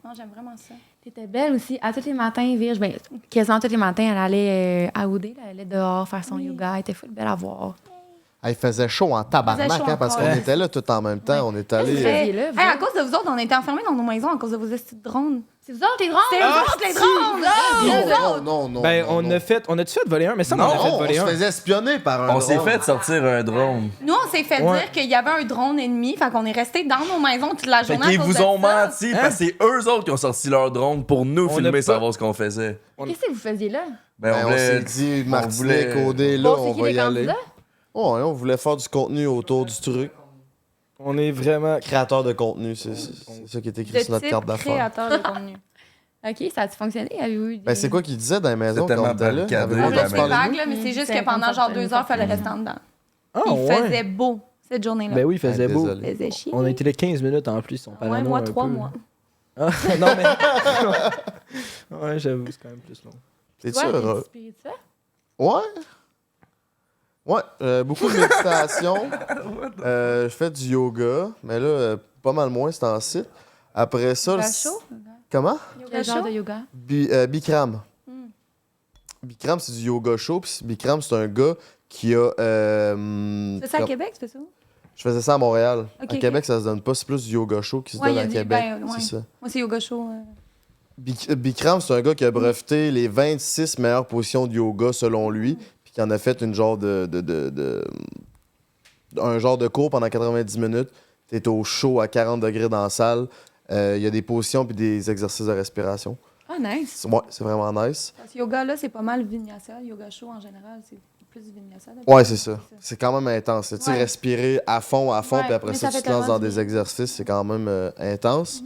non, j'aime vraiment ça. T'étais belle aussi. À tous les matins, Virge, ben, quasiment tous les matins, elle allait à OD, elle allait dehors faire son yoga. Elle était full belle à voir. Il faisait chaud en tabarnak, Il faisait chaud parce encore. qu'on était là tout en même temps. On est allé. Là, Hey, à cause de vous autres, on était enfermés dans nos maisons à cause de vos estis de drones. c'est vous autres, les drones? C'est vous autres, les drones! Non. Ben, on a-tu fait voler un? Mais ça, on a fait on voler se un. faisait espionner par un On s'est drone. fait sortir un drone. Nous, on s'est fait Ouais. dire qu'il y avait un drone ennemi, fait qu'on est resté dans nos maisons toute la Fait journée. qu'ils à cause vous de ont ça. menti parce que c'est eux autres qui ont sorti leur drone pour nous On filmer, a pas- savoir ce qu'on faisait. Qu'est-ce que vous faisiez là? Ben, on s'est dit, Martinet, Codé, là, Bon, c'est on qui va les y aller. candidats? Oh, on voulait faire du contenu autour du truc. On est vraiment. Créateur de contenu, c'est ça qui est écrit sur De notre type carte d'affaires. créateur de contenu. OK, ça a-tu fonctionné? Avez-vous eu des... Ben, c'est quoi qu'il disait dans les maisons C'est quand on tellement était là? barricadé. Avez-vous On Ouais, l'a entendu fait ben, parler de vague, là, mais c'est juste C'est que pendant genre 2 heures, il fallait inconfortable. rester en dedans. Ah, Il ouais. faisait beau cette journée-là. Ben oui, il faisait beau. Désolé. Il faisait chier. On a été là 15 minutes en plus. On Ouais, moi, 3 mois. Ah, non, mais. Ouais, j'avoue, c'est quand même plus long. T'es-tu Toi, heureux? t'es spirituel? Ouais. Ouais, beaucoup de méditation. Je fais du yoga, mais là, pas mal moins, c'est en site. Après ça, Yoga le- chaud? Comment? Quel genre de yoga? Bikram. Bikram, c'est du yoga chaud. Puis Bikram, c'est un gars qui a. C'est ça à Québec, c'est ça? Je faisais ça à Montréal. Ok, à ok. Québec, ça se donne pas. C'est plus du yoga chaud qui se Ouais, donne il y a à du- Québec. ben, ouais. C'est ça. Moi, c'est yoga chaud. Bikram, c'est un gars qui a breveté les 26 meilleures positions de yoga selon lui, puis qui en a fait une genre un genre de cours pendant 90 minutes. T'es au chaud à 40 degrés dans la salle. Il y a des positions puis des exercices de respiration. Ah, nice. Ouais, c'est vraiment nice. Ce yoga-là, c'est pas mal vinyasa. Yoga chaud, en général, c'est plus du vinyasa. Ouais, c'est ça. C'est quand même intense. Tu sais, Ouais. respirer à fond, Ouais, puis après mais ça, ça tu fait te lances tellement dans du des bien. exercices, c'est quand même intense.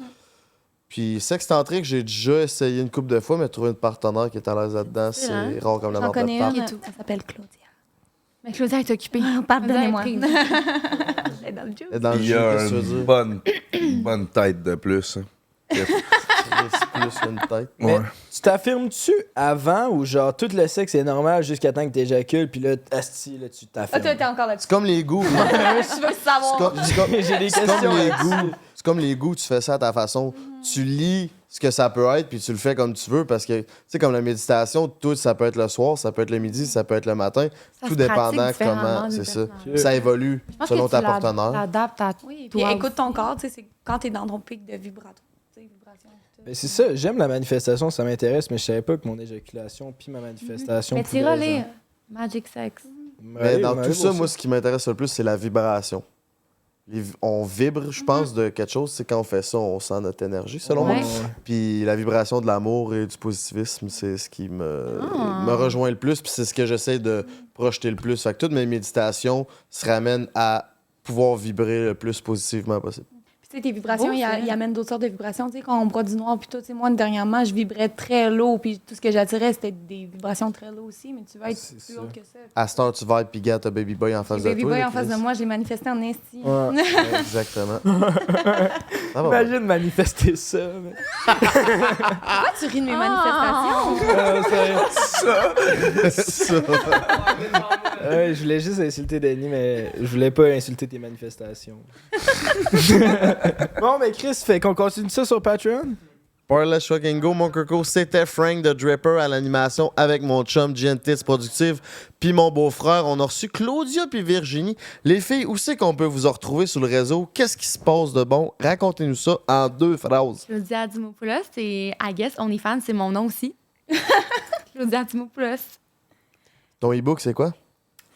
Puis sextantrique, j'ai déjà essayé une couple de fois, mais trouver une partenaire qui est à l'aise là-dedans, c'est hein? rare comme la J'en mort de connais pape. une, Et tout. elle s'appelle Claudia. Mais Claudia est occupée. Pardonnez-moi. Claudia est prise. Elle est dans le jeu. Et dans le Il y jeu, a qu'est-ce que tu veux une dire? bonne tête de plus. hein. C'est plus qu'une tête. Mais Ouais. tu t'affirmes-tu avant ou genre tout le sexe est normal jusqu'à temps que t'éjacules, puis là, asti, là, tu Ah, t'affirmes? toi, t'es encore là-dessus. C'est comme les goûts. Je veux savoir. J'ai des C'est questions. comme les là-dessus. goûts. C'est comme les goûts, tu fais ça à ta façon. Tu lis ce que ça peut être, puis tu le fais comme tu veux, parce que, tu sais, comme la méditation, tout, ça peut être le soir, ça peut être le midi, ça peut être le matin, Ça tout se pratique dépendant différemment comment, d'une c'est ça. personne à l'autre. Ça évolue Je pense selon que ta tu partenaire. l'adaptes à Oui, puis toi écoute aussi. ton corps, tu sais, c'est quand t'es dans ton pic de vibration. Tu sais, vibration. tout. Ben, c'est ça, j'aime la manifestation, ça m'intéresse, mais je savais pas que mon éjaculation puis ma manifestation. Mais pouvaient, t'iras lire genre, Magic Sex. Mais aller- dans aller tout ça, voir moi, ce qui m'intéresse le plus, c'est la vibration. On vibre, je pense, de quelque chose. C'est quand on fait ça, on sent notre énergie, selon moi. Ouais. Puis la vibration de l'amour et du positivisme, c'est ce qui me rejoint le plus. Puis c'est ce que j'essaie de projeter le plus. Fait que toutes mes méditations se ramènent à pouvoir vibrer le plus positivement possible. Puis, tu sais, tes vibrations, Beau, il ça. amènent d'autres sortes de vibrations. Tu sais, quand on boit du noir, puis tout, tu sais, moi, dernièrement, je vibrais très low, puis tout ce que j'attirais, c'était des vibrations très low aussi, mais tu vas être C'est plus ça. haut que ça. À cette heure, tu vas être puis gars, t'as Baby Boy en face Les de baby toi. boy là, en face de Chris. moi, j'ai manifesté en esti. Ouais. Ouais, exactement. Ça va bien. Imagine manifester ça. Mais... Pourquoi tu ris de mes manifestations? Ouais, je voulais juste insulter Denis, mais je voulais pas insulter tes manifestations. Bon, mais Chris, fait qu'on continue ça sur Patreon? Parlez Fucking Go, mon coco, c'était Frank the Dripper à l'animation avec mon chum Gentits Productive puis mon beau-frère. On a reçu Claudia puis Virginie. Les filles, où c'est qu'on peut vous en retrouver sur le réseau? Qu'est-ce qui se passe de bon? Racontez-nous ça en 2 phrases. Claudia Dimopoulos, c'est I guess OnlyFans, c'est mon nom aussi. Claudia Dimopoulos. Ton e-book, c'est quoi?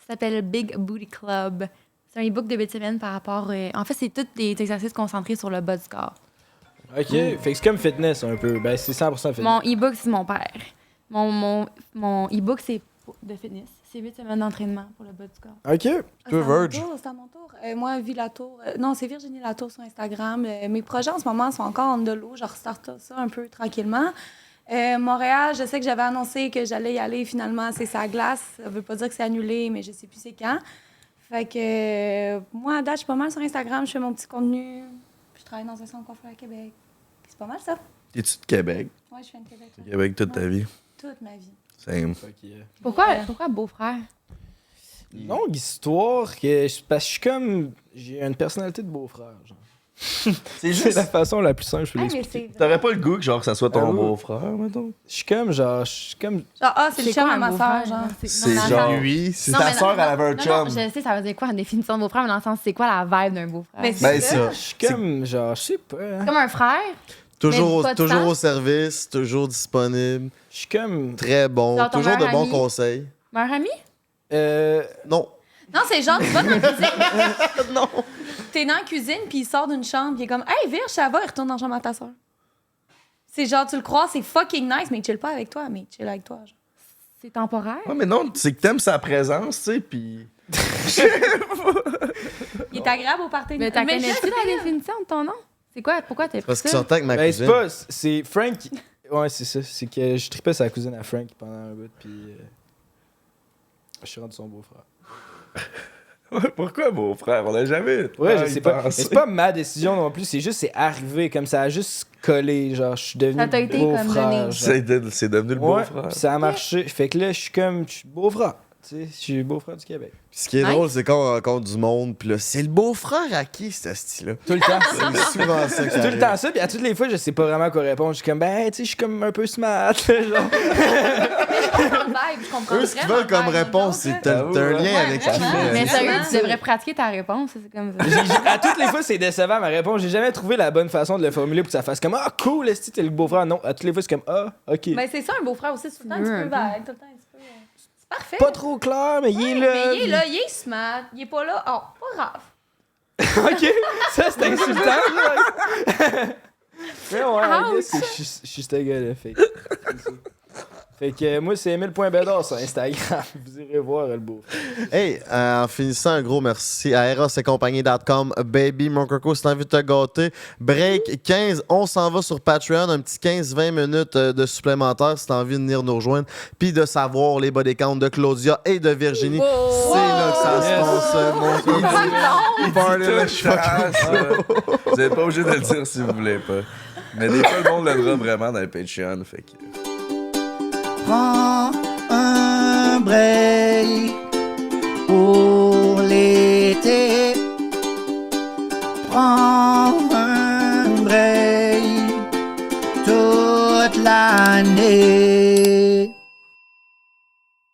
Ça s'appelle Big Booty Club. C'est un e-book de vitamines par rapport. En fait, c'est tous des exercices concentrés sur le bas du corps. Ok, fait que c'est comme fitness un peu. Ben, c'est 100% fitness. Mon e-book, c'est mon père. Mon e-book, c'est de fitness. C'est 8 semaines d'entraînement pour le bas du corps. OK. Toi, Verge. C'est à mon tour. Moi, non, c'est Virginie Latour sur Instagram. Mes projets en ce moment sont encore en de l'eau. Je restarte ça un peu tranquillement. Montréal, je sais que j'avais annoncé que j'allais y aller. Finalement, c'est sa glace. Ça veut pas dire que c'est annulé, mais je sais plus c'est quand. Fait que moi, à date, je suis pas mal sur Instagram. Je fais mon petit contenu. Je travaille dans un centre coiffeur à Québec. C'est pas mal, ça. Es-tu de Québec? Oui, je suis de Québec. De Québec toute ta vie? Toute ma vie. Same. Pourquoi beau-frère? Longue histoire parce que je suis comme... J'ai une personnalité de beau-frère, genre. C'est la façon la plus simple, je peux l'expliquer. T'aurais pas le goût que genre ça soit ton Ah oui. beau-frère, mettons? Je suis comme... Genre, c'est le chum à ma soeur, genre. C'est genre... Oui, C'est ta soeur, elle avait un chum. Non, je sais, ça veut dire quoi la définition de beau-frère, mais dans le sens, c'est quoi la vibe d'un beau-frère? Ben, Ben, ça. Je suis comme... Genre, je sais pas. hein. Comme un frère? Toujours, Mais pas de toujours temps. au service, toujours disponible, Je suis comme... très bon, Genre ton toujours de meilleur bons ami. conseils. Meilleur ami? Non. Non, c'est genre, tu vas dans la cuisine. Non. T'es dans la cuisine, puis il sort d'une chambre, puis il est comme, hey, Virge, ça va, il retourne dans la chambre à ta soeur. C'est genre, tu le crois, c'est fucking nice, mais il chill pas avec toi, mais il chill avec toi. Genre. C'est temporaire? Ouais, mais non, c'est que t'aimes sa présence, tu sais, pis... Il est agréable au party. Mais t'as connais-tu la définition de ton nom? C'est quoi? Pourquoi t'as pris Parce qu'il ça? sortait avec ma Ben, c'est cousine. pas... C'est Frank... Ouais, c'est ça. C'est que je tripais sa cousine à Frank pendant un bout, puis... Je suis rendu son beau-frère. Ouais, pourquoi beau-frère? On l'a jamais... Ouais, je sais pas. Mais pensé. c'est pas ma décision non plus, c'est juste, c'est arrivé, comme ça a juste collé, genre, je suis devenu Ça t'a été comme beau-frère. donné. genre. C'est devenu le Ouais, beau-frère. pis ça a marché. Fait que là, je suis beau-frère. Tu sais, je suis beau-frère du Québec. Puis ce qui est Nice. drôle, c'est qu'on rencontre du monde, puis là, c'est le beau-frère à qui, ce style-là? Tout le temps. C'est souvent ça que C'est ça tout le temps arrive. ça, puis à toutes les fois, je sais pas vraiment quoi répondre. Je suis comme, ben, tu sais, je suis comme un peu smart, genre. Je comprends le vibe, je comprends Eux, ce qu'ils vraiment veut comme le vibe, réponse, donc, c'est t'as Ah t'as un ouais. lien avec qui. vraiment. Mais sérieux, Vraiment. tu devrais pratiquer ta réponse. C'est comme ça. À toutes les fois, c'est décevant ma réponse. J'ai jamais trouvé la bonne façon de le formuler pour que ça fasse comme, ah, cool, est-ce que t'es le beau-frère? Non, à toutes les fois, c'est comme, ah, ok. Ben, c'est ça, un beau-frère aussi, c'est tout le temps un petit peu vibe, tout le temps un petit peu. C'est parfait. Pas trop clair, mais il est là. Mais il est là, il est smart, il est pas là. Oh, pas grave. Ok, ça c'est insultant. là. Mais ouais, I guess que je suis ce gars-là. Fait que moi, c'est Emile.Bédard sur Instagram. Vous irez voir le beau. Hey, en finissant, un gros merci à erosetcompagnie.com. Baby, mon coco, si t'as envie de te gâter. Break 15, on s'en va sur Patreon. Un petit 15-20 minutes de supplémentaire si t'as envie de venir nous rejoindre. Puis de savoir les body counts de Claudia et de Virginie. C'est là que ça se passe, mon coco. Party le fuck. Vous êtes pas obligé de le dire si vous voulez pas. Mais des fois, le monde l'aidera vraiment dans le Patreon, fait que... Prends un break pour l'été. Prends un break toute l'année.